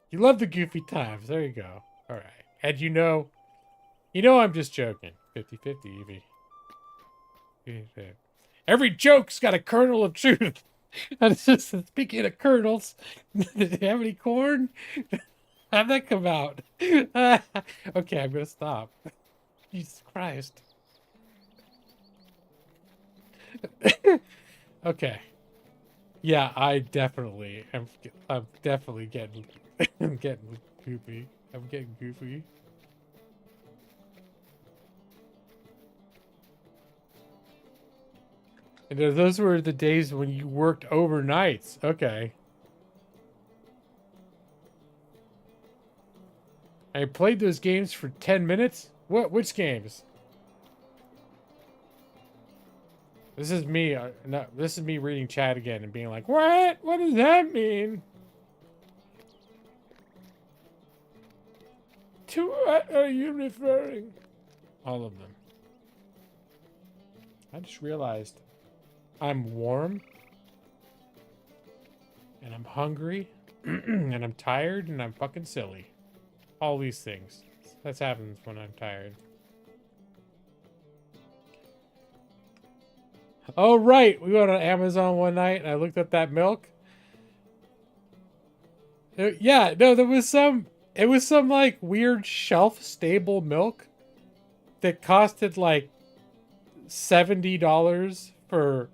You love the goofy times. There you go. All right. And you know I'm just joking. 50-50, Evie. Every joke's got a kernel of truth. And it's just, speaking of kernels, did you have any corn? How'd that come out? Okay, I'm gonna stop. Jesus Christ. Okay. Yeah, I'm definitely getting I'm getting goofy. I'm getting goofy. And those were the days when you worked overnights. Okay. I played those games for 10 minutes? What? Which games? This is me. This is me reading chat again and being like, what? What does that mean? To what are you referring? All of them. I just realized I'm warm. And I'm hungry. And I'm tired. And I'm fucking silly. All these things. That happens when I'm tired. Oh, right. We went on Amazon one night and I looked at that milk. Yeah, no, there was some... It was some, like, weird shelf-stable milk that costed, like, $70 for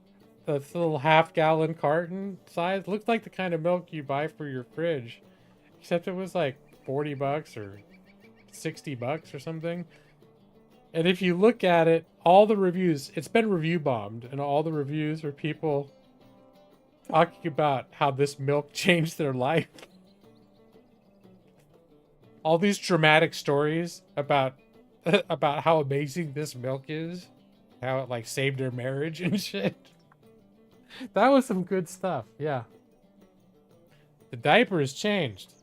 a little half-gallon carton size. Looked like the kind of milk you buy for your fridge. Except it was, like, 40 bucks or 60 bucks or something. And if you look at it, all the reviews, it's been review bombed, and all the reviews are people talking about how this milk changed their life. All these dramatic stories about how amazing this milk is, how it like saved their marriage and shit. That was some good stuff, yeah. The diaper has changed.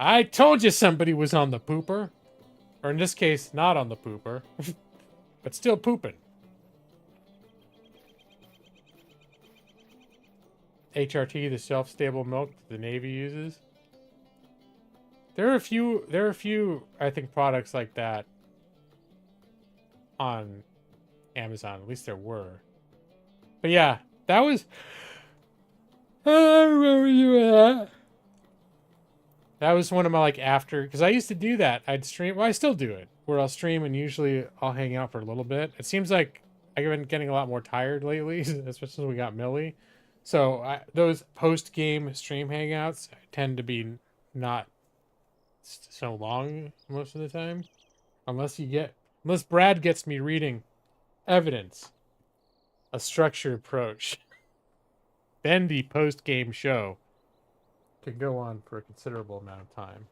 I told you somebody was on the pooper. Or in this case, not on the pooper. But still pooping. HRT, the shelf-stable milk that the Navy uses. There are a few, I think, products like that on Amazon. At least there were. But yeah, that was... I remember you at. That was one of my, like, after... Because I used to do that. I'd stream... Well, I still do it. Where I'll stream and usually I'll hang out for a little bit. It seems like I've been getting a lot more tired lately, especially since we got Millie. So those post-game stream hangouts tend to be not so long most of the time. Unless Brad gets me reading evidence, a structured approach, then the post-game show can go on for a considerable amount of time.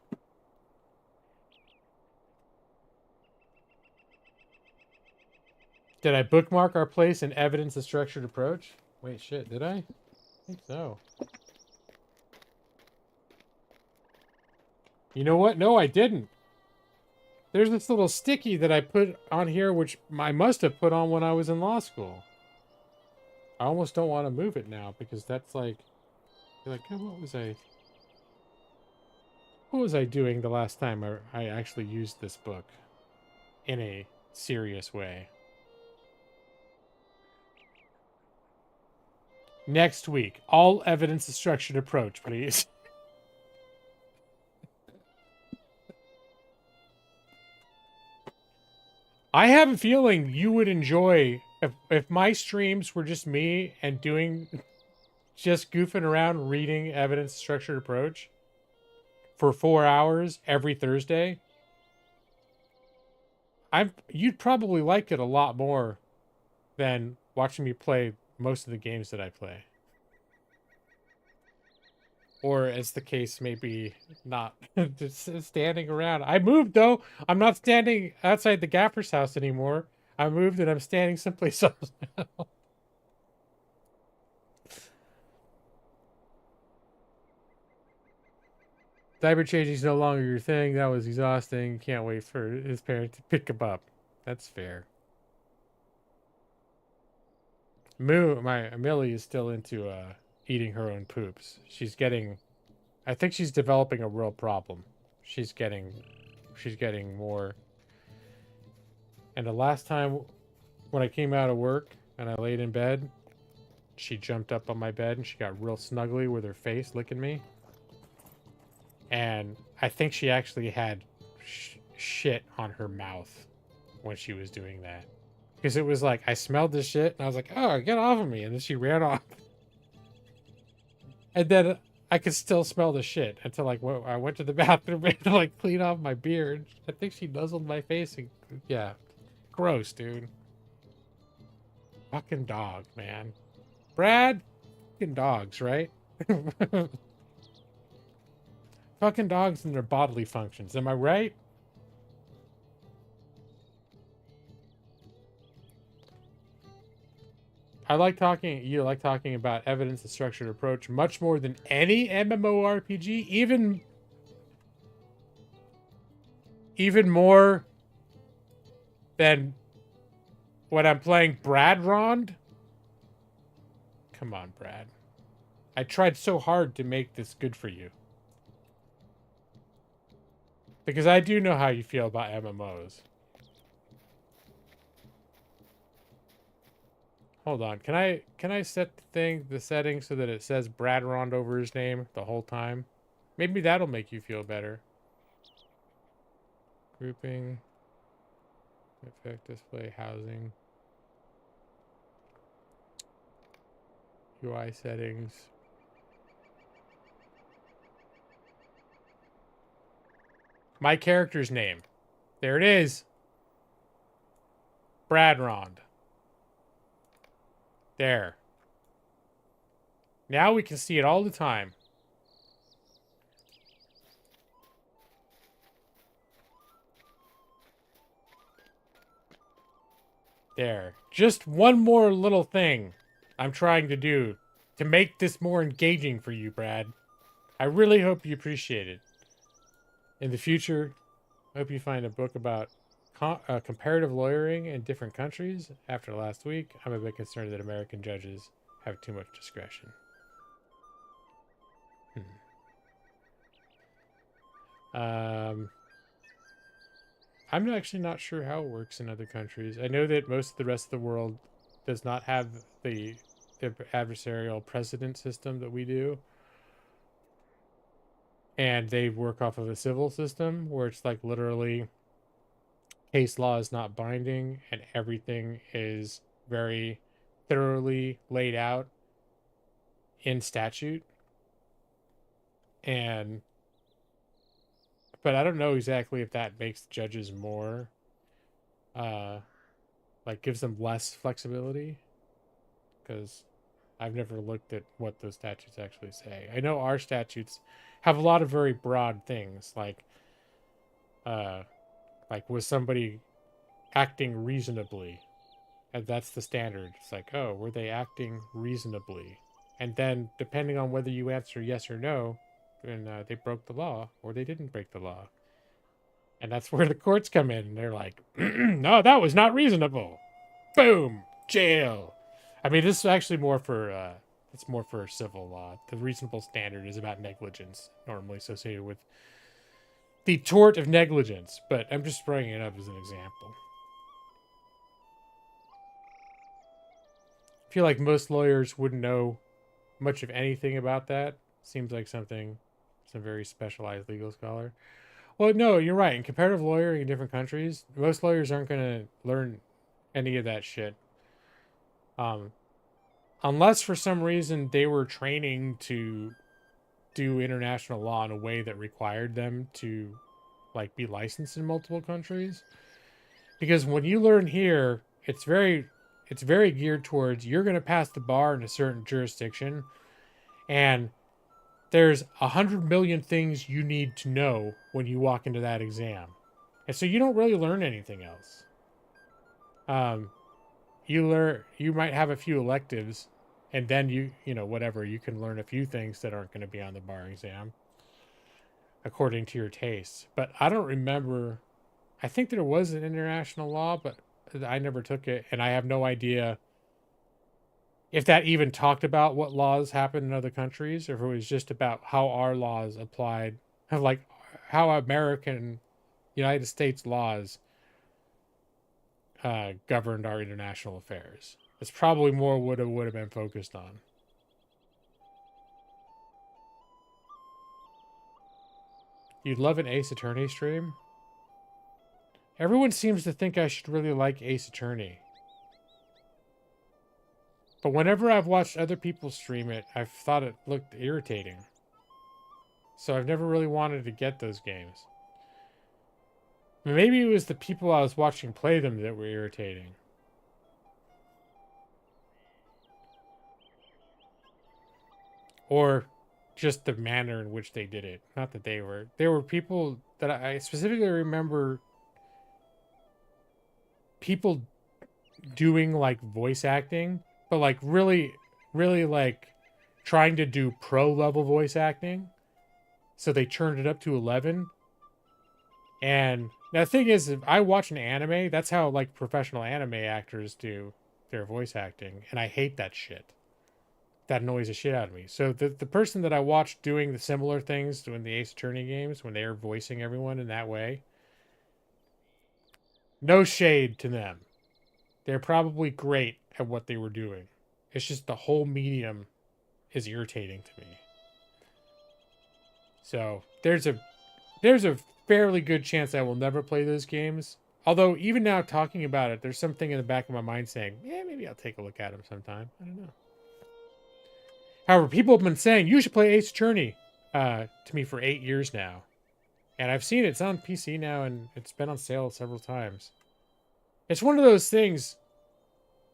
Did I bookmark our place in evidence a structured approach? Wait, shit, did I? I think so. You know what? No, I didn't. There's this little sticky that I put on here, which I must have put on when I was in law school. I almost don't want to move it now because that's like, you're like, oh, what was I doing the last time I actually used this book in a serious way? Next week, all evidence a structured approach, please. I have a feeling you would enjoy if my streams were just me and just goofing around reading evidence structured approach for 4 hours every Thursday. You'd probably like it a lot more than watching me play most of the games that I play. Or as the case may be, not just standing around. I moved though. I'm not standing outside the gaffer's house anymore. I moved and I'm standing someplace else now. Diaper changing is no longer your thing. That was exhausting. Can't wait for his parents to pick him up. That's fair. Millie is still into eating her own poops. I think she's developing a real problem. She's getting more. And the last time when I came out of work and I laid in bed, she jumped up on my bed and she got real snuggly with her face licking me. And I think she actually had shit on her mouth when she was doing that. Because it was like, I smelled this shit, and I was like, oh, get off of me. And then she ran off. And then I could still smell the shit until like I went to the bathroom to like clean off my beard. I think she nuzzled my face and yeah. Gross, dude. Fucking dog, man. Brad? Fucking dogs, right? Fucking dogs and their bodily functions. Am I right? You like talking about evidence and structured approach much more than any MMORPG, even more than when I'm playing Brad Rond. Come on, Brad. I tried so hard to make this good for you. Because I do know how you feel about MMOs. Hold on. Can I set the settings so that it says Brad Rond over his name the whole time? Maybe that'll make you feel better. Grouping. Effect display housing. UI settings. My character's name. There it is. Brad Rond. There. Now we can see it all the time. There. Just one more little thing I'm trying to do to make this more engaging for you, Brad. I really hope you appreciate it. In the future, I hope you find a book about comparative lawyering in different countries. After last week, I'm a bit concerned that American judges have too much discretion. I'm actually not sure how it works in other countries. I know that most of the rest of the world does not have the adversarial precedent system that we do. And they work off of a civil system where it's like literally case law is not binding and everything is very thoroughly laid out in statute. And but I don't know exactly if that makes judges more like gives them less flexibility, because I've never looked at what those statutes actually say. I know our statutes have a lot of very broad things, like was somebody acting reasonably? And that's the standard. It's like, oh, were they acting reasonably? And then depending on whether you answer yes or no, then they broke the law or they didn't break the law. And that's where the courts come in. And they're like, no, that was not reasonable. Boom, jail. I mean, this is actually more for it's more for civil law. The reasonable standard is about negligence, normally associated with the tort of negligence. But I'm just bringing it up as an example. I feel like most lawyers wouldn't know much of anything about that. Seems like some very specialized legal scholar. Well, no, you're right. In comparative lawyering in different countries, most lawyers aren't going to learn any of that shit. Unless for some reason they were training to do international law in a way that required them to like be licensed in multiple countries. Because when you learn here, it's very geared towards you're going to pass the bar in a certain jurisdiction, and there's 100 million things you need to know when you walk into that exam. And so you don't really learn anything else. You might have a few electives, and then you can learn a few things that aren't going to be on the bar exam according to your tastes. But I don't remember. I think there was an international law, but I never took it, and I have no idea if that even talked about what laws happen in other countries, or if it was just about how our laws applied, like how American, United States laws governed our international affairs. It's probably more what it would have been focused on. You'd love an Ace Attorney stream? Everyone seems to think I should really like Ace Attorney. But whenever I've watched other people stream it, I've thought it looked irritating. So I've never really wanted to get those games. Maybe it was the people I was watching play them that were irritating. Or just the manner in which they did it. Not that they were. There were people that I specifically remember people doing like voice acting, but like really, really like trying to do pro level voice acting. So they turned it up to 11. And the thing is, if I watch an anime, that's how like professional anime actors do their voice acting. And I hate that shit. That annoys the shit out of me. So the person that I watched doing the similar things doing the Ace Attorney games, when they were voicing everyone in that way, no shade to them. They're probably great at what they were doing. It's just the whole medium is irritating to me. So there's a fairly good chance I will never play those games. Although even now talking about it, there's something in the back of my mind saying, yeah, maybe I'll take a look at them sometime. I don't know. However, people have been saying you should play Ace Attorney to me for 8 years now. And I've seen it's on PC now, and it's been on sale several times. It's one of those things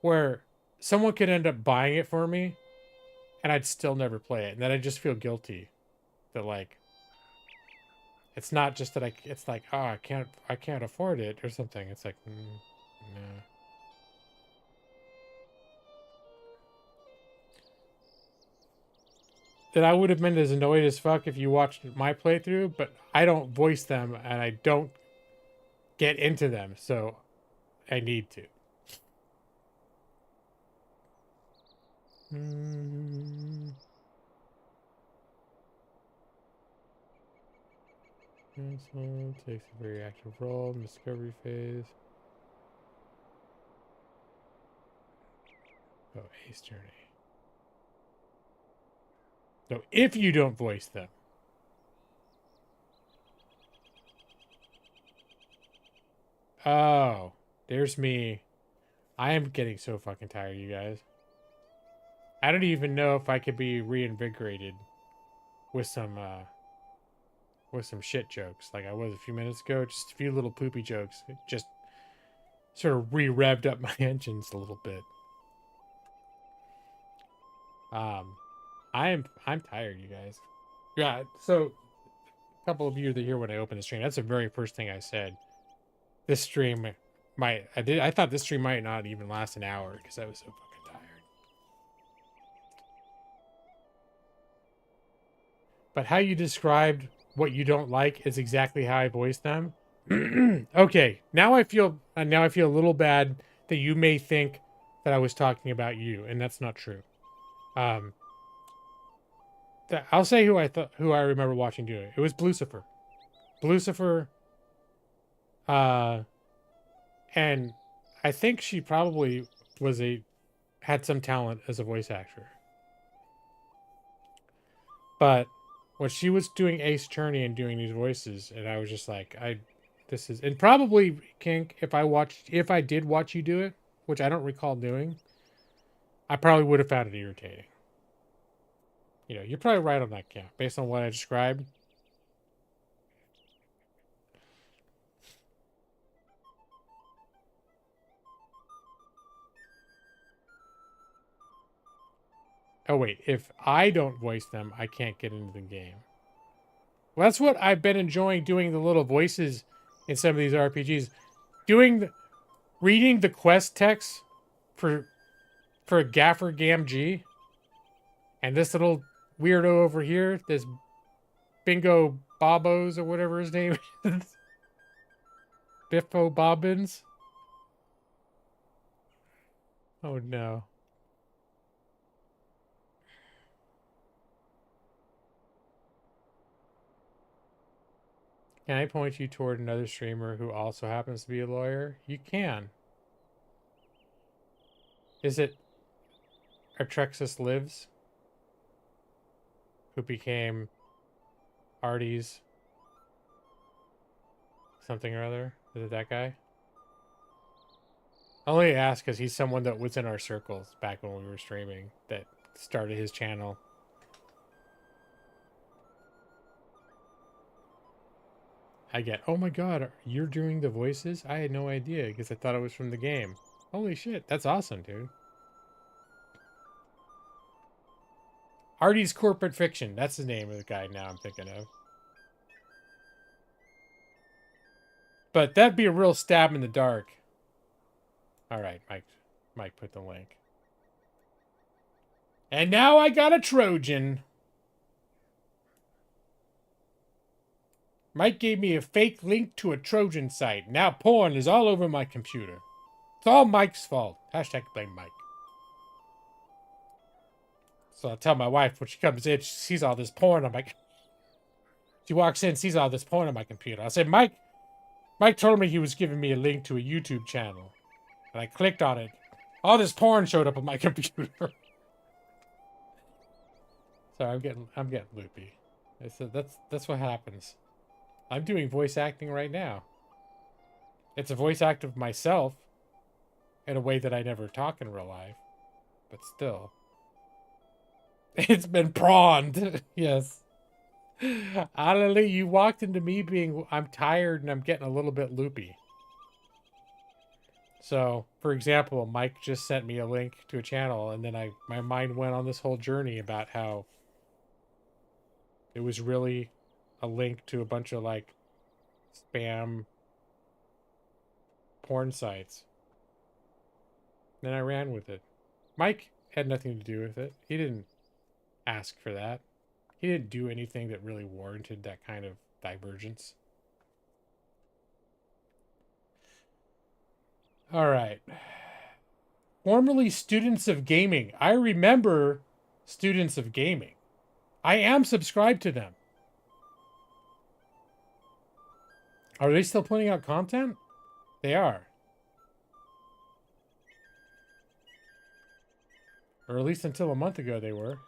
where someone could end up buying it for me, and I'd still never play it. And then I just feel guilty that, like, it's not just that it's like, oh, I can't afford it or something. It's like, no. That I would have been as annoyed as fuck if you watched my playthrough, but I don't voice them and I don't get into them, so I need to. This one takes a very active role in the discovery phase. Oh, Ace Journey. So if you don't voice them. Oh, there's me I am getting so fucking tired, you guys. I don't even know if I could be reinvigorated with some shit jokes like I was a few minutes ago. Just a few little poopy jokes. It just sort of re-revved up my engines a little bit. I'm tired, you guys. Yeah, so a couple of you that hear when I opened the stream, that's the very first thing I said. This stream I thought this stream might not even last an hour because I was so fucking tired. But how you described what you don't like is exactly how I voiced them. Okay, now I feel a little bad that you may think that I was talking about you, and that's not true. I'll say who I remember watching do it. It was Blucifer. Blucifer, and I think she probably had some talent as a voice actor. But when she was doing Ace Attorney and doing these voices, and I was just like, and probably Kink, if I did watch you do it, which I don't recall doing, I probably would have found it irritating. You know, you're probably right on that count, based on what I described. Oh, wait. If I don't voice them, I can't get into the game. Well, that's what I've been enjoying doing, the little voices in some of these RPGs. Reading the quest text for Gaffer Gamgee. And this little weirdo over here, this Bingo Bobos or whatever his name is. Biffo Bobbins. Oh, no. Can I point you toward another streamer who also happens to be a lawyer? You can. Is it Atrexus Lives? Who became Artie's something or other? Is it that guy? I only ask because he's someone that was in our circles back when we were streaming that started his channel. I get, oh my god, you're doing the voices? I had no idea because I thought it was from the game. Holy shit, that's awesome, dude. Artie's Corporate Fiction. That's the name of the guy now I'm thinking of. But that'd be a real stab in the dark. Alright, Mike put the link. And now I got a Trojan. Mike gave me a fake link to a Trojan site. Now porn is all over my computer. It's all Mike's fault. Hashtag blame Mike. So I tell my wife when she comes in, she sees all this porn on my... She walks in, sees all this porn on my computer. I said, Mike told me he was giving me a link to a YouTube channel. And I clicked on it. All this porn showed up on my computer. Sorry, I'm getting loopy. That's what happens. I'm doing voice acting right now. It's a voice act of myself in a way that I never talk in real life. But still. It's been prawned. Yes. Honestly, you walked into me being, I'm tired and I'm getting a little bit loopy. So, for example, Mike just sent me a link to a channel, and then my mind went on this whole journey about how it was really a link to a bunch of, like, spam porn sites. Then I ran with it. Mike had nothing to do with it. He didn't ask for that. He didn't do anything that really warranted that kind of divergence. All right. Formerly Students of Gaming. I remember Students of Gaming. I am subscribed to them. Are they still putting out content? They are. Or at least until a month ago they were.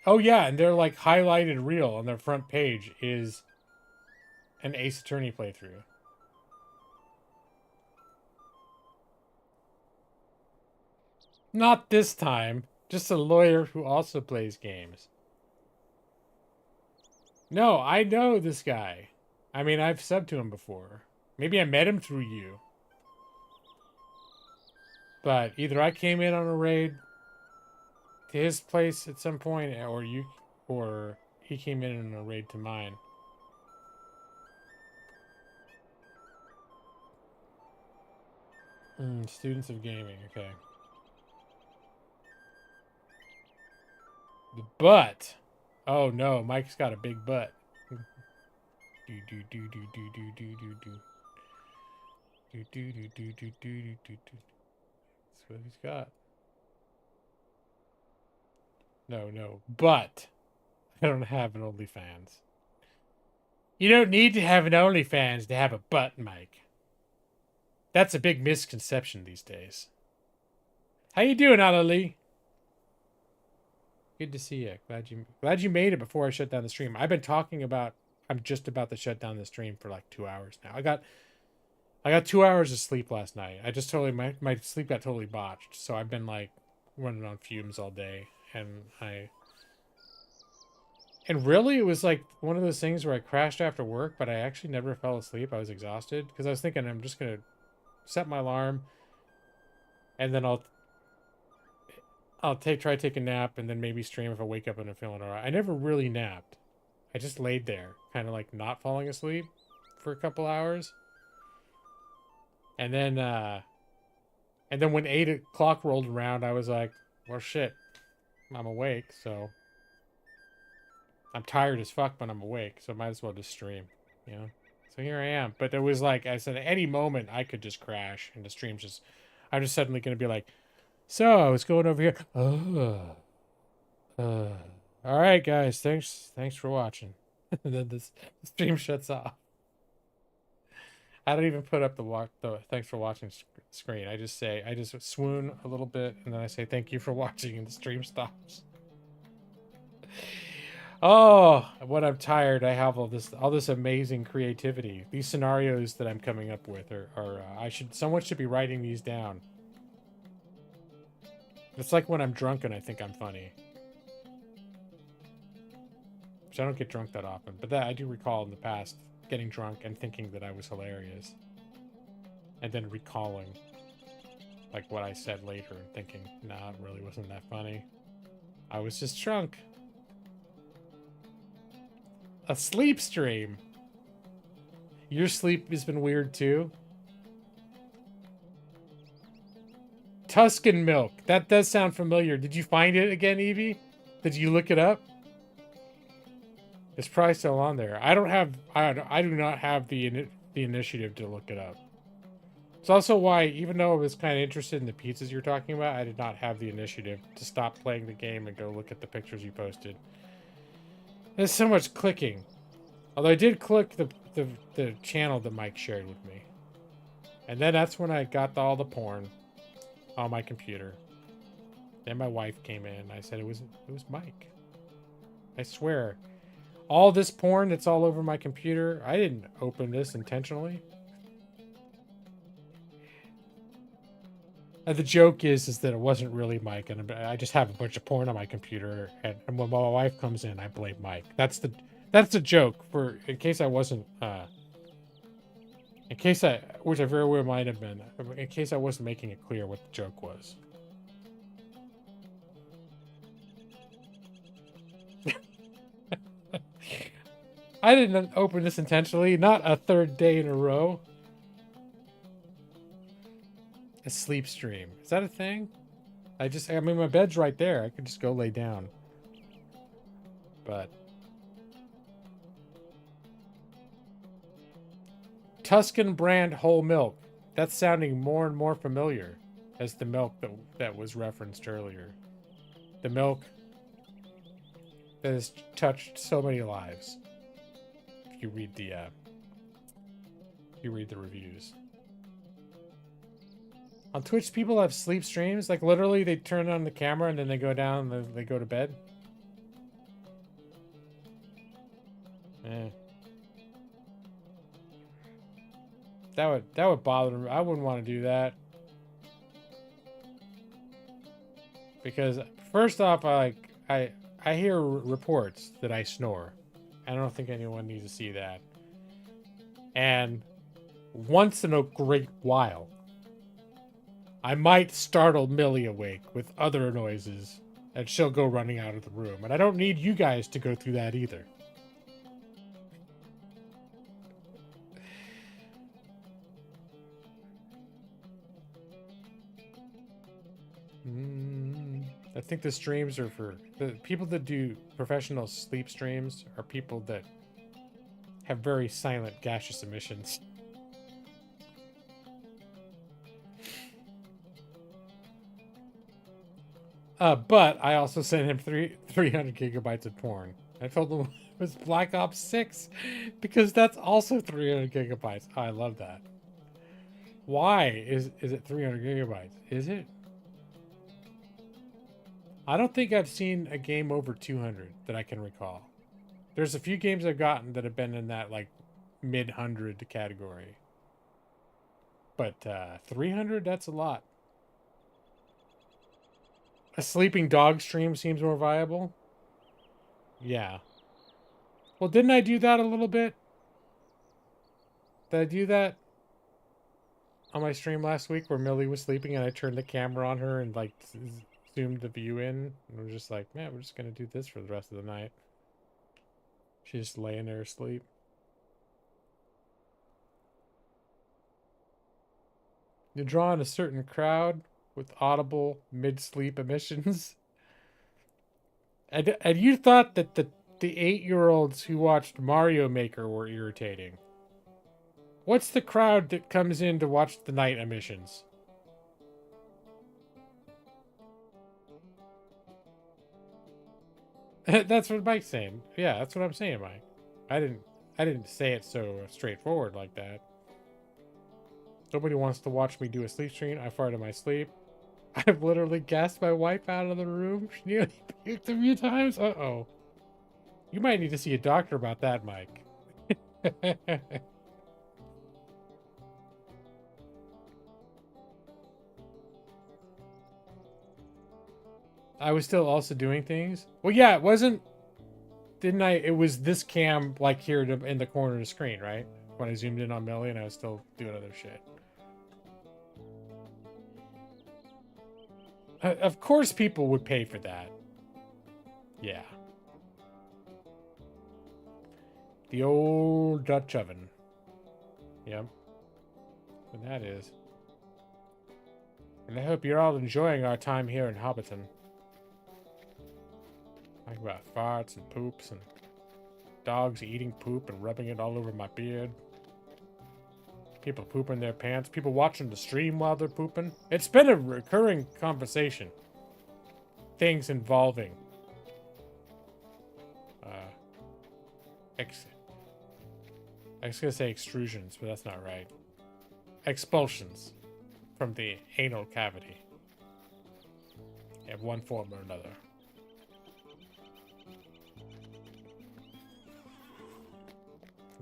Oh yeah, and they're like highlighted reel on their front page is an Ace Attorney playthrough. Not this time. Just a lawyer who also plays games. No, I know this guy. I mean, I've subbed to him before. Maybe I met him through you. But either I came in on a raid to his place at some point, or he came in on a raid to mine. Students of gaming, okay. The butt. Oh no, Mike's got a big butt. Do do do do do do do do do. Do do do do do do do do. That's what he's got. No, but I don't have an OnlyFans. You don't need to have an OnlyFans to have a butt, Mike. That's a big misconception these days. How you doing, Ali? Good to see you. Glad you made it before I shut down the stream. I've been talking about I'm just about to shut down the stream for like 2 hours now. I got 2 hours of sleep last night. I just totally my sleep got totally botched. So I've been like running on fumes all day, and really it was like one of those things where I crashed after work, but I actually never fell asleep. I was exhausted because I was thinking I'm just gonna set my alarm, and then I'll try to take a nap, and then maybe stream if I wake up and I'm feeling alright. I never really napped. I just laid there, kind of like not falling asleep for a couple hours. And then when 8 o'clock rolled around, I was like, well, shit, I'm awake, so I'm tired as fuck, but I'm awake, so might as well just stream, you know? So here I am. But there was like, I said, at any moment I could just crash, and the stream's I'm just suddenly going to be like, so I was going over here. All right, guys, thanks for watching. And then the stream shuts off. I don't even put up the thanks for watching screen. I just swoon a little bit, and then I say thank you for watching, and the stream stops. Oh, when I'm tired, I have all this amazing creativity. These scenarios that I'm coming up with are someone should be writing these down. It's like when I'm drunk and I think I'm funny. Which I don't get drunk that often, but that I do recall in the past getting drunk and thinking that I was hilarious. And then recalling like what I said later and thinking, nah, it really wasn't that funny. I was just drunk. A sleep stream. Your sleep has been weird too. Tuscan milk. That does sound familiar. Did you find it again, Evie? Did you look it up? It's probably still on there. I do not have the initiative to look it up. It's also why, even though I was kind of interested in the pizzas you're talking about, I did not have the initiative to stop playing the game and go look at the pictures you posted. There's so much clicking. Although I did click the channel that Mike shared with me. And then that's when I got all the porn on my computer. Then my wife came in and I said it was Mike. I swear. All this porn that's all over my computer, I didn't open this intentionally. And the joke is that it wasn't really Mike, and I just have a bunch of porn on my computer, and when my wife comes in, I blame Mike. That's the joke, for in case I wasn't which I very well might have been, in case I wasn't making it clear what the joke was. I didn't open this intentionally, not a third day in a row. A sleep stream. Is that a thing? I mean, my bed's right there. I could just go lay down. But Tuscan brand whole milk. That's sounding more and more familiar as the milk that was referenced earlier. The milk that has touched so many lives. If you read the reviews. On Twitch, people have sleep streams. Like, literally, they turn on the camera and then they go down and they go to bed. That would bother me. I wouldn't want to do that. Because first off, I hear reports that I snore. I don't think anyone needs to see that. And once in a great while, I might startle Millie awake with other noises, and she'll go running out of the room. And I don't need you guys to go through that either. I think the streams are for the people that do professional sleep streams are people that have very silent gaseous emissions. But I also sent him 300 gigabytes of porn. I told him it was Black Ops 6 because that's also 300 gigabytes. Oh, I love that. Why is it 300 gigabytes? Is it? I don't think I've seen a game over 200 that I can recall. There's a few games I've gotten that have been in that like mid-100 category. But 300, that's a lot. A sleeping dog stream seems more viable. Yeah. Well, didn't I do that a little bit? Did I do that on my stream last week where Millie was sleeping and I turned the camera on her and like zoomed the view in? And we're just like, man, we're just going to do this for the rest of the night. She's just laying there asleep. You're drawing a certain crowd with audible mid-sleep emissions. And you thought that the 8-year-olds who watched Mario Maker were irritating. What's the crowd that comes in to watch the night emissions? That's what Mike's saying. Yeah, that's what I'm saying, Mike. I didn't say it so straightforward like that. Nobody wants to watch me do a sleep stream. I fart in my sleep. I've literally gassed my wife out of the room. She nearly puked a few times. Uh-oh. You might need to see a doctor about that, Mike. I was still also doing things. Well, yeah, it wasn't... Didn't I... It was this cam, like, here in the corner of the screen, right? When I zoomed in on Millie and I was still doing other shit. Of course people would pay for that. Yeah. The old Dutch oven. Yep. And that is. And I hope you're all enjoying our time here in Hobbiton. Talking about farts and poops and dogs eating poop and rubbing it all over my beard. People pooping their pants. People watching the stream while they're pooping. It's been a recurring conversation. Things involving I was gonna say extrusions, but that's not right. Expulsions from the anal cavity in one form or another.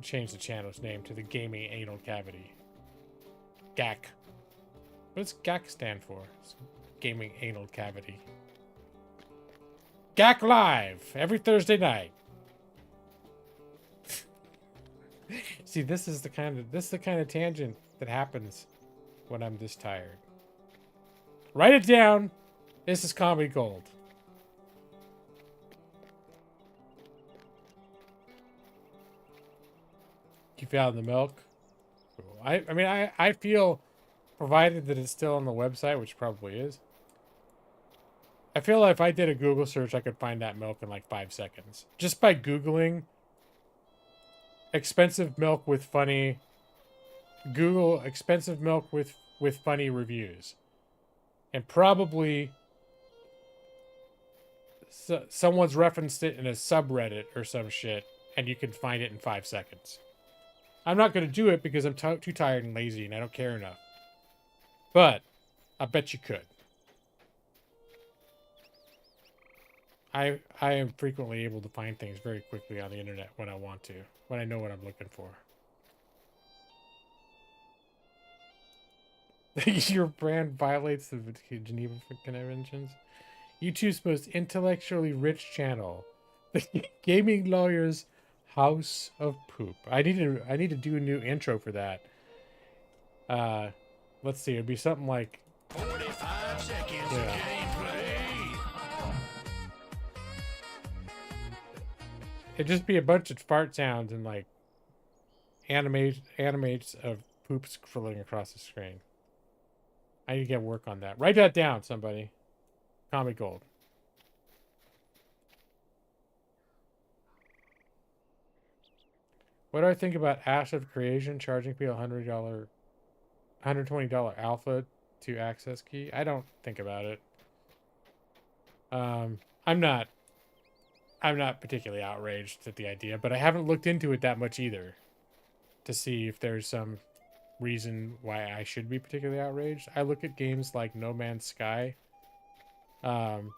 Change the channel's name to the Gaming Anal Cavity. GAC. What does GAC stand for? It's Gaming Anal Cavity. GAC Live every Thursday night. See, this is the kind of tangent that happens when I'm this tired. Write it down. This is comedy gold. You found the milk? Cool. I feel, provided that it's still on the website, which probably is, I feel like if I did a Google search, I could find that milk in like 5 seconds. Just by Googling expensive milk with funny, Google expensive milk with funny reviews. And probably someone's referenced it in a subreddit or some shit, and you can find it in 5 seconds. I'm not going to do it because I'm too tired and lazy and I don't care enough. But I bet you could. I am frequently able to find things very quickly on the internet when I want to. When I know what I'm looking for. Your brand violates the Geneva Conventions. YouTube's most intellectually rich channel, the Gaming Lawyer's House of Poop. I need to do a new intro for that. Let's see. It'd be something like 45 seconds of gameplay. it'd just be a bunch of fart sounds and like animates of poops floating across the screen. I need to get work on that. Write that down, somebody. Comic Gold. What do I think about Ash of Creation charging people $120 alpha to access key? I don't think about it. I'm not particularly outraged at the idea, but I haven't looked into it that much either to see if there's some reason why I should be particularly outraged. I look at games like No Man's Sky, and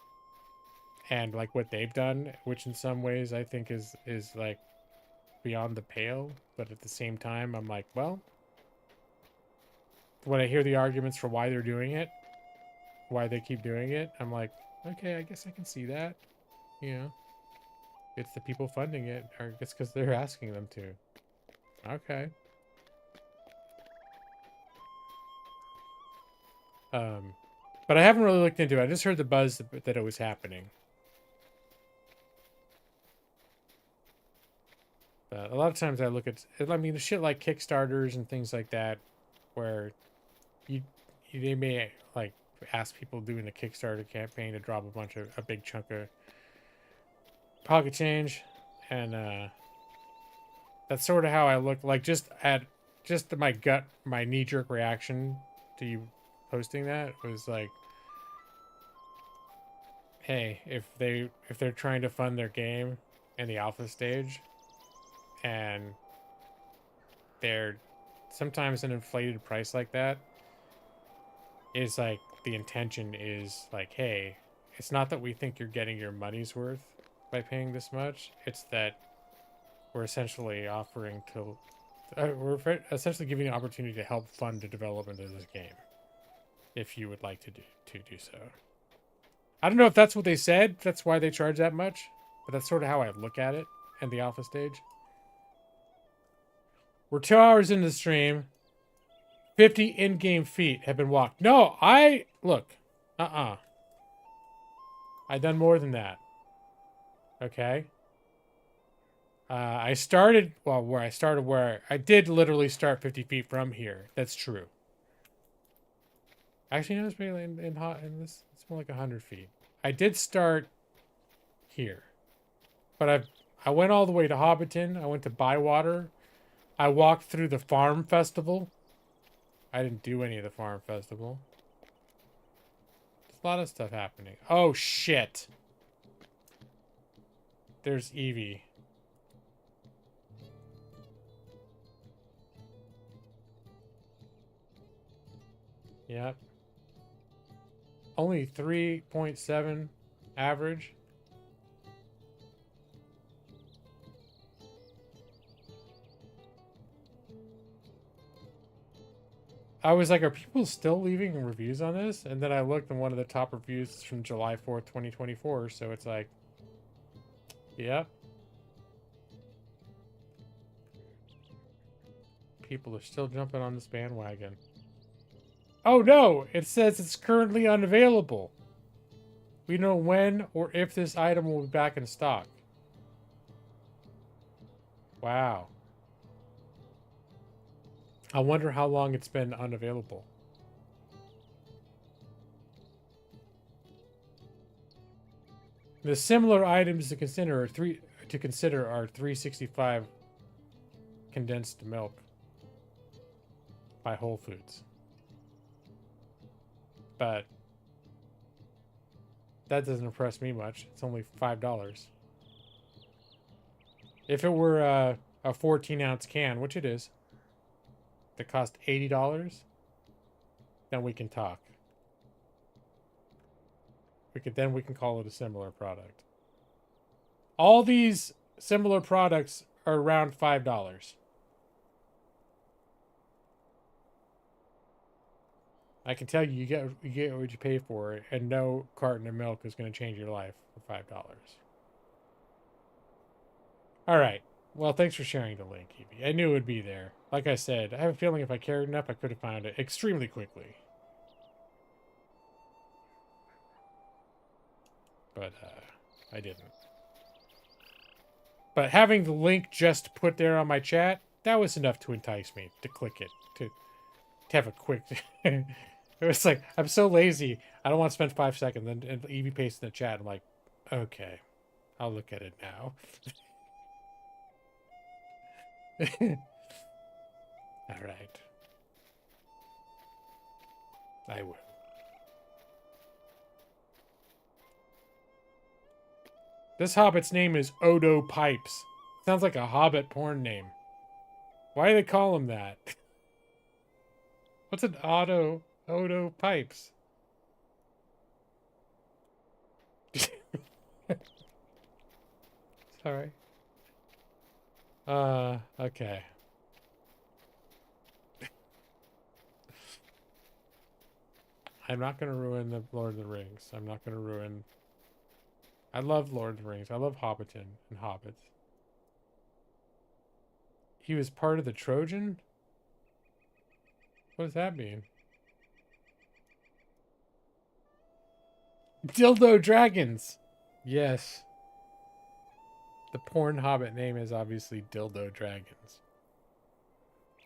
like what they've done, which in some ways I think is like beyond the pale, but at the same time I'm like, well, when I hear the arguments for why they're doing it, why they keep doing it, I'm like, okay, I guess I can see that. You know, it's the people funding it, or it's because they're asking them to. Okay. But I haven't really looked into it. I just heard the buzz that it was happening. But a lot of times I look at, I mean, the shit like Kickstarters and things like that, where they may like ask people doing a Kickstarter campaign to drop a big chunk of pocket change, and that's sort of how I look. Like just my knee-jerk reaction to you posting that was like, hey, if they're trying to fund their game in the alpha stage, and they're sometimes an inflated price like that, is like the intention is like, hey, it's not that we think you're getting your money's worth by paying this much, it's that we're essentially offering to we're essentially giving you an opportunity to help fund the development of this game if you would like to do so. I don't know if that's what they said, if that's why they charge that much, but that's sort of how I look at it in the alpha stage. We're 2 hours into the stream. 50 in-game feet have been walked. No, look. I done more than that. Okay. I started, well, where I did literally start 50 feet from here. That's true. Actually, no, it's maybe in this, it's more like 100 feet. I did start here, but I went all the way to Hobbiton. I went to Bywater. I walked through the farm festival. I didn't do any of the farm festival. There's a lot of stuff happening. Oh, shit. There's Evie. Yep. Only 3.7 average. I was like, are people still leaving reviews on this? And then I looked, and one of the top reviews is from July 4th, 2024. So it's like, yep. People are still jumping on this bandwagon. Oh no! It says it's currently unavailable. We know when or if this item will be back in stock. Wow. I wonder how long it's been unavailable. The similar items to consider are 365 condensed milk by Whole Foods. But that doesn't impress me much. It's only $5. If it were a 14-ounce can, which it is, that cost $80, then we can talk. We can call it a similar product. All these similar products are around $5. I can tell you, you get what you pay for, and no carton of milk is going to change your life for $5. All right. Well, thanks for sharing the link, Evie. I knew it would be there. Like I said, I have a feeling if I cared enough, I could have found it extremely quickly. But I didn't. But having the link just put there on my chat, that was enough to entice me to click it, to have a quick... It was like, I'm so lazy, I don't want to spend 5 seconds, and Evie pasted in the chat, I'm like, okay, I'll look at it now. All right. I will. This hobbit's name is Odo Pipes. Sounds like a hobbit porn name. Why do they call him that? What's an Odo Pipes? Sorry. Okay. I'm not gonna ruin the Lord of the Rings. I'm not gonna ruin... I love Lord of the Rings. I love Hobbiton and Hobbits. He was part of the Trojan? What does that mean? Dildo Dragons! Yes. The porn hobbit name is obviously Dildo Dragons.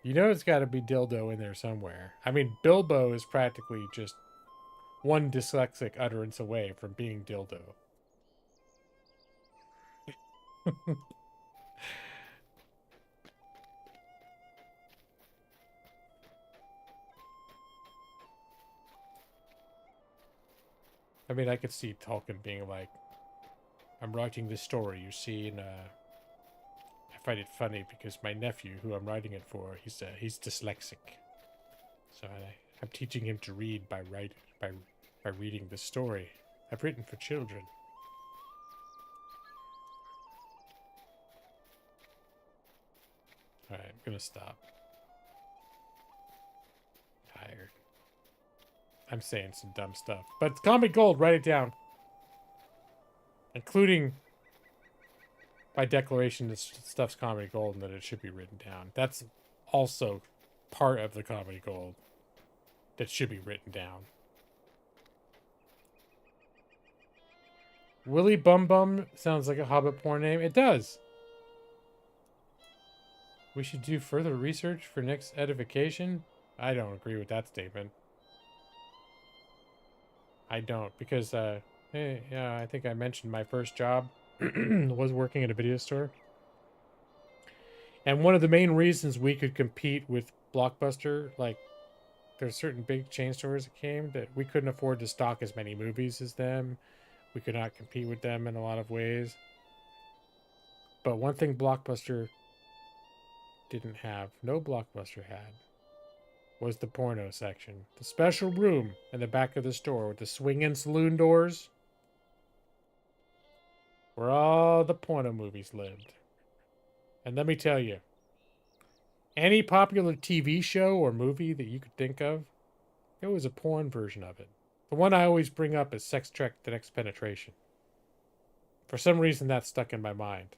You know it's got to be dildo in there somewhere. I mean, Bilbo is practically just one dyslexic utterance away from being dildo. I mean, I could see Tolkien being like, I'm writing this story, you see, and I find it funny because my nephew, who I'm writing it for, he's dyslexic. So I'm teaching him to read by reading the story I've written for children. Alright, I'm gonna stop. Tired. I'm saying some dumb stuff. But it's Comedy Gold, write it down. Including my declaration that stuff's Comedy Gold and that it should be written down. That's also part of the Comedy Gold that should be written down. Willy Bum Bum sounds like a Hobbit porn name. It does. We should do further research for next edification. I don't agree with that statement. I don't, because yeah, I think I mentioned my first job was working at a video store. And one of the main reasons we could compete with Blockbuster, like there's certain big chain stores that came that we couldn't afford to stock as many movies as them. We could not compete with them in a lot of ways. But one thing Blockbuster didn't have, no Blockbuster had, was the porno section. The special room in the back of the store with the swinging saloon doors where all the porno movies lived. And let me tell you, any popular TV show or movie that you could think of, there was a porn version of it. The one I always bring up is Sex Trek: The Next Penetration. For some reason, that stuck in my mind.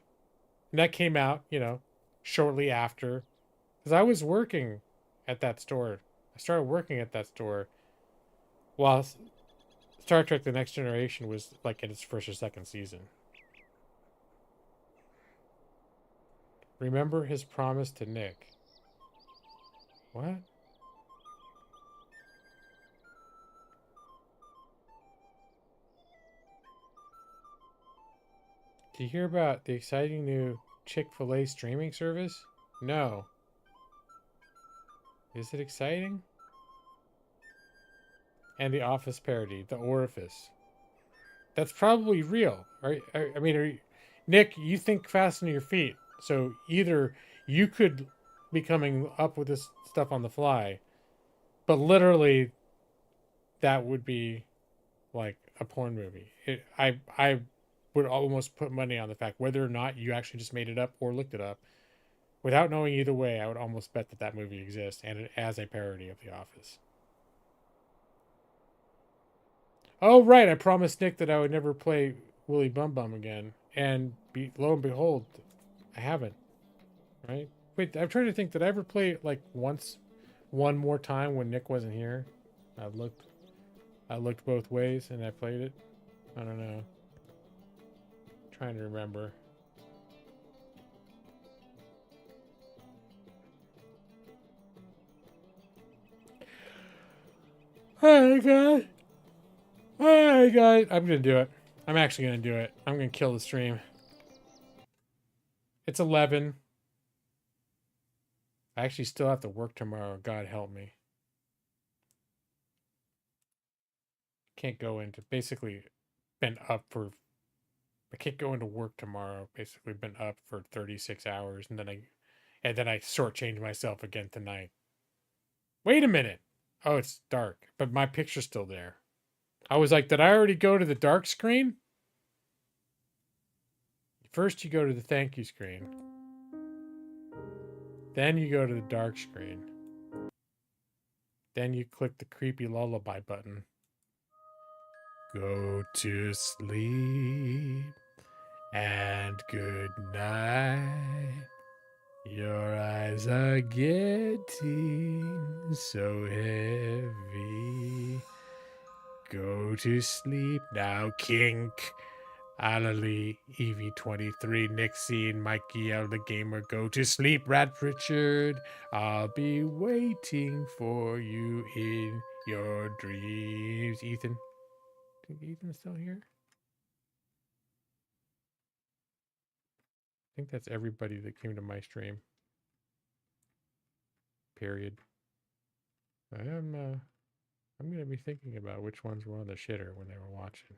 And that came out, you know, shortly after. Because I was working at that store. I started working at that store while Star Trek: The Next Generation was like in its first or second season. Remember his promise to Nick. What? Did you hear about the exciting new Chick-fil-A streaming service? No. Is it exciting? And the Office parody, The Orifice. That's probably real. Nick, you think fast on your feet. So either you could be coming up with this stuff on the fly, but literally that would be like a porn movie. I would almost put money on the fact whether or not you actually just made it up or looked it up. Without knowing either way, I would almost bet that movie exists and it as a parody of The Office. Oh, right. I promised Nick that I would never play Willy Bum Bum again. And lo and behold, I haven't. Right? Wait, I'm trying to think. Did I ever play it like one more time when Nick wasn't here? I looked both ways and I played it. I don't know. Trying to remember. Oh god. Oh god. I'm gonna do it. I'm actually gonna do it. I'm gonna kill the stream. It's 11. I actually still have to work tomorrow. God help me. Can't go into basically been up for I can't go into work tomorrow. Basically been up for 36 hours and then I shortchange myself again tonight. Wait a minute. Oh, it's dark, but my picture's still there. I was like, did I already go to the dark screen? First you go to the thank you screen. Then you go to the dark screen. Then you click the creepy lullaby button. Go to sleep and good night. Your eyes are getting so heavy. Go to sleep now, kink. Alley, Evie23, Nixie, and Mikey L the Gamer. Go to sleep, Rat Richard. I'll be waiting for you in your dreams. Ethan? Think Ethan's still here? I think that's everybody that came to my stream. Period. I'm gonna be thinking about which ones were on the shitter when they were watching.